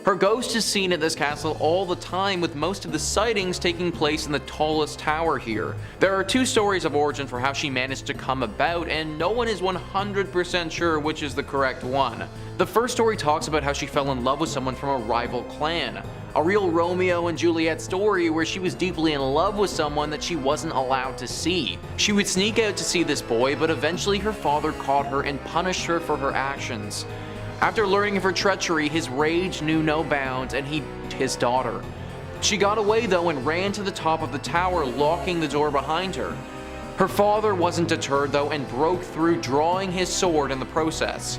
Her ghost is seen at this castle all the time, with most of the sightings taking place in the tallest tower here. There are two stories of origin for how she managed to come about, and no one is 100% sure which is the correct one. The first story talks about how she fell in love with someone from a rival clan. A real Romeo and Juliet story where she was deeply in love with someone that she wasn't allowed to see. She would sneak out to see this boy, but eventually her father caught her and punished her for her actions. After learning of her treachery, his rage knew no bounds and he his daughter. She got away though and ran to the top of the tower, locking the door behind her. Her father wasn't deterred though and broke through, drawing his sword in the process.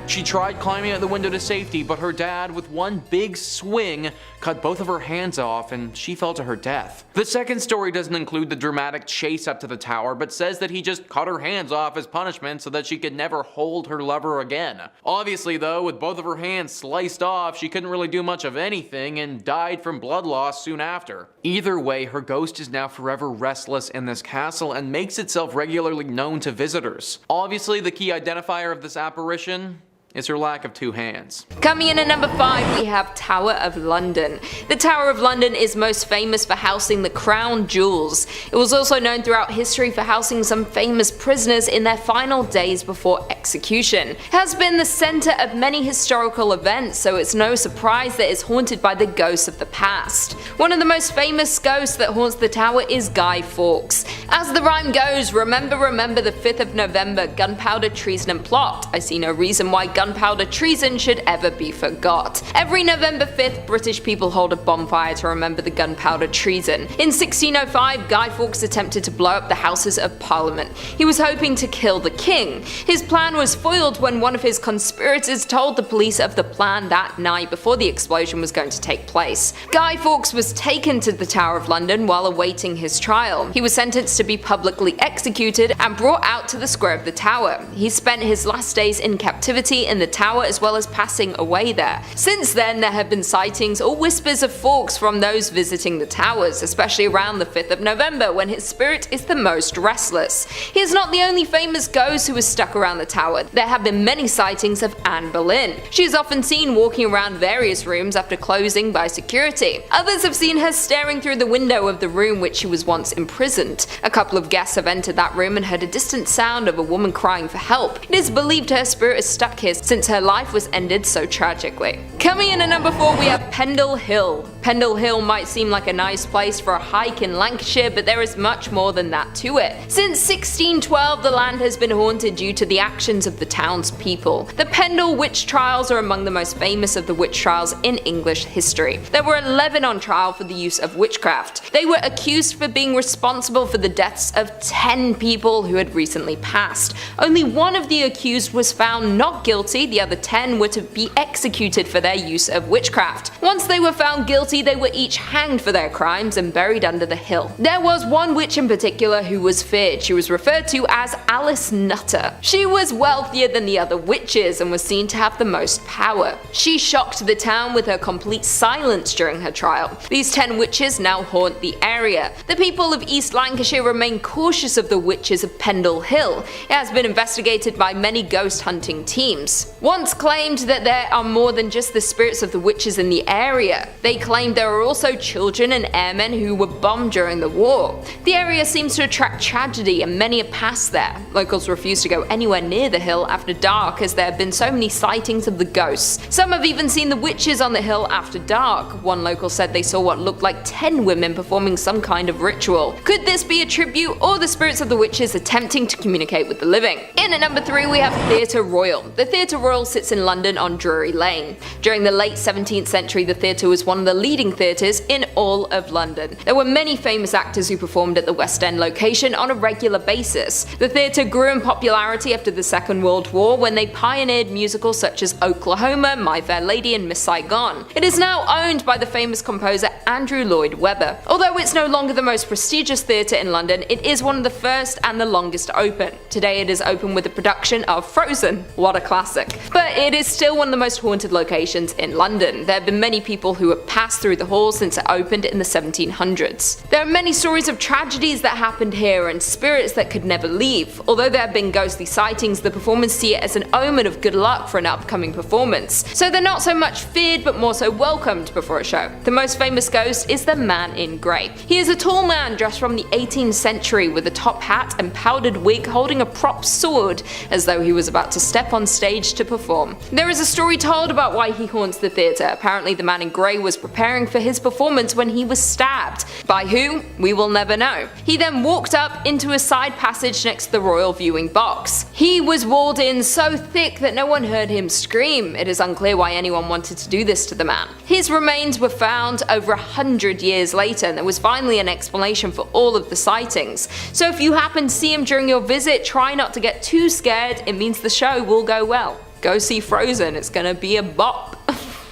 She tried climbing out the window to safety, but her dad, with one big swing, cut both of her hands off and she fell to her death. The second story doesn't include the dramatic chase up to the tower, but says that he just cut her hands off as punishment so that she could never hold her lover again. Obviously though, with both of her hands sliced off, she couldn't really do much of anything and died from blood loss soon after. Either way, her ghost is now forever restless in this castle and makes itself regularly known to visitors. Obviously, the key identifier of this apparition is her lack of two hands. Coming in at number 5, we have Tower of London. The Tower of London is most famous for housing the crown jewels. It was also known throughout history for housing some famous prisoners in their final days before execution. It has been the center of many historical events, so it's no surprise that it's haunted by the ghosts of the past. One of the most famous ghosts that haunts the tower is Guy Fawkes. As the rhyme goes, remember the 5th of November, gunpowder, treason and plot. I see no reason why gunpowder treason should ever be forgot. Every November 5th, British people hold a bonfire to remember the gunpowder treason. In 1605, Guy Fawkes attempted to blow up the Houses of Parliament. He was hoping to kill the king. His plan was foiled when one of his conspirators told the police of the plan that night before the explosion was going to take place. Guy Fawkes was taken to the Tower of London while awaiting his trial. He was sentenced to be publicly executed and brought out to the square of the tower. He spent his last days in captivity in the tower as well as passing away there. Since then, there have been sightings or whispers of Fawkes from those visiting the towers, especially around the 5th of November when his spirit is the most restless. He is not the only famous ghost who is stuck around the tower. There have been many sightings of Anne Boleyn. She is often seen walking around various rooms after closing by security. Others have seen her staring through the window of the room which she was once imprisoned. A couple of guests have entered that room and heard a distant sound of a woman crying for help. It is believed her spirit is stuck here since her life was ended so tragically. Coming in at number 4, we have Pendle Hill. Pendle Hill might seem like a nice place for a hike in Lancashire, but there is much more than that to it. Since 1612, the land has been haunted due to the actions of the townspeople. The Pendle witch trials are among the most famous of the witch trials in English history. There were 11 on trial for the use of witchcraft. They were accused for being responsible for the deaths of 10 people who had recently passed. Only one of the accused was found not guilty, the other 10 were to be executed for their use of witchcraft. Once they were found guilty, they were each hanged for their crimes and buried under the hill. There was one witch in particular who was feared. She was referred to as Alice Nutter. She was wealthier than the other witches and was seen to have the most power. She shocked the town with her complete silence during her trial. These 10 witches now haunt the area. The people of East Lancashire remain cautious of the witches of Pendle Hill. It has been investigated by many ghost hunting teams. Once claimed that there are more than just the spirits of the witches in the area. They claimed there are also children and airmen who were bombed during the war. The area seems to attract tragedy and many have passed there. Locals refuse to go anywhere near the hill after dark as there have been so many sightings of the ghosts. Some have even seen the witches on the hill after dark. One local said they saw what looked like 10 women performing some kind of ritual. Could this be a tribute or the spirits of the witches attempting to communicate with the living? In at number 3, we have Theatre Royal. The Theatre Royal sits in London on Drury Lane. During the late 17th century, the theatre was one of the leading theatres in all of London. There were many famous actors who performed at the West End location on a regular basis. The theatre grew in popularity after the Second World War when they pioneered musicals such as Oklahoma, My Fair Lady and Miss Saigon. It is now owned by the famous composer Andrew Lloyd Webber. Although it's no longer the most prestigious theatre in London, it is one of the first and the longest open. Today it is open with a production of Frozen. What a classic. But it is still one of the most haunted locations in London. There have been many people who have passed passed through the hall since it opened in the 1700s. There are many stories of tragedies that happened here and spirits that could never leave. Although there have been ghostly sightings, the performers see it as an omen of good luck for an upcoming performance, so they're not so much feared but more so welcomed before a show. The most famous ghost is the Man in Grey. He is a tall man dressed from the 18th century with a top hat and powdered wig, holding a prop sword as though he was about to step on stage to perform. There is a story told about why he haunts the theatre. Apparently the Man in Grey was preparing for his performance when he was stabbed. By who? We will never know. He then walked up into a side passage next to the royal viewing box. He was walled in so thick that no one heard him scream. It is unclear why anyone wanted to do this to the man. His remains were found over 100 years later, and there was finally an explanation for all of the sightings. So if you happen to see him during your visit, try not to get too scared. It means the show will go well. Go see Frozen, it's gonna be a bop.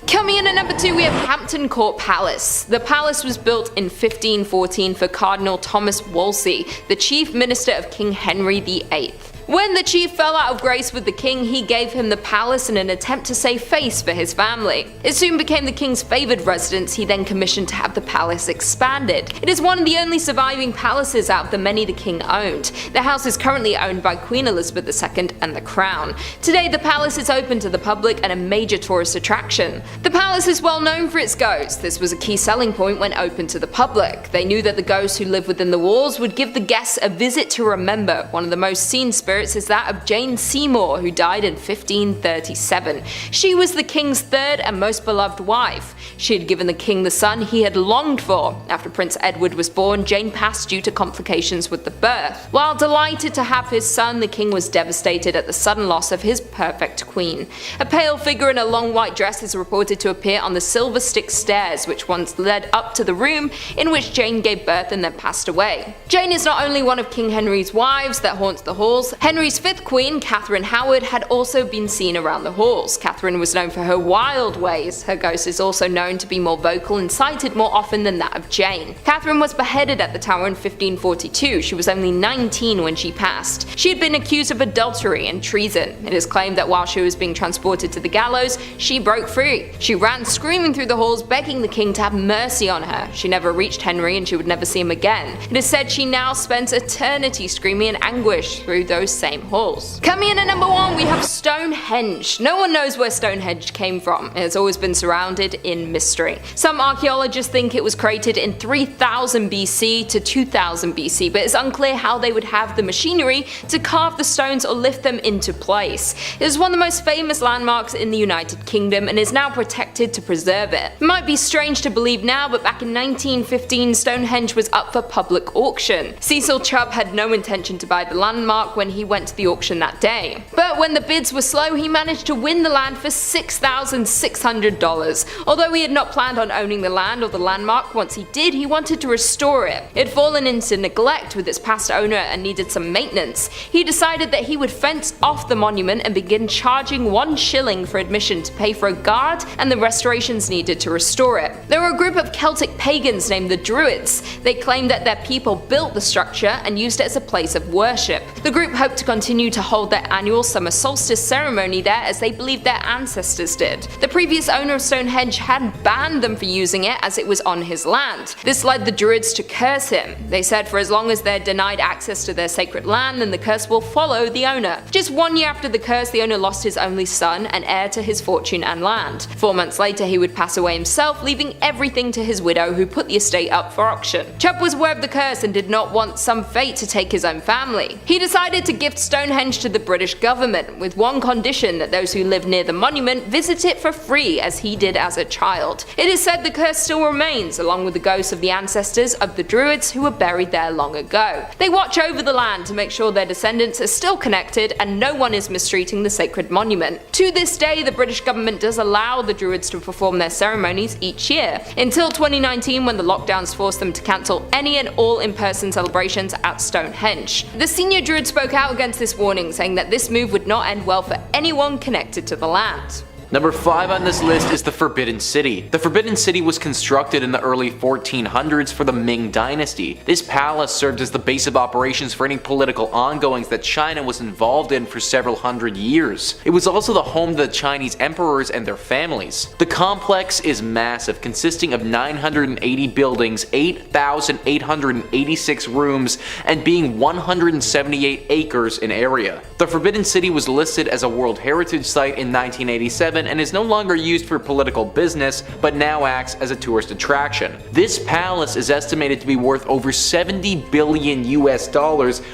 Coming in at number 2, we have Hampton Court Palace. The palace was built in 1514 for Cardinal Thomas Wolsey, the chief minister of King Henry VIII. When the chief fell out of grace with the king, he gave him the palace in an attempt to save face for his family. It soon became the king's favoured residence. He then commissioned to have the palace expanded. It is one of the only surviving palaces out of the many the king owned. The house is currently owned by Queen Elizabeth II and the Crown. Today the palace is open to the public and a major tourist attraction. The palace is well known for its ghosts. This was a key selling point when open to the public. They knew that the ghosts who lived within the walls would give the guests a visit to remember. One of the most seen spirits is that of Jane Seymour, who died in 1537. She was the king's third and most beloved wife. She had given the king the son he had longed for. After Prince Edward was born, Jane passed due to complications with the birth. While delighted to have his son, the king was devastated at the sudden loss of his perfect queen. A pale figure in a long white dress is reported to appear on the Silver Stick stairs, which once led up to the room in which Jane gave birth and then passed away. Jane is not only one of King Henry's wives that haunts the halls. Henry's fifth queen, Catherine Howard, had also been seen around the halls. Catherine was known for her wild ways. Her ghost is also known to be more vocal and sighted more often than that of Jane. Catherine was beheaded at the Tower in 1542. She was only 19 when she passed. She had been accused of adultery and treason. It is claimed that while she was being transported to the gallows, she broke free. She ran screaming through the halls, begging the king to have mercy on her. She never reached Henry and she would never see him again. It is said she now spends eternity screaming in anguish through those same halls. Coming in at number 1, we have Stonehenge. No one knows where Stonehenge came from. It has always been surrounded in mystery. Some archaeologists think it was created in 3000 BC to 2000 BC, but it's unclear how they would have the machinery to carve the stones or lift them into place. It is one of the most famous landmarks in the United Kingdom and is now protected to preserve it. It might be strange to believe now, but back in 1915 Stonehenge was up for public auction. Cecil Chubb had no intention to buy the landmark when he went to the auction that day. But when the bids were slow, he managed to win the land for $6,600. Although he had not planned on owning the land or the landmark, once he did, he wanted to restore it. It had fallen into neglect with its past owner and needed some maintenance. He decided that he would fence off the monument and begin charging 1 shilling for admission to pay for a guard and the restorations needed to restore it. There were a group of Celtic pagans named the Druids. They claimed that their people built the structure and used it as a place of worship. The group hoped to continue to hold their annual summer solstice ceremony there as they believed their ancestors did. The previous owner of Stonehenge had banned them for using it as it was on his land. This led the Druids to curse him. They said for as long as they're denied access to their sacred land, then the curse will follow the owner. Just 1 year after the curse, the owner lost his only son and heir to his fortune and land. 4 months later, he would pass away himself, leaving everything to his widow, who put the estate up for auction. Chubb was aware of the curse and did not want some fate to take his own family. He decided to gift Stonehenge to the British government, with one condition: that those who live near the monument visit it for free, as he did as a child. It is said the curse still remains, along with the ghosts of the ancestors of the Druids who were buried there long ago. They watch over the land to make sure their descendants are still connected and no one is mistreating the sacred monument. To this day, the British government does allow the Druids to perform their ceremonies each year, until 2019 when the lockdowns forced them to cancel any and all in-person celebrations at Stonehenge. The senior Druid spoke out against this warning, saying that this move would not end well for anyone connected to the land. Number 5 on this list is the Forbidden City. The Forbidden City was constructed in the early 1400s for the Ming Dynasty. This palace served as the base of operations for any political ongoings that China was involved in for several hundred years. It was also the home to the Chinese emperors and their families. The complex is massive, consisting of 980 buildings, 8,886 rooms, and being 178 acres in area. The Forbidden City was listed as a World Heritage Site in 1987 and is no longer used for political business, but now acts as a tourist attraction. This palace is estimated to be worth over $70 billion US,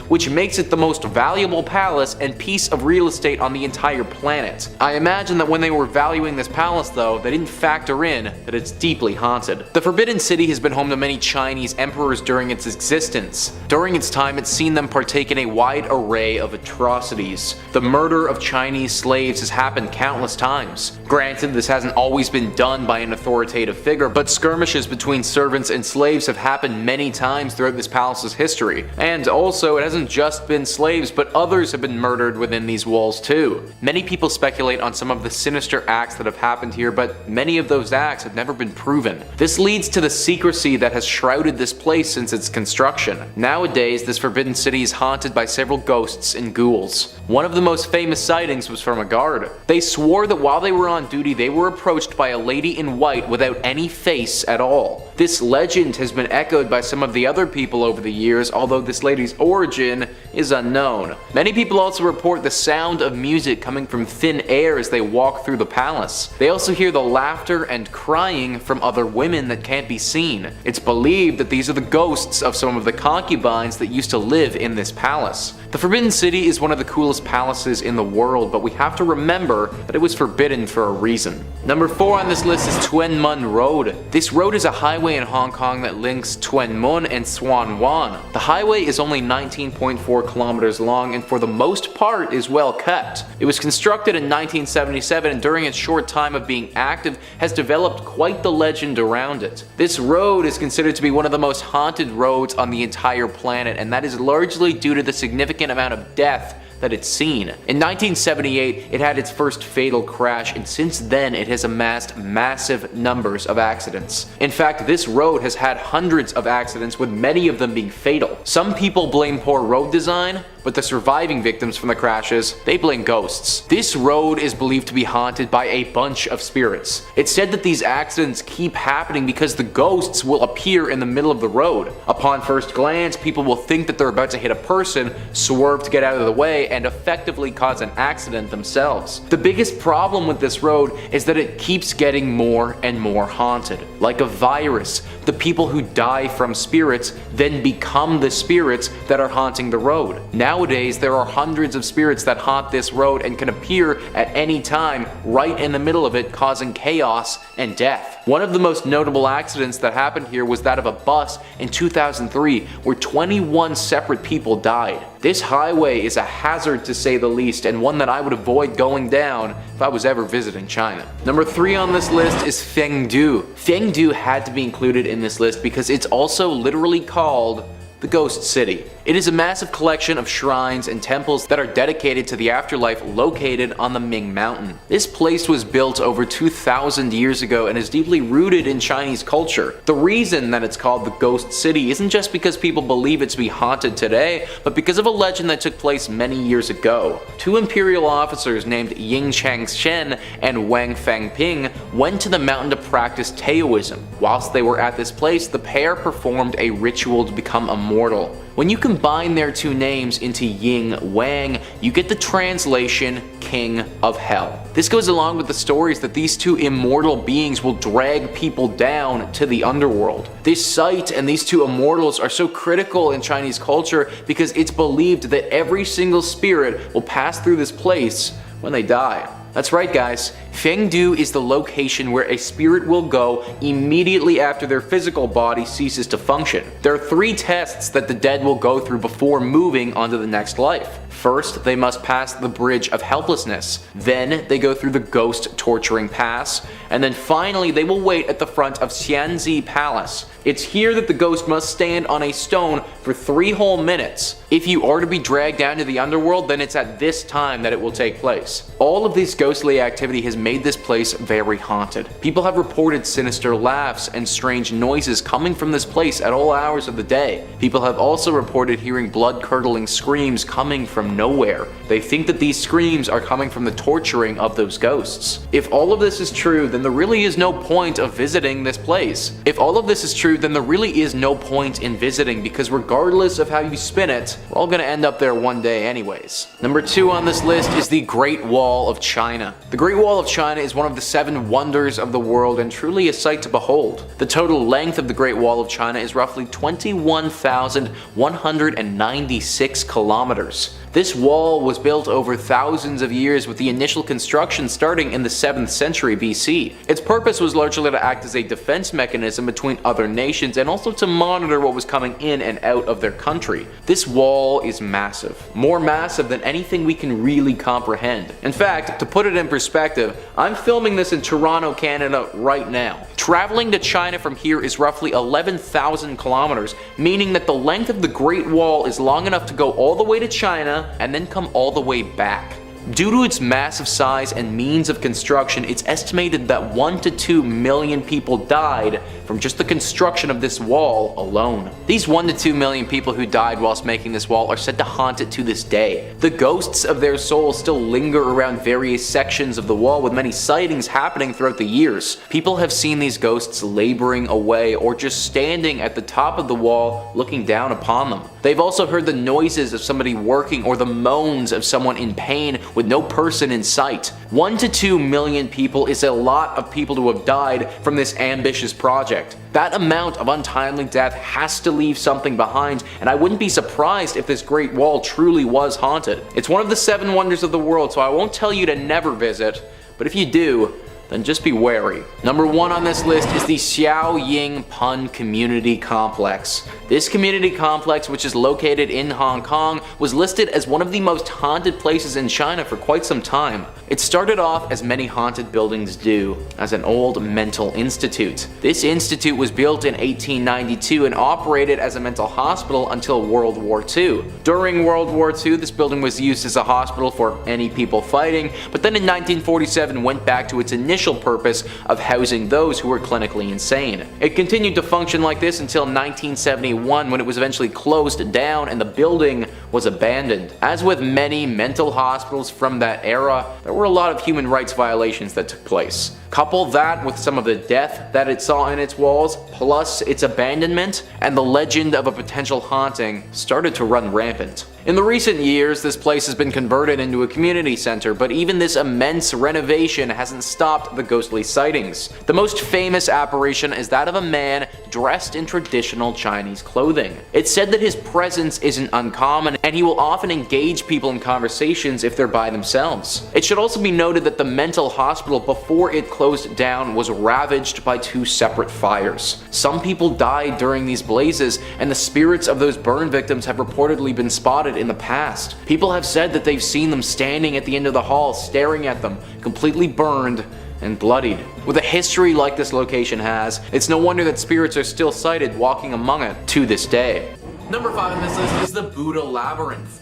which makes it the most valuable palace and piece of real estate on the entire planet. I imagine that when they were valuing this palace though, they didn't factor in that it's deeply haunted. The Forbidden City has been home to many Chinese emperors during its existence. During its time, it's seen them partake in a wide array of atrocities. The murder of Chinese slaves has happened countless times. Granted, this hasn't always been done by an authoritative figure, but skirmishes between servants and slaves have happened many times throughout this palace's history. And also, it hasn't just been slaves, but others have been murdered within these walls too. Many people speculate on some of the sinister acts that have happened here, but many of those acts have never been proven. This leads to the secrecy that has shrouded this place since its construction. Nowadays, this Forbidden City is haunted by several ghosts and ghouls. One of the most famous sightings was from a guard. They swore that while they were on duty, they were approached by a lady in white without any face at all. This legend has been echoed by some of the other people over the years, although this lady's origin is unknown. Many people also report the sound of music coming from thin air as they walk through the palace. They also hear the laughter and crying from other women that can't be seen. It's believed that these are the ghosts of some of the concubines that used to live in this palace. The Forbidden City is one of the coolest palaces in the world, but we have to remember that it was forbidden for a reason. Number 4 on this list is Tuen Mun Road. This road is a highway in Hong Kong that links Tuen Mun and Suan Wan. The highway is only 19.4 kilometers long and for the most part is well kept. It was constructed in 1977 and during its short time of being active has developed quite the legend around it. This road is considered to be one of the most haunted roads on the entire planet, and that is largely due to the significant amount of death that it's seen. In 1978, it had its first fatal crash, and since then it has amassed massive numbers of accidents. In fact, this road has had hundreds of accidents, with many of them being fatal. Some people blame poor road design, but the surviving victims from the crashes, they blame ghosts. This road is believed to be haunted by a bunch of spirits. It's said that these accidents keep happening because the ghosts will appear in the middle of the road. Upon first glance, people will think that they're about to hit a person, swerve to get out of the way, and effectively cause an accident themselves. The biggest problem with this road is that it keeps getting more and more haunted. Like a virus, the people who die from spirits then become the spirits that are haunting the road. Nowadays, there are hundreds of spirits that haunt this road and can appear at any time right in the middle of it, causing chaos and death. One of the most notable accidents that happened here was that of a bus in 2003 where 21 separate people died. This highway is a hazard to say the least, and one that I would avoid going down if I was ever visiting China. Number 3 on this list is Fengdu. Fengdu had to be included in this list because it's also literally called the Ghost City. It is a massive collection of shrines and temples that are dedicated to the afterlife located on the Ming Mountain. This place was built over 2,000 years ago and is deeply rooted in Chinese culture. The reason that it's called the Ghost City isn't just because people believe it to be haunted today, but because of a legend that took place many years ago. 2 imperial officers named Ying Changshen and Wang Fangping went to the mountain to practice Taoism. Whilst they were at this place, the pair performed a ritual to become immortal. When you combine their 2 names into Ying Wang, you get the translation King of Hell. This goes along with the stories that these 2 immortal beings will drag people down to the underworld. This site and these 2 immortals are so critical in Chinese culture because it's believed that every single spirit will pass through this place when they die. That's right guys, Fengdu is the location where a spirit will go immediately after their physical body ceases to function. There are 3 tests that the dead will go through before moving on to the next life. First, they must pass the Bridge of Helplessness. Then, they go through the Ghost Torturing Pass. And then finally, they will wait at the front of Xianzi Palace. It's here that the ghost must stand on a stone for 3 whole minutes. If you are to be dragged down to the underworld, then it's at this time that it will take place. All of these ghostly activity has made this place very haunted. People have reported sinister laughs and strange noises coming from this place at all hours of the day. People have also reported hearing blood-curdling screams coming from nowhere. They think that these screams are coming from the torturing of those ghosts. If all of this is true, then there really is no point of visiting this place. If all of this is true, then there really is no point in visiting, because regardless of how you spin it, we're all gonna end up there one day anyways. Number 2 on this list is the Great Wall of China. The Great Wall of China is one of the 7 wonders of the world and truly a sight to behold. The total length of the Great Wall of China is roughly 21,196 kilometers. This wall was built over thousands of years, with the initial construction starting in the 7th century BC. Its purpose was largely to act as a defense mechanism between other nations and also to monitor what was coming in and out of their country. This wall is massive. More massive than anything we can really comprehend. In fact, to put it in perspective, I'm filming this in Toronto, Canada right now. Traveling to China from here is roughly 11,000 kilometers, meaning that the length of the Great Wall is long enough to go all the way to China and then come all the way back. Due to its massive size and means of construction, it's estimated that 1 to 2 million people died from just the construction of this wall alone. These 1 to 2 million people who died whilst making this wall are said to haunt it to this day. The ghosts of their souls still linger around various sections of the wall, with many sightings happening throughout the years. People have seen these ghosts laboring away or just standing at the top of the wall looking down upon them. They've also heard the noises of somebody working or the moans of someone in pain with no person in sight. 1 to 2 million people is a lot of people to have died from this ambitious project. That amount of untimely death has to leave something behind, and I wouldn't be surprised if this Great Wall truly was haunted. It's one of the 7 wonders of the world, so I won't tell you to never visit, but if you do, then just be wary. Number 1 on this list is the Xiao Ying Pun Community Complex. This community complex, which is located in Hong Kong, was listed as one of the most haunted places in China for quite some time. It started off, as many haunted buildings do, as an old mental institute. This institute was built in 1892 and operated as a mental hospital until World War II. During World War II, this building was used as a hospital for any people fighting, but then in 1947 went back to its initial purpose of housing those who were clinically insane. It continued to function like this until 1971, when it was eventually closed down and the building was abandoned. As with many mental hospitals from that era, there were a lot of human rights violations that took place. Couple that with some of the death that it saw in its walls, plus its abandonment, and the legend of a potential haunting started to run rampant. In the recent years, this place has been converted into a community center, but even this immense renovation hasn't stopped the ghostly sightings. The most famous apparition is that of a man dressed in traditional Chinese clothing. It's said that his presence isn't uncommon, and he will often engage people in conversations if they're by themselves. It should also be noted that the mental hospital, before it closed down, was ravaged by 2 separate fires. Some people died during these blazes, and the spirits of those burn victims have reportedly been spotted in the past. People have said that they've seen them standing at the end of the hall, staring at them, completely burned and bloodied. With a history like this location has, it's no wonder that spirits are still sighted walking among it to this day. Number 5 on this list is the Buddha Labyrinth.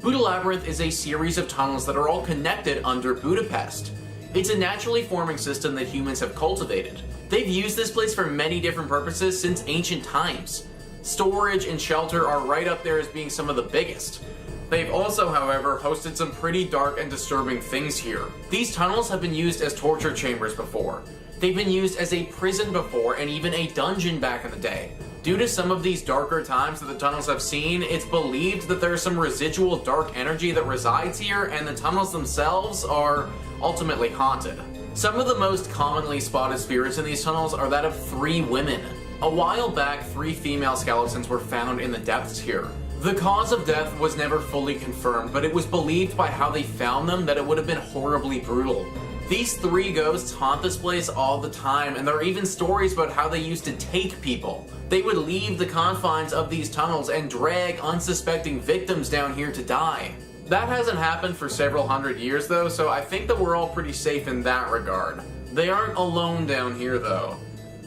Buddha Labyrinth is a series of tunnels that are all connected under Budapest. It's a naturally forming system that humans have cultivated. They've used this place for many different purposes since ancient times. Storage and shelter are right up there as being some of the biggest. They've also, however, hosted some pretty dark and disturbing things here. These tunnels have been used as torture chambers before. They've been used as a prison before, and even a dungeon back in the day. Due to some of these darker times that the tunnels have seen, it's believed that there's some residual dark energy that resides here, and the tunnels themselves are ultimately haunted. Some of the most commonly spotted spirits in these tunnels are that of 3 women. A while back, 3 female skeletons were found in the depths here. The cause of death was never fully confirmed, but it was believed by how they found them that it would have been horribly brutal. These 3 ghosts haunt this place all the time, and there are even stories about how they used to take people. They would leave the confines of these tunnels and drag unsuspecting victims down here to die. That hasn't happened for several hundred years though, so I think that we're all pretty safe in that regard. They aren't alone down here though.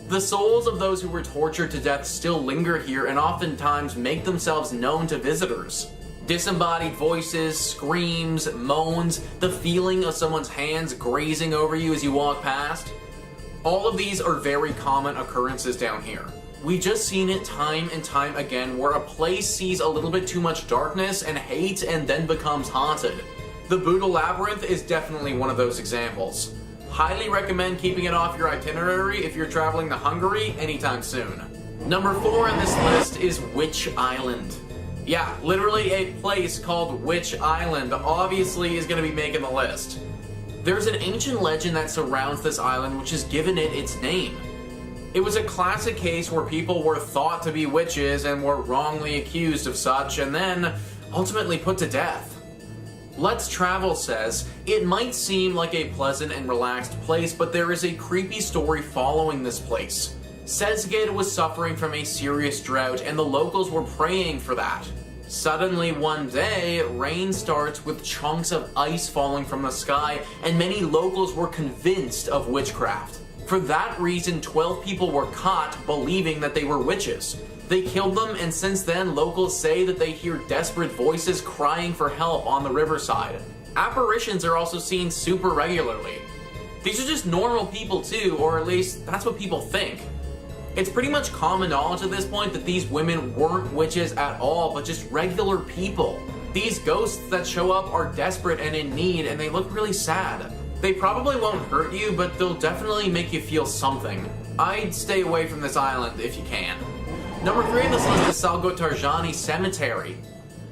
The souls of those who were tortured to death still linger here and oftentimes make themselves known to visitors. Disembodied voices, screams, moans, the feeling of someone's hands grazing over you as you walk past. All of these are very common occurrences down here. We've just seen it time and time again where a place sees a little bit too much darkness and hate and then becomes haunted. The Buddha Labyrinth is definitely one of those examples. Highly recommend keeping it off your itinerary if you're traveling to Hungary anytime soon. Number 4 on this list is Witch Island. Yeah, literally a place called Witch Island obviously is going to be making the list. There's an ancient legend that surrounds this island which has given it its name. It was a classic case where people were thought to be witches and were wrongly accused of such and then ultimately put to death. Let's Travel says, it might seem like a pleasant and relaxed place, but there is a creepy story following this place. Sezgid was suffering from a serious drought and the locals were praying for that. Suddenly one day, rain starts with chunks of ice falling from the sky and many locals were convinced of witchcraft. For that reason, 12 people were caught believing that they were witches. They killed them and since then locals say that they hear desperate voices crying for help on the riverside. Apparitions are also seen super regularly. These are just normal people too, or at least that's what people think. It's pretty much common knowledge at this point that these women weren't witches at all, but just regular people. These ghosts that show up are desperate and in need, and they look really sad. They probably won't hurt you, but they'll definitely make you feel something. I'd stay away from this island if you can. Number 3 on this list is Salgotarjani Cemetery.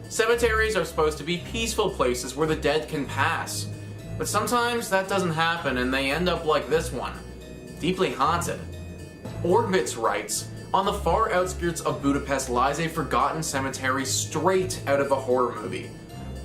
Cemeteries are supposed to be peaceful places where the dead can pass. But sometimes that doesn't happen and they end up like this one. Deeply haunted. Orbitz writes, on the far outskirts of Budapest lies a forgotten cemetery straight out of a horror movie.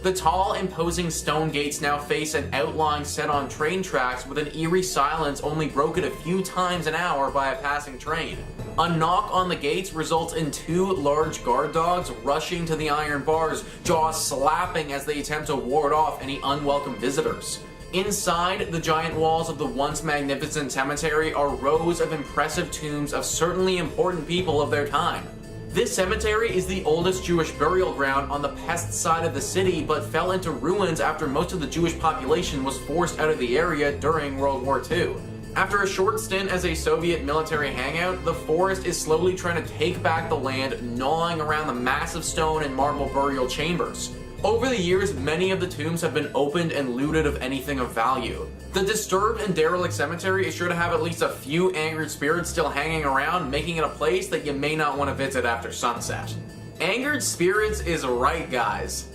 The tall, imposing stone gates now face an outline set on train tracks with an eerie silence only broken a few times an hour by a passing train. A knock on the gates results in 2 large guard dogs rushing to the iron bars, jaws slapping as they attempt to ward off any unwelcome visitors. Inside the giant walls of the once magnificent cemetery are rows of impressive tombs of certainly important people of their time. This cemetery is the oldest Jewish burial ground on the pest side of the city, but fell into ruins after most of the Jewish population was forced out of the area during World War II. After a short stint as a Soviet military hangout, the forest is slowly trying to take back the land, gnawing around the massive stone and marble burial chambers. Over the years, many of the tombs have been opened and looted of anything of value. The disturbed and derelict cemetery is sure to have at least a few angered spirits still hanging around, making it a place that you may not want to visit after sunset. Angered spirits is right, guys.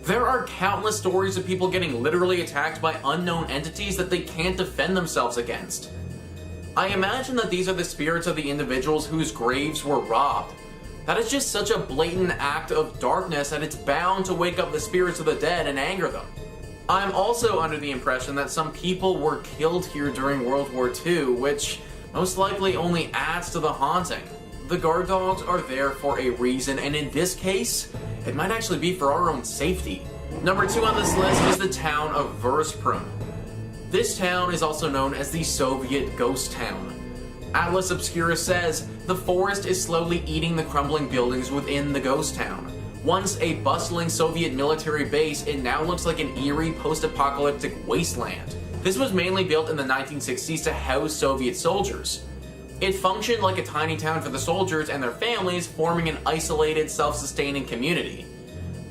There are countless stories of people getting literally attacked by unknown entities that they can't defend themselves against. I imagine that these are the spirits of the individuals whose graves were robbed. That is just such a blatant act of darkness that it's bound to wake up the spirits of the dead and anger them. I'm also under the impression that some people were killed here during World War II, which most likely only adds to the haunting. The guard dogs are there for a reason, and in this case, it might actually be for our own safety. Number 2 on this list is the town of Versprum. This town is also known as the Soviet Ghost Town. Atlas Obscura says, the forest is slowly eating the crumbling buildings within the ghost town. Once a bustling Soviet military base, it now looks like an eerie post-apocalyptic wasteland. This was mainly built in the 1960s to house Soviet soldiers. It functioned like a tiny town for the soldiers and their families, forming an isolated, self-sustaining community.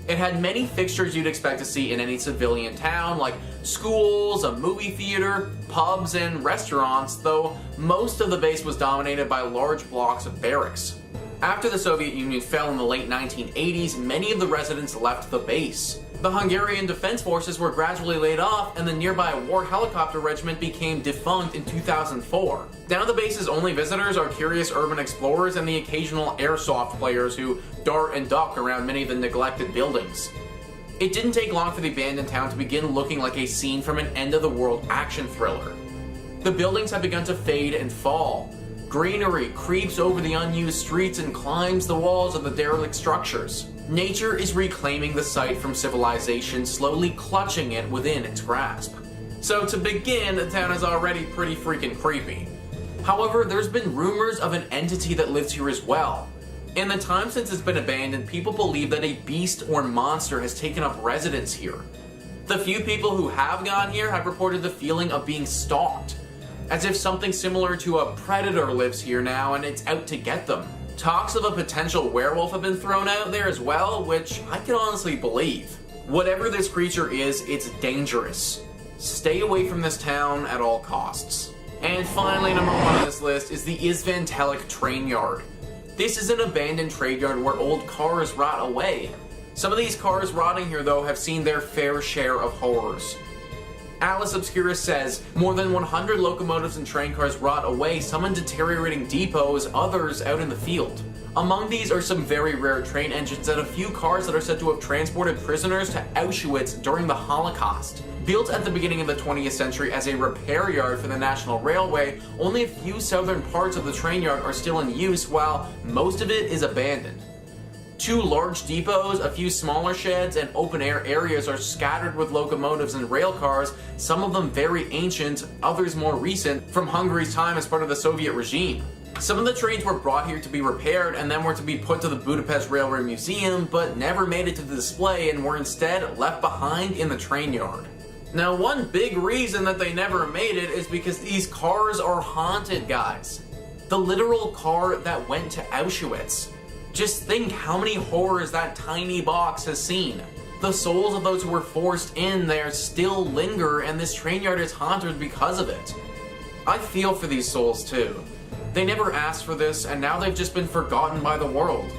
It had many fixtures you'd expect to see in any civilian town, like schools, a movie theater, pubs, and restaurants, though most of the base was dominated by large blocks of barracks. After the Soviet Union fell in the late 1980s, many of the residents left the base. The Hungarian Defense Forces were gradually laid off, and the nearby War Helicopter Regiment became defunct in 2004. Now the base's only visitors are curious urban explorers and the occasional airsoft players who dart and duck around many of the neglected buildings. It didn't take long for the abandoned town to begin looking like a scene from an end-of-the-world action thriller. The buildings have begun to fade and fall. Greenery creeps over the unused streets and climbs the walls of the derelict structures. Nature is reclaiming the site from civilization, slowly clutching it within its grasp. So to begin, the town is already pretty freaking creepy. However, there's been rumors of an entity that lives here as well. In the time since it's been abandoned, people believe that a beast or monster has taken up residence here. The few people who have gone here have reported the feeling of being stalked, as if something similar to a predator lives here now and it's out to get them. Talks of a potential werewolf have been thrown out there as well, which I can honestly believe. Whatever this creature is, it's dangerous. Stay away from this town at all costs. And finally, number 1 on this list is the Isvantelic Train Yard. This is an abandoned trade yard where old cars rot away. Some of these cars rotting here, though, have seen their fair share of horrors. Atlas Obscurus says, more than 100 locomotives and train cars rot away, some in deteriorating depots, others out in the field. Among these are some very rare train engines and a few cars that are said to have transported prisoners to Auschwitz during the Holocaust. Built at the beginning of the 20th century as a repair yard for the National Railway, only a few southern parts of the train yard are still in use, while most of it is abandoned. 2 large depots, a few smaller sheds, and open-air areas are scattered with locomotives and rail cars, some of them very ancient, others more recent, from Hungary's time as part of the Soviet regime. Some of the trains were brought here to be repaired and then were to be put to the Budapest Railway Museum, but never made it to the display and were instead left behind in the train yard. Now, one big reason that they never made it is because these cars are haunted, guys. The literal car that went to Auschwitz. Just think how many horrors that tiny box has seen. The souls of those who were forced in there still linger, and this train yard is haunted because of it. I feel for these souls too. They never asked for this, and now they've just been forgotten by the world.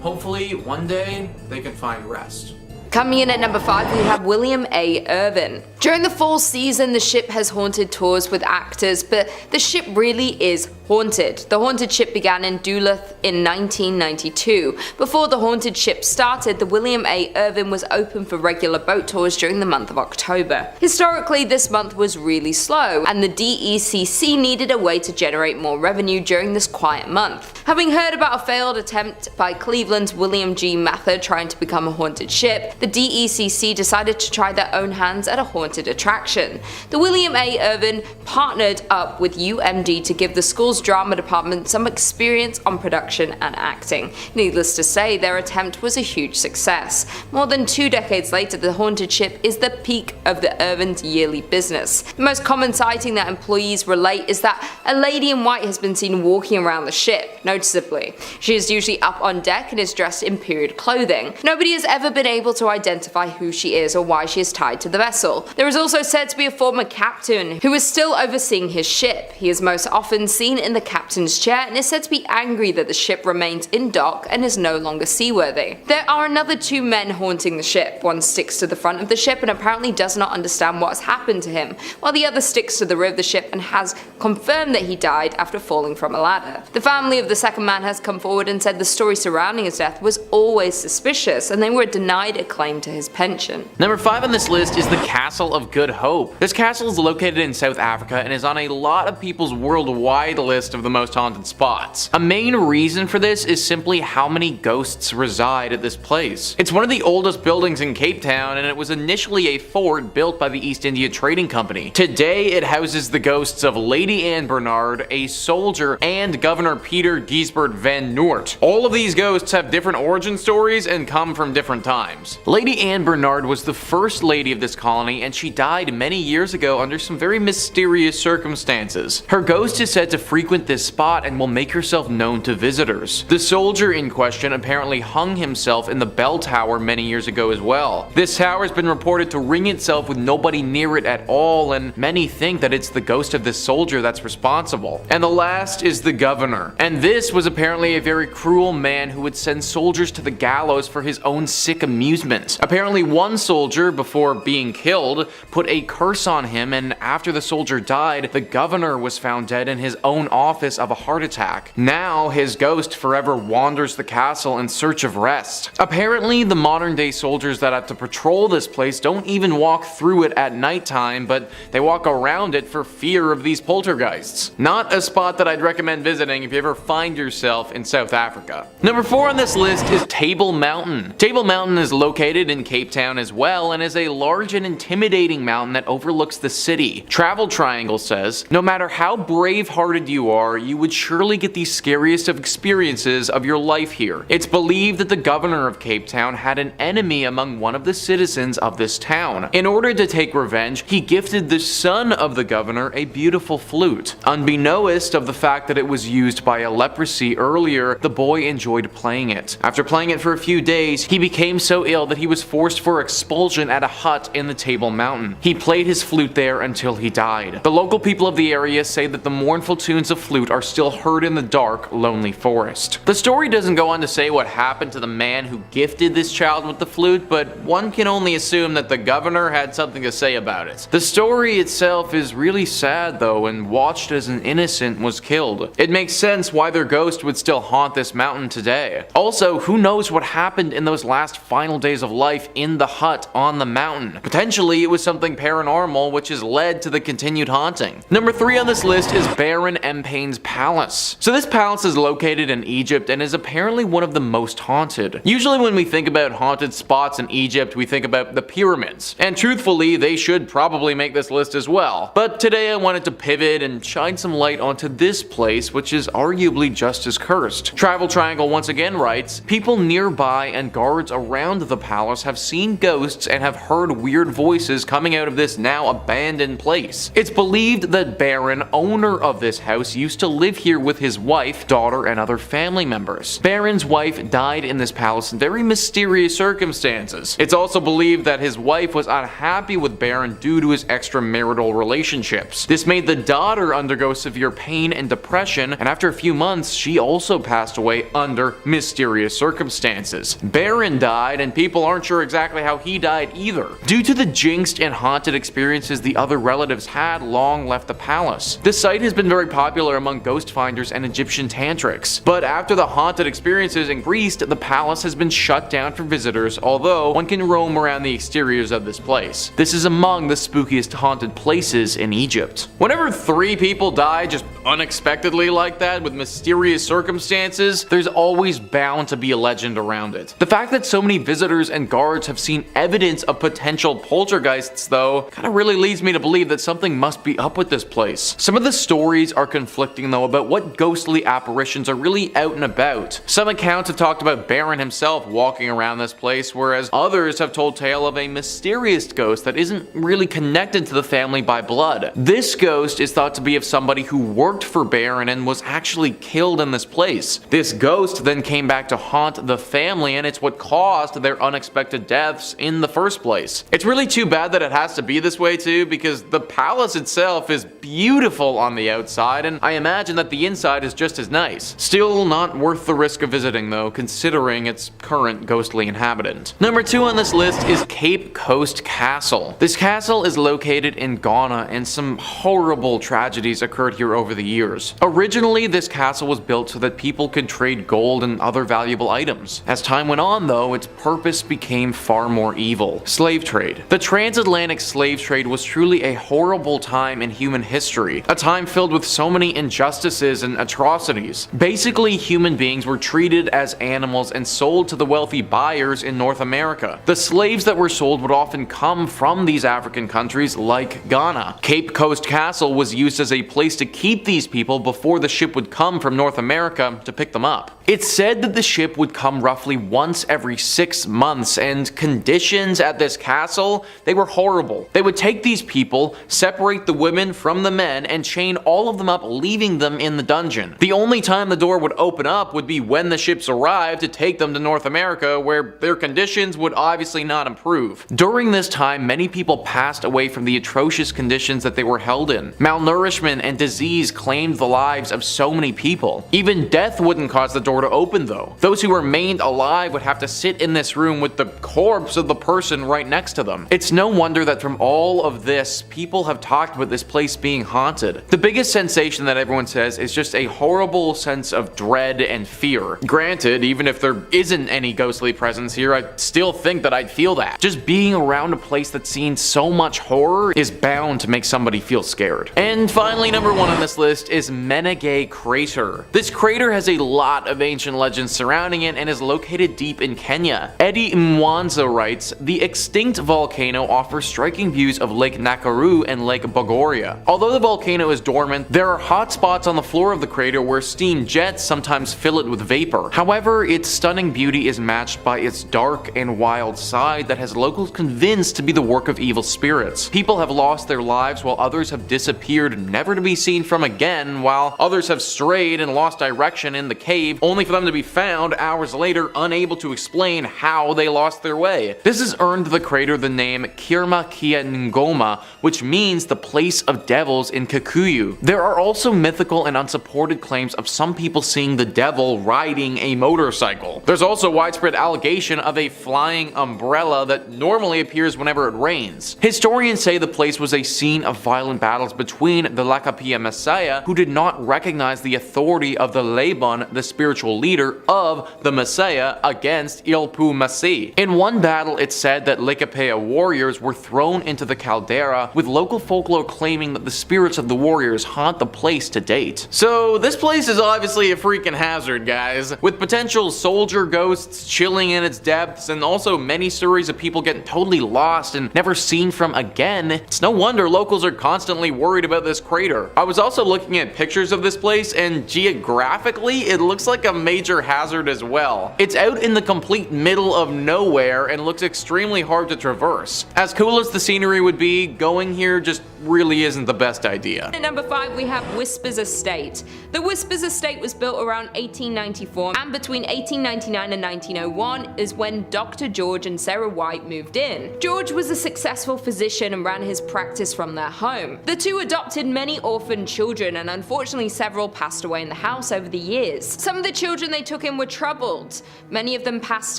Hopefully, one day, they can find rest. Coming in at number 5, we have William A. Irvin. During the fall season, the ship has haunted tours with actors, but the ship really is haunted. The haunted ship began in Duluth in 1992. Before the haunted ship started, the William A. Irvin was open for regular boat tours during the month of October. Historically, this month was really slow, and the DECC needed a way to generate more revenue during this quiet month. Having heard about a failed attempt by Cleveland's William G. Mather trying to become a haunted ship, the DECC decided to try their own hands at a haunted attraction. The William A. Irvin partnered up with UMD to give the school's drama department some experience on production and acting. Needless to say, their attempt was a huge success. More than 2 decades later, the haunted ship is the peak of the Irvin's yearly business. The most common sighting that employees relate is that a lady in white has been seen walking around the ship, noticeably. She is usually up on deck and is dressed in period clothing. Nobody has ever been able to identify who she is or why she is tied to the vessel. There is also said to be a former captain who is still overseeing his ship. He is most often seen in the captain's chair and is said to be angry that the ship remains in dock and is no longer seaworthy. There are another 2 men haunting the ship. One sticks to the front of the ship and apparently does not understand what has happened to him, while the other sticks to the rear of the ship and has confirmed that he died after falling from a ladder. The family of the second man has come forward and said the story surrounding his death was always suspicious and they were denied a claim to his pension. Number 5 on this list is the Castle of Good Hope. This castle is located in South Africa and is on a lot of people's worldwide list of the most haunted spots. A main reason for this is simply how many ghosts reside at this place. It's one of the oldest buildings in Cape Town, and it was initially a fort built by the East India Trading Company. Today it houses the ghosts of Lady Anne Bernard, a soldier, and Governor Peter Giesbert van Noort. All of these ghosts have different origin stories and come from different times. Lady Anne Bernard was the first lady of this colony, and she died many years ago under some very mysterious circumstances. Her ghost is said to frequent this spot and will make herself known to visitors. The soldier in question apparently hung himself in the bell tower many years ago as well. This tower has been reported to ring itself with nobody near it at all, and many think that it's the ghost of this soldier that's responsible. And the last is the governor. And this was apparently a very cruel man who would send soldiers to the gallows for his own sick amusement. Apparently one soldier, before being killed, put a curse on him, and after the soldier died, the governor was found dead in his own office of a heart attack. Now his ghost forever wanders the castle in search of rest. Apparently the modern day soldiers that have to patrol this place don't even walk through it at nighttime, but they walk around it for fear of these poltergeists. Not a spot that I'd recommend visiting if you ever find yourself in South Africa. Number 4 on this list is Table Mountain. Table Mountain is located located in Cape Town as well and is a large and intimidating mountain that overlooks the city. Travel Triangle says, no matter how brave-hearted you are, you would surely get the scariest of experiences of your life here. It's believed that the governor of Cape Town had an enemy among one of the citizens of this town. In order to take revenge, he gifted the son of the governor a beautiful flute. Unbeknownst of the fact that it was used by a leprosy earlier, the boy enjoyed playing it. After playing it for a few days, he became so ill that he was forced for expulsion at a hut in the Table Mountain. He played his flute there until he died. The local people of the area say that the mournful tunes of flute are still heard in the dark, lonely forest. The story doesn't go on to say what happened to the man who gifted this child with the flute, but one can only assume that the governor had something to say about it. The story itself is really sad though, and watched as an innocent was killed. It makes sense why their ghost would still haunt this mountain today. Also, who knows what happened in those last final days of life in the hut on the mountain. Potentially it was something paranormal which has led to the continued haunting. Number 3 on this list is Baron M'Pain's Palace. So this palace is located in Egypt and is apparently one of the most haunted. Usually when we think about haunted spots in Egypt, we think about the pyramids. And truthfully, they should probably make this list as well. But today I wanted to pivot and shine some light onto this place, which is arguably just as cursed. Travel Triangle once again writes, people nearby and guards around the palace have seen ghosts and have heard weird voices coming out of this now abandoned place. It's believed that Baron, owner of this house, used to live here with his wife, daughter, and other family members. Baron's wife died in this palace in very mysterious circumstances. It's also believed that his wife was unhappy with Baron due to his extramarital relationships. This made the daughter undergo severe pain and depression, and after a few months, she also passed away under mysterious circumstances. Baron died, and people aren't sure exactly how he died either. Due to the jinxed and haunted experiences the other relatives had long left the palace. This site has been very popular among ghost finders and Egyptian tantrics, but after the haunted experiences increased, the palace has been shut down for visitors, although one can roam around the exteriors of this place. This is among the spookiest haunted places in Egypt. Whenever 3 people die just unexpectedly like that with mysterious circumstances, there's always bound to be a legend around it. The fact that so many visitors and guards have seen evidence of potential poltergeists though, kinda really leads me to believe that something must be up with this place. Some of the stories are conflicting though about what ghostly apparitions are really out and about. Some accounts have talked about Baron himself walking around this place, whereas others have told tale of a mysterious ghost that isn't really connected to the family by blood. This ghost is thought to be of somebody who worked for Baron and was actually killed in this place. This ghost then came back to haunt the family, and it's what caused their unexpected deaths in the first place. It's really too bad that it has to be this way too, because the palace itself is beautiful on the outside, and I imagine that the inside is just as nice. Still not worth the risk of visiting though, considering its current ghostly inhabitant. Number 2 on this list is Cape Coast Castle. This castle is located in Ghana, and some horrible tragedies occurred here over the years. Originally, this castle was built so that people could trade gold and other valuable items. As time went on though, its purpose became far more evil. Slave trade. The transatlantic slave trade was truly a horrible time in human history, a time filled with so many injustices and atrocities. Basically, human beings were treated as animals and sold to the wealthy buyers in North America. The slaves that were sold would often come from these African countries like Ghana. Cape Coast Castle was used as a place to keep these people before the ship would come from North America to pick them up. It's said that the ship would come roughly once every 6 months, and conditions at this castle, they were horrible. They would take these people, separate the women from the men, and chain all of them up, leaving them in the dungeon. The only time the door would open up would be when the ships arrived to take them to North America, where their conditions would obviously not improve. During this time, many people passed away from the atrocious conditions that they were held in. Malnourishment and disease claimed the lives of so many people. Even death wouldn't cause the door to open though. Those who remained alive would have to sit in this room with the corpse of the person right next to them. It's no wonder that from all of this, people have talked about this place being haunted. The biggest sensation that everyone says is just a horrible sense of dread and fear. Granted, even if there isn't any ghostly presence here, I still think that I'd feel that. Just being around a place that's seen so much horror is bound to make somebody feel scared. And finally, number 1 on this list is Menegay Crater. This crater has a lot of ancient legends surrounding it and is located deep in Kenya. Eddie Mwanza writes, "The extinct volcano offers striking views of Lake Nakuru and Lake Bogoria. Although the volcano is dormant, there are hot spots on the floor of the crater where steam jets sometimes fill it with vapor. However, its stunning beauty is matched by its dark and wild side that has locals convinced to be the work of evil spirits. People have lost their lives while others have disappeared, never to be seen from again, while others have strayed and lost direction in the cave, only for them to be found hours later unable to explain how they lost their way. This has earned the crater the name Kirma Kia Ngoma, which means the place of devils in Kikuyu. There are also mythical and unsupported claims of some people seeing the devil riding a motorcycle. There's also widespread allegation of a flying umbrella that normally appears whenever it rains. Historians say the place was a scene of violent battles between the Lakapia Messiah, who did not recognize the authority of the Laban, the spiritual leader of the Messiah, against Ilpu Masih. In one battle, it's said that Lakapia warriors were thrown into the caldera, with local folklore claiming that the spirits of the warriors haunt the place to date. So this place is obviously a freaking hazard, guys, with potential soldier ghosts chilling in its depths and also many stories of people getting totally lost and never seen from again. It's no wonder locals are constantly worried about this crater. I was also looking at pictures of this place, and geographically it looks like a major hazard as well. It's out in the complete middle of nowhere and looks extremely hard to traverse. As cool as the scenery would be, going here just really isn't the best idea. At number 5 we have Whispers Estate. The Whispers Estate was built around 1894, and between 1899 and 1901 is when Dr. George and Sarah White moved in. George was a successful physician and ran his practice from their home. The two adopted many orphaned children, and unfortunately several passed away in the house over the years. Some of the children they took in were troubled. Many of them passed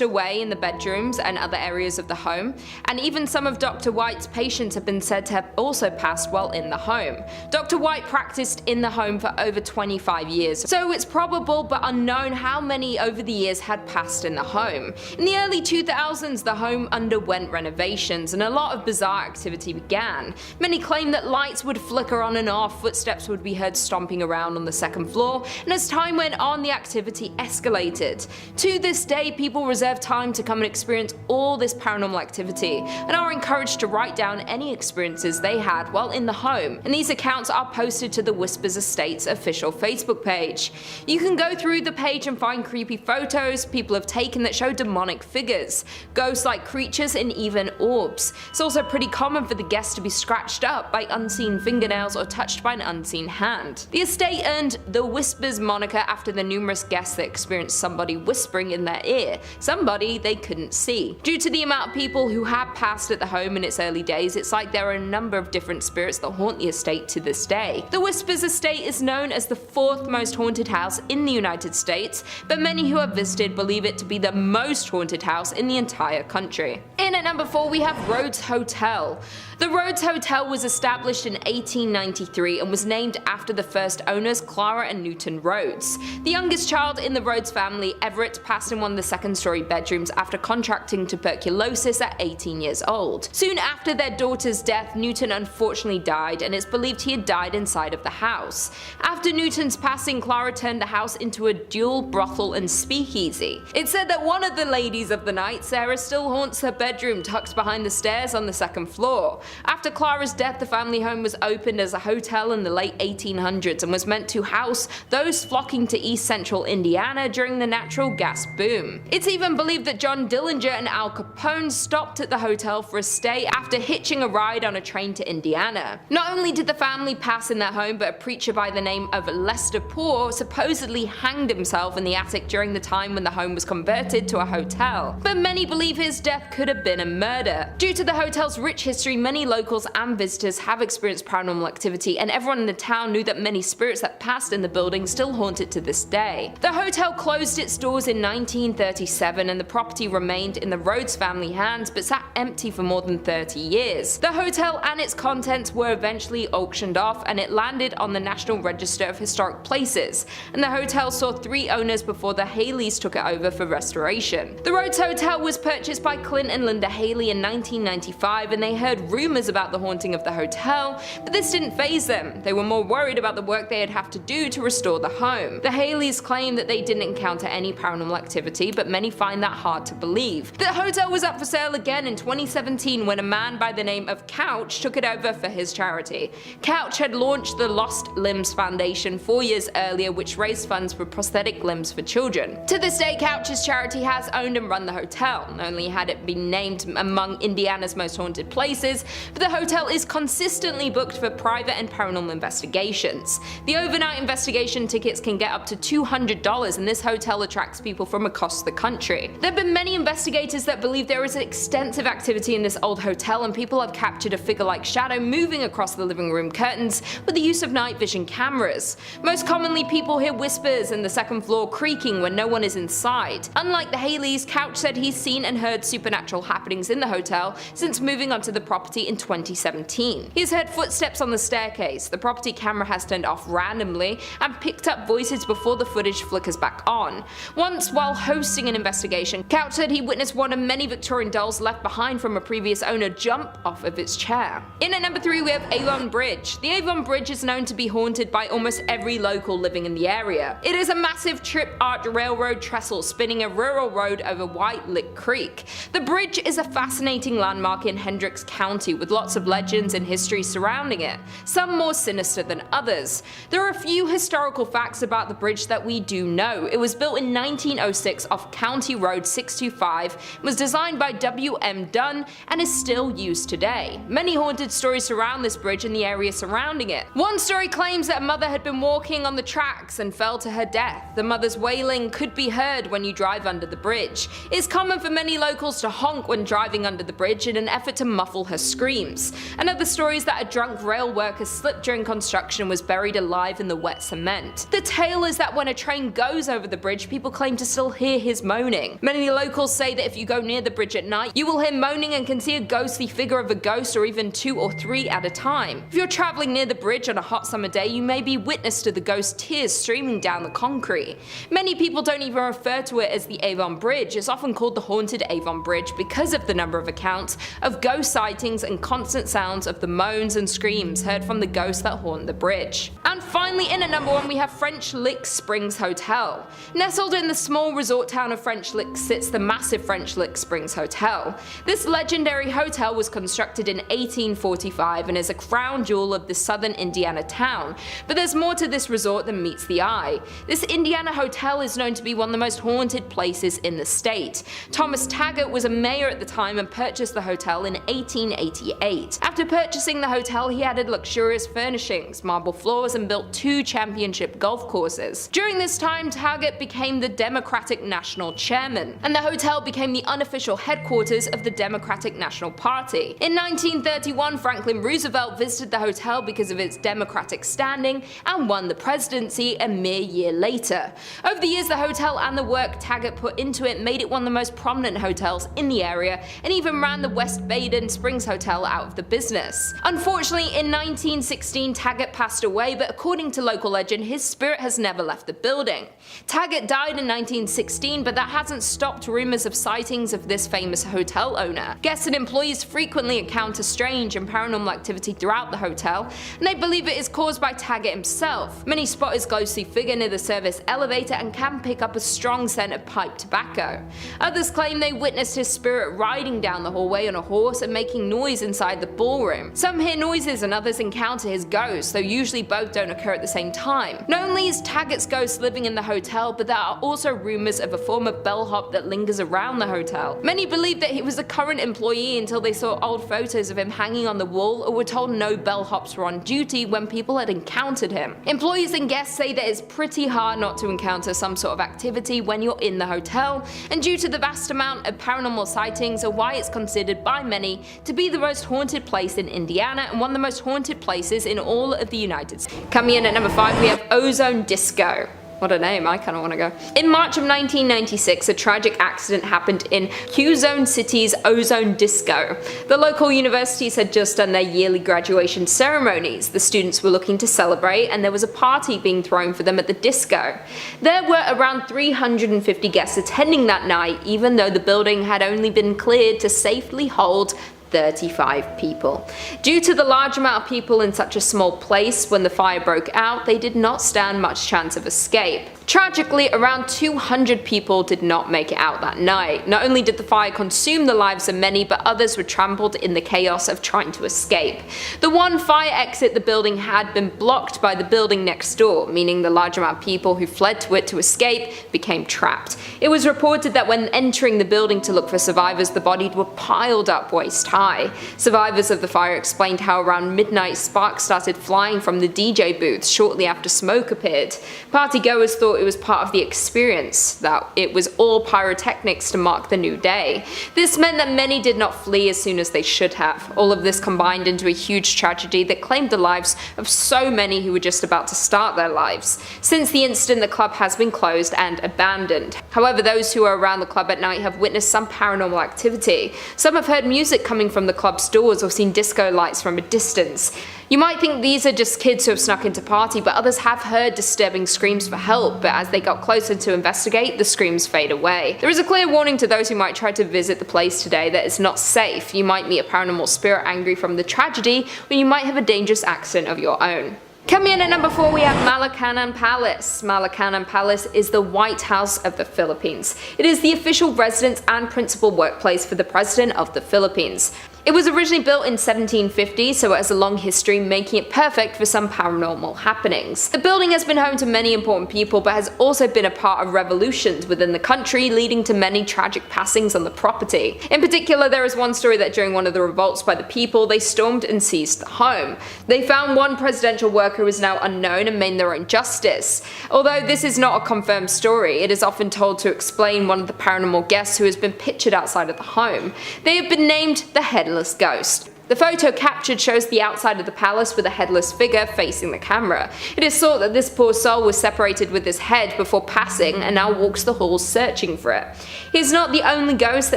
away in the bedrooms and other areas of the home, and even some of Dr. White's patients have been said to have also passed while in the home. Dr. White practiced in the home for over 25 years, so it's probable but unknown how many over the years had passed in the home. In the early 2000s, the home underwent renovations and a lot of bizarre activity began. Many claim that lights would flicker on and off, footsteps would be heard stomping around on the second floor, and as time went on, the activity escalated. To this day, people reserve time to come and experience all this paranormal activity, and are encouraged to write down any experiences they had while in the home, and these accounts are posted to the Whispers Estate's official Facebook page. You can go through the page and find creepy photos people have taken that show demonic figures, ghost-like creatures, and even orbs. It's also pretty common for the guests to be scratched up by unseen fingernails or touched by an unseen hand. The estate earned the Whispers moniker after the numerous guests that experienced somebody whispering in their ear, somebody they couldn't see. Due to the amount of people who have passed at the home in its early days, it's like there are a number of different spirits that haunt the estate to this day. The Whispers Estate is known as the 4th most haunted house in the United States, but many who have visited believe it to be the most haunted house in the entire country. In at number 4 we have Rhodes Hotel. The Rhodes Hotel was established in 1893 and was named after the first owners, Clara and Newton Rhodes. The youngest child in the Rhodes family, Everett, passed in one of the second-story bedrooms after contracting tuberculosis at 18 years old. Soon after their daughter's death, Newton unfortunately died, and it's believed he had died inside of the house. After Newton's passing, Clara turned the house into a dual brothel and speakeasy. It's said that one of the ladies of the night, Sarah, still haunts her bedroom tucked behind the stairs on the second floor. After Clara's death, the family home was opened as a hotel in the late 1800s and was meant to house those flocking to East Central Indiana during the natural gas boom. It's even believed that John Dillinger and Al Capone stopped at the hotel for a stay after hitching a ride on a train to Indiana. Not only did the family pass in their home, but a preacher by the name of Lester Poor supposedly hanged himself in the attic during the time when the home was converted to a hotel. But many believe his death could have been a murder. Due to the hotel's rich history, many locals and visitors have experienced paranormal activity, and everyone in the town knew that many spirits that passed in the building still haunt it to this day. The hotel closed its doors in 1937 and the property remained in the Rhodes family hands but sat empty for more than 30 years. The hotel and its contents were eventually auctioned off and it landed on the National Register of Historic Places, and the hotel saw 3 owners before the Haleys took it over for restoration. The Rhodes Hotel was purchased by Clint and Linda Haley in 1995, and they heard rumors rumors about the haunting of the hotel, but this didn't faze them. They were more worried about the work they'd have to do to restore the home. The Haleys claim that they didn't encounter any paranormal activity, but many find that hard to believe. The hotel was up for sale again in 2017 when a man by the name of Couch took it over for his charity. Couch had launched the Lost Limbs Foundation 4 years earlier, which raised funds for prosthetic limbs for children. To this day, Couch's charity has owned and run the hotel. Not only had it been named among Indiana's most haunted places, but the hotel is consistently booked for private and paranormal investigations. The overnight investigation tickets can get up to $200, and this hotel attracts people from across the country. There have been many investigators that believe there is extensive activity in this old hotel, and people have captured a figure-like shadow moving across the living room curtains with the use of night vision cameras. Most commonly, people hear whispers and the second floor creaking when no one is inside. Unlike the Haleys, Couch said he's seen and heard supernatural happenings in the hotel since moving onto the property in 2017. He's heard footsteps on the staircase, the property camera has turned off randomly, and picked up voices before the footage flickers back on. Once, while hosting an investigation, Couch said he witnessed one of many Victorian dolls left behind from a previous owner jump off of its chair. In at number 3 we have Avon Bridge. The Avon Bridge is known to be haunted by almost every local living in the area. It is a massive trip-arch railroad trestle spinning a rural road over White Lick Creek. The bridge is a fascinating landmark in Hendricks County with lots of legends and history surrounding it, some more sinister than others. There are a few historical facts about the bridge that we do know. It was built in 1906 off County Road 625, was designed by W.M. Dunn, and is still used today. Many haunted stories surround this bridge and the area surrounding it. One story claims that a mother had been walking on the tracks and fell to her death. The mother's wailing could be heard when you drive under the bridge. It is common for many locals to honk when driving under the bridge in an effort to muffle her screams. Another story is that a drunk rail worker slipped during construction and was buried alive in the wet cement. The tale is that when a train goes over the bridge, people claim to still hear his moaning. Many locals say that if you go near the bridge at night, you will hear moaning and can see a ghostly figure of a ghost, or even 2 or 3 at a time. If you're traveling near the bridge on a hot summer day, you may be witness to the ghost tears streaming down the concrete. Many people don't even refer to it as the Avon Bridge. It's often called the Haunted Avon Bridge because of the number of accounts of ghost sightings and constant sounds of the moans and screams heard from the ghosts that haunt the bridge. And finally, in at number 1 we have French Lick Springs Hotel. Nestled in the small resort town of French Lick sits the massive French Lick Springs Hotel. This legendary hotel was constructed in 1845 and is a crown jewel of the southern Indiana town, but there's more to this resort than meets the eye. This Indiana hotel is known to be one of the most haunted places in the state. Thomas Taggart was a mayor at the time and purchased the hotel in 1888. After purchasing the hotel, he added luxurious furnishings, marble floors, and built 2 championship golf courses. During this time, Taggart became the Democratic National Chairman, and the hotel became the unofficial headquarters of the Democratic National Party. In 1931, Franklin Roosevelt visited the hotel because of its Democratic standing and won the presidency a mere year later. Over the years, the hotel and the work Taggart put into it made it one of the most prominent hotels in the area, and even ran the West Baden Springs Hotel out of the business. Unfortunately, in 1916, Taggart passed away, but according to local legend, his spirit has never left the building. Taggart died in 1916, but that hasn't stopped rumors of sightings of this famous hotel owner. Guests and employees frequently encounter strange and paranormal activity throughout the hotel, and they believe it is caused by Taggart himself. Many spot his ghostly figure near the service elevator and can pick up a strong scent of pipe tobacco. Others claim they witnessed his spirit riding down the hallway on a horse and making noise inside the ballroom. Some hear noises and others encounter his ghost, though usually both don't occur at the same time. Not only is Taggart's ghost living in the hotel, but there are also rumors of a former bellhop that lingers around the hotel. Many believe that he was a current employee until they saw old photos of him hanging on the wall, or were told no bellhops were on duty when people had encountered him. Employees and guests say that it's pretty hard not to encounter some sort of activity when you're in the hotel, and due to the vast amount of paranormal sightings are why it's considered by many to be the most haunted place in Indiana and one of the most haunted places in all of the United States. Coming in at number 5 we have Ozone Disco. What a name, I kinda wanna go. In March of 1996, a tragic accident happened in Quezon City's Ozone Disco. The local universities had just done their yearly graduation ceremonies. The students were looking to celebrate, and there was a party being thrown for them at the disco. There were around 350 guests attending that night, even though the building had only been cleared to safely hold 35 people. Due to the large amount of people in such a small place, when the fire broke out, they did not stand much chance of escape. Tragically, around 200 people did not make it out that night. Not only did the fire consume the lives of many, but others were trampled in the chaos of trying to escape. The one fire exit the building had been blocked by the building next door, meaning the large amount of people who fled to it to escape became trapped. It was reported that when entering the building to look for survivors, the bodies were piled up waist high. Survivors of the fire explained how around midnight sparks started flying from the DJ booths shortly after smoke appeared. Partygoers thought it was part of the experience, that it was all pyrotechnics to mark the new day. This meant that many did not flee as soon as they should have. All of this combined into a huge tragedy that claimed the lives of so many who were just about to start their lives. Since the incident, the club has been closed and abandoned. However, those who are around the club at night have witnessed some paranormal activity. Some have heard music coming from the club's doors or seen disco lights from a distance. You might think these are just kids who have snuck into party, but others have heard disturbing screams for help, but as they got closer to investigate, the screams fade away. There is a clear warning to those who might try to visit the place today that it's not safe. You might meet a paranormal spirit angry from the tragedy, or you might have a dangerous accident of your own. Coming in at number 4, we have Malahide Palace. Malahide Palace is the White House of the Philippines. It is the official residence and principal workplace for the President of the Philippines. It was originally built in 1750, so it has a long history, making it perfect for some paranormal happenings. The building has been home to many important people, but has also been a part of revolutions within the country, leading to many tragic passings on the property. In particular, there is one story that during one of the revolts by the people, they stormed and seized the home. They found one presidential worker who is now unknown and made their own justice. Although this is not a confirmed story, it is often told to explain one of the paranormal guests who has been pictured outside of the home. They have been named the Headless Ghost. The photo captured shows the outside of the palace with a headless figure facing the camera. It is thought that this poor soul was separated with his head before passing and now walks the halls searching for it. He is not the only ghost that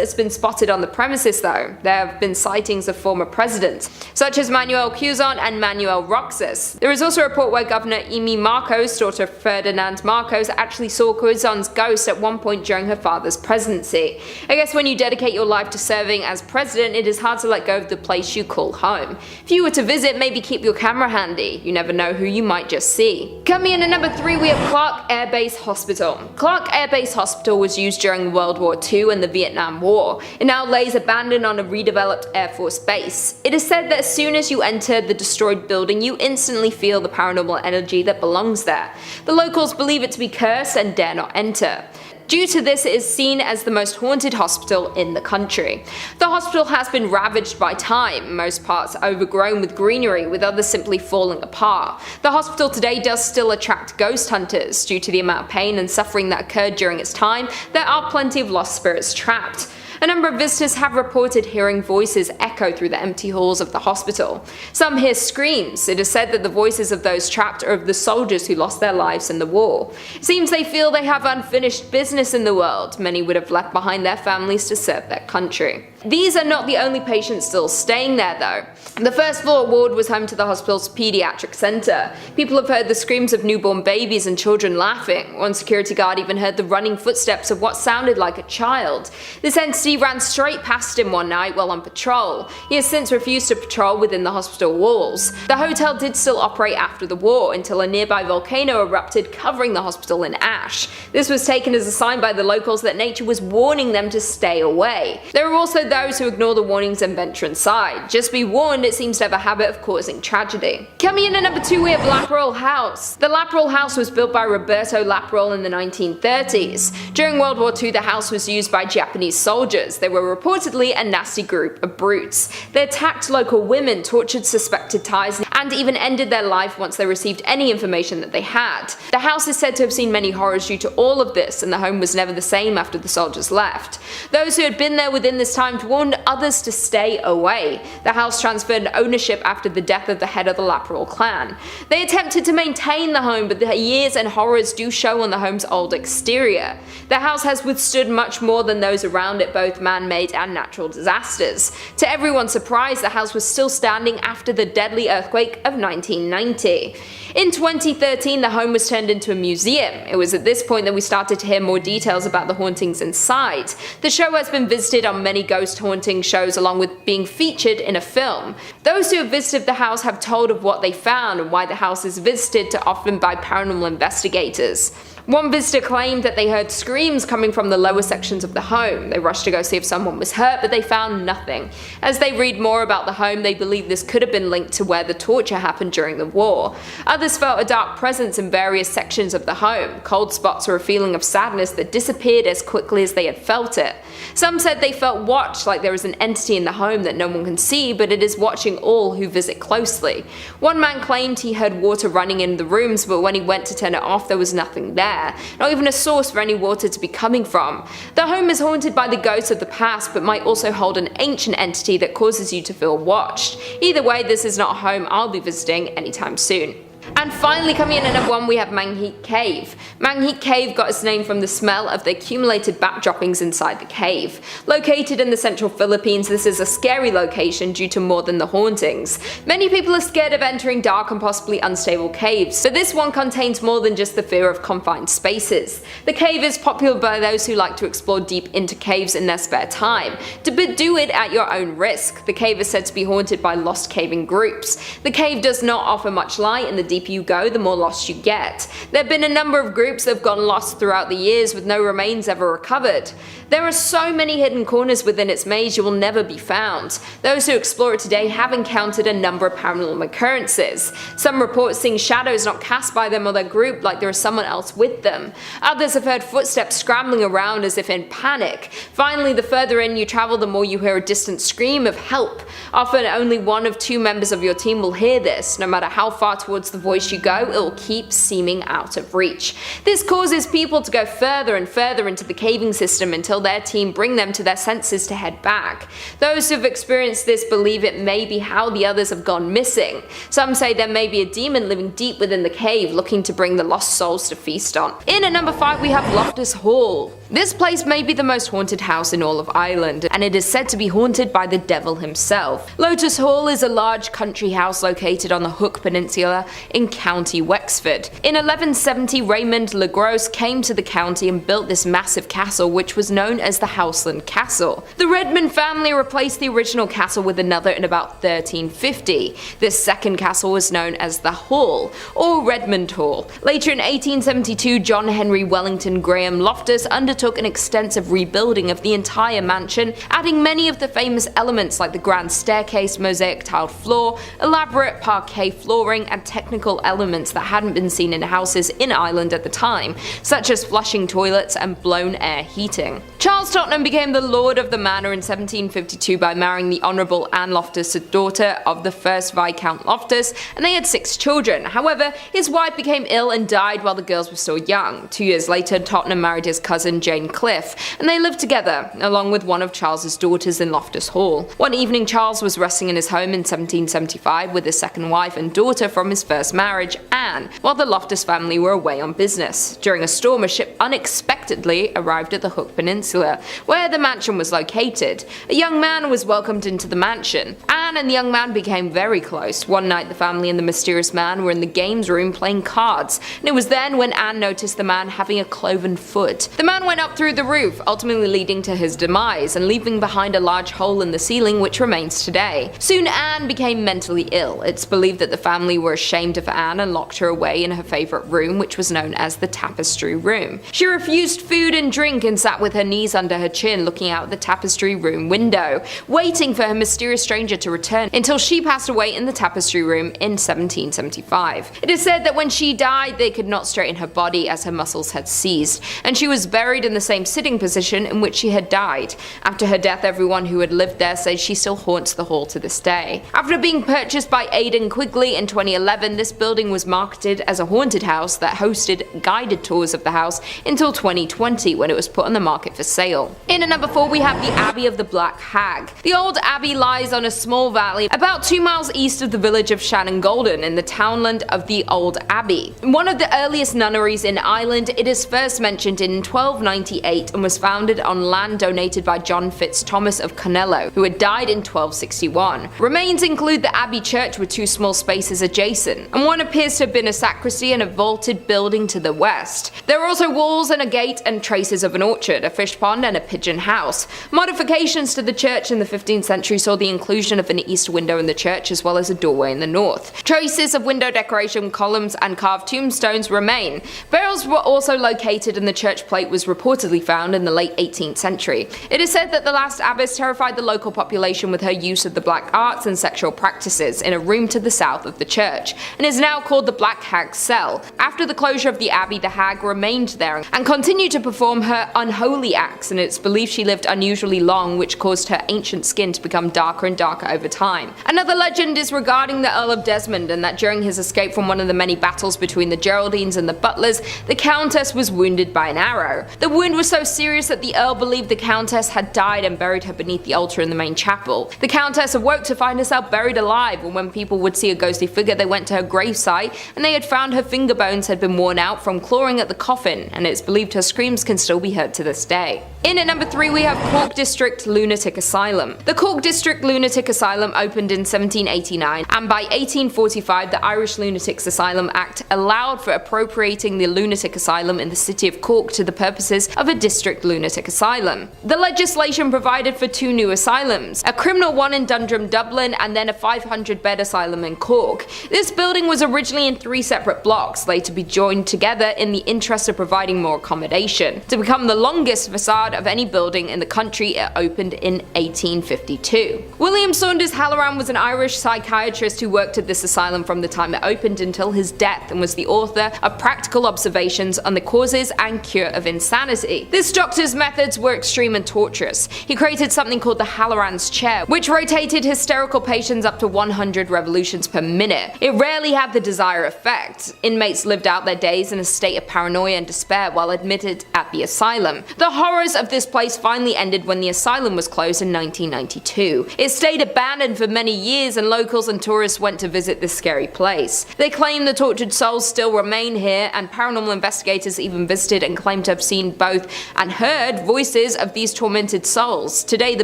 has been spotted on the premises though. There have been sightings of former presidents, such as Manuel Quezon and Manuel Roxas. There is also a report where Governor Amy Marcos, daughter of Ferdinand Marcos, actually saw Quezon's ghost at one point during her father's presidency. I guess when you dedicate your life to serving as president, it is hard to let go of the place you call home. If you were to visit, maybe keep your camera handy. You never know who you might just see. Coming in at number 3, we have Clark Air Base Hospital. Clark Air Base Hospital was used during World War II and the Vietnam War. It now lays abandoned on a redeveloped Air Force base. It is said that as soon as you enter the destroyed building, you instantly feel the paranormal energy that belongs there. The locals believe it to be cursed and dare not enter. Due to this, it is seen as the most haunted hospital in the country. The hospital has been ravaged by time, most parts overgrown with greenery, with others simply falling apart. The hospital today does still attract ghost hunters. Due to the amount of pain and suffering that occurred during its time, there are plenty of lost spirits trapped. A number of visitors have reported hearing voices echo through the empty halls of the hospital. Some hear screams. It is said that the voices of those trapped are of the soldiers who lost their lives in the war. It seems they feel they have unfinished business in the world. Many would have left behind their families to serve their country. These are not the only patients still staying there though. The first floor ward was home to the hospital's pediatric center. People have heard the screams of newborn babies and children laughing. One security guard even heard the running footsteps of what sounded like a child. This entity ran straight past him one night while on patrol. He has since refused to patrol within the hospital walls. The hotel did still operate after the war until a nearby volcano erupted, covering the hospital in ash. This was taken as a sign by the locals that nature was warning them to stay away. There are also those who ignore the warnings and venture inside. Just be warned, it seems to have a habit of causing tragedy. Coming in at number 2, we have Laparole House. The Laparole House was built by Roberto Laparole in the 1930s. During World War II, the house was used by Japanese soldiers. They were reportedly a nasty group of brutes. They attacked local women, tortured suspected ties, and even ended their life once they received any information that they had. The house is said to have seen many horrors due to all of this, and the home was never the same after the soldiers left. Those who had been there within this time warned others to stay away. The house transferred ownership after the death of the head of the Laparole clan. They attempted to maintain the home, but the years and horrors do show on the home's old exterior. The house has withstood much more than those around it, both both man-made and natural disasters. To everyone's surprise, the house was still standing after the deadly earthquake of 1990. In 2013, the home was turned into a museum. It was at this point that we started to hear more details about the hauntings inside. The show has been visited on many ghost haunting shows, along with being featured in a film. Those who have visited the house have told of what they found and why the house is visited often by paranormal investigators. One visitor claimed that they heard screams coming from the lower sections of the home. They rushed to go see if someone was hurt, but they found nothing. As they read more about the home, they believe this could have been linked to where the torture happened during the war. Others felt a dark presence in various sections of the home, cold spots or a feeling of sadness that disappeared as quickly as they had felt it. Some said they felt watched, like there is an entity in the home that no one can see, but it is watching all who visit closely. One man claimed he heard water running in the rooms, but when he went to turn it off, there was nothing there. Not even a source for any water to be coming from. The home is haunted by the ghosts of the past, but might also hold an ancient entity that causes you to feel watched. Either way, this is not a home I'll be visiting anytime soon. And finally, coming in at number 1, we have Mammoth Cave. Mammoth Cave got its name from the smell of the accumulated bat droppings inside the cave. Located in the central Philippines, this is a scary location due to more than the hauntings. Many people are scared of entering dark and possibly unstable caves, but this one contains more than just the fear of confined spaces. The cave is popular by those who like to explore deep into caves in their spare time, but do it at your own risk. The cave is said to be haunted by lost caving groups. The cave does not offer much light, and the deeper you go, the more lost you get. There have been a number of groups that have gone lost throughout the years with no remains ever recovered. There are so many hidden corners within its maze you will never be found. Those who explore it today have encountered a number of paranormal occurrences. Some report seeing shadows not cast by them or their group, like there is someone else with them. Others have heard footsteps scrambling around as if in panic. Finally, the further in you travel, the more you hear a distant scream of help. Often only one of 2 members of your team will hear this. No matter how far towards the voice you go, it will keep seeming out of reach. This causes people to go further and further into the caving system until their team bring them to their senses to head back. Those who have experienced this believe it may be how the others have gone missing. Some say there may be a demon living deep within the cave looking to bring the lost souls to feast on. In at number 5, we have Loftus Hall. This place may be the most haunted house in all of Ireland, and it is said to be haunted by the devil himself. Loftus Hall is a large country house located on the Hook Peninsula in County Wexford. In 1170, Raymond le Gros came to the county and built this massive castle, which was known as the Houseland Castle. The Redmond family replaced the original castle with another in about 1350. This second castle was known as the Hall, or Redmond Hall. Later in 1872, John Henry Wellington Graham Loftus undertook an extensive rebuilding of the entire mansion, adding many of the famous elements like the grand staircase, mosaic tiled floor, elaborate parquet flooring, and technical elements that hadn't been seen in houses in Ireland at the time, such as flushing toilets and blown air heating. Charles Tottenham became the lord of the manor in 1752 by marrying the Honourable Anne Loftus, the daughter of the first Viscount Loftus, and they had 6 children. However, his wife became ill and died while the girls were still young. 2 years later, Tottenham married his cousin Jane Cliff, and they lived together, along with one of Charles's daughters in Loftus Hall. One evening, Charles was resting in his home in 1775 with his second wife and daughter from his first marriage, Anne, while the Loftus family were away on business. During a storm, a ship unexpectedly arrived at the Hook Peninsula, where the mansion was located. A young man was welcomed into the mansion. Anne and the young man became very close. One night, the family and the mysterious man were in the games room playing cards, and it was then when Anne noticed the man having a cloven foot. The man went up through the roof, ultimately leading to his demise and leaving behind a large hole in the ceiling which remains today. Soon Anne became mentally ill. It's believed that the family were ashamed of Anne and locked her away in her favourite room, which was known as the tapestry room. She refused food and drink and sat with her knees under her chin looking out the tapestry room window, waiting for her mysterious stranger to return until she passed away in the tapestry room in 1775. It is said that when she died they could not straighten her body as her muscles had seized, and she was buried in the same sitting position in which she had died. After her death, everyone who had lived there says she still haunts the hall to this day. After being purchased by Aidan Quigley in 2011, this building was marketed as a haunted house that hosted guided tours of the house until 2020 when it was put on the market for sale. In at number 4 we have the Abbey of the Black Hag. The old abbey lies on a small Valley, about 2 miles east of the village of Shannon Golden in the townland of the Old Abbey. One of the earliest nunneries in Ireland, it is first mentioned in 1298 and was founded on land donated by John Fitzthomas of Carnello, who had died in 1261. Remains include the Abbey church with 2 small spaces adjacent, and one appears to have been a sacristy and a vaulted building to the west. There are also walls and a gate and traces of an orchard, a fish pond and a pigeon house. Modifications to the church in the 15th century saw the inclusion of an east window in the church as well as a doorway in the north. Traces of window decoration, columns and carved tombstones remain. Burials were also located and the church plate was reportedly found in the late 18th century. It is said that the last abbess terrified the local population with her use of the black arts and sexual practices in a room to the south of the church, and is now called the Black Hag's Cell. After the closure of the abbey, the hag remained there and continued to perform her unholy acts, and it's believed she lived unusually long, which caused her ancient skin to become darker and darker over time. Another legend is regarding the Earl of Desmond, and that during his escape from one of the many battles between the Geraldines and the Butlers, the Countess was wounded by an arrow. The wound was so serious that the Earl believed the Countess had died and buried her beneath the altar in the main chapel. The Countess awoke to find herself buried alive, and when people would see a ghostly figure, they went to her gravesite and they had found her finger bones had been worn out from clawing at the coffin, and it's believed her screams can still be heard to this day. In at number 3 we have Cork District Lunatic Asylum. The Cork District Lunatic Asylum opened in 1789, and by 1845 the Irish Lunatics Asylum Act allowed for appropriating the lunatic asylum in the city of Cork to the purposes of a district lunatic asylum. The legislation provided for 2 new asylums, a criminal one in Dundrum, Dublin, and then a 500-bed asylum in Cork. This building was originally in 3 separate blocks, later to be joined together in the interest of providing more accommodation. To become the longest facade of any building in the country, it opened in 1852. William Saunders Halloran was an Irish psychiatrist who worked at this asylum from the time it opened until his death, and was the author of practical observations on the causes and cure of insanity. This doctor's methods were extreme and torturous. He created something called the Halloran's chair, which rotated hysterical patients up to 100 revolutions per minute. It rarely had the desired effect. Inmates lived out their days in a state of paranoia and despair while admitted at the asylum. The horrors of this place finally ended when the asylum was closed in 1992. It stayed abandoned for many years, and locals and tourists went to visit this scary place. They claim the tortured souls still remain here, and paranormal investigators even visited and claimed to have seen both and heard voices of these tormented souls. Today the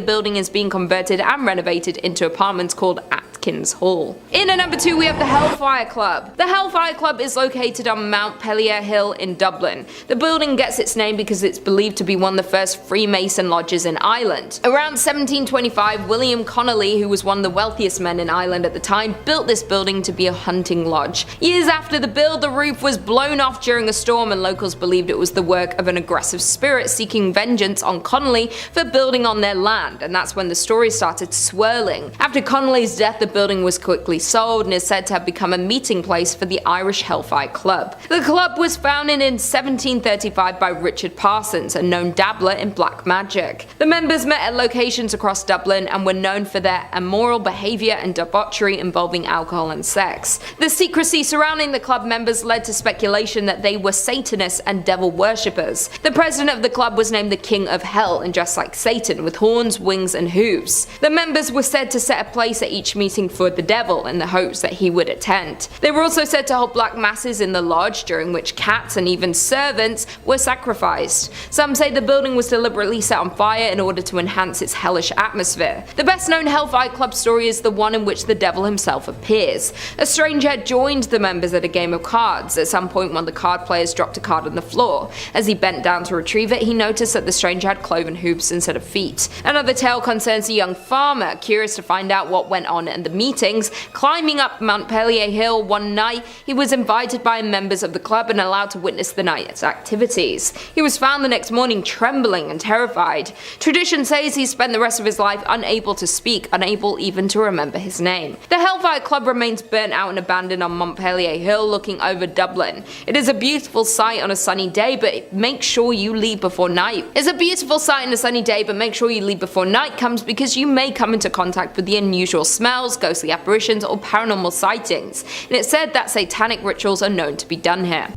building is being converted and renovated into apartments called Atkins Hall. In at number 2 we have the Hellfire Club. The Hellfire Club is located on Mount Pellier Hill in Dublin. The building gets its name because it's believed to be one of the first Freemason lodges in Ireland. Around 1725, William Connolly, who was one of the wealthiest men in Ireland at the time, built this building to be a hunting lodge. Years after the build, the roof was blown off during a storm, and locals believed it was the work of an aggressive spirit seeking vengeance on Connolly for building on their land, and that's when the story started swirling. After Connolly's death, the building was quickly sold and is said to have become a meeting place for the Irish Hellfire Club. The club was founded in 1735 by Richard Parsons, a known dabbler in black magic. The members met at locations across Dublin and were known for their immoral behaviour and debauchery involving alcohol and sex. The secrecy surrounding the club members led to speculation that they were Satanists and devil worshippers. The president of the club was named the King of Hell and dressed like Satan with horns, wings and hooves. The members were said to set a place at each meeting for the devil in the hopes that he would attend. They were also said to hold black masses in the lodge, during which cats and even servants were sacrificed. Some say the building was deliberately set on fire in order to enhance its hellish atmosphere. The best known Hellfire Club story is the one in which the devil himself appears. A stranger had joined the members at a game of cards. At some point, one of the card players dropped a card on the floor. As he bent down to retrieve it, he noticed that the stranger had cloven hooves instead of feet. Another tale concerns a young farmer, curious to find out what went on in the meetings. Climbing up Mount Pellier Hill one night, he was invited by members of the club and allowed to witness the night's activities. He was found the next morning trembling and terrified. Tradition says he spent the rest of his life unable to speak, unable even to remember his name. The Hellfire Club remains burnt out and abandoned on Montpellier Hill looking over Dublin. It is a beautiful sight on a sunny day, but make sure you leave before night. It's a beautiful sight on a sunny day, but make sure you leave before night comes, because you may come into contact with the unusual smells, ghostly apparitions or paranormal sightings. And it's said that satanic rituals are known to be done here.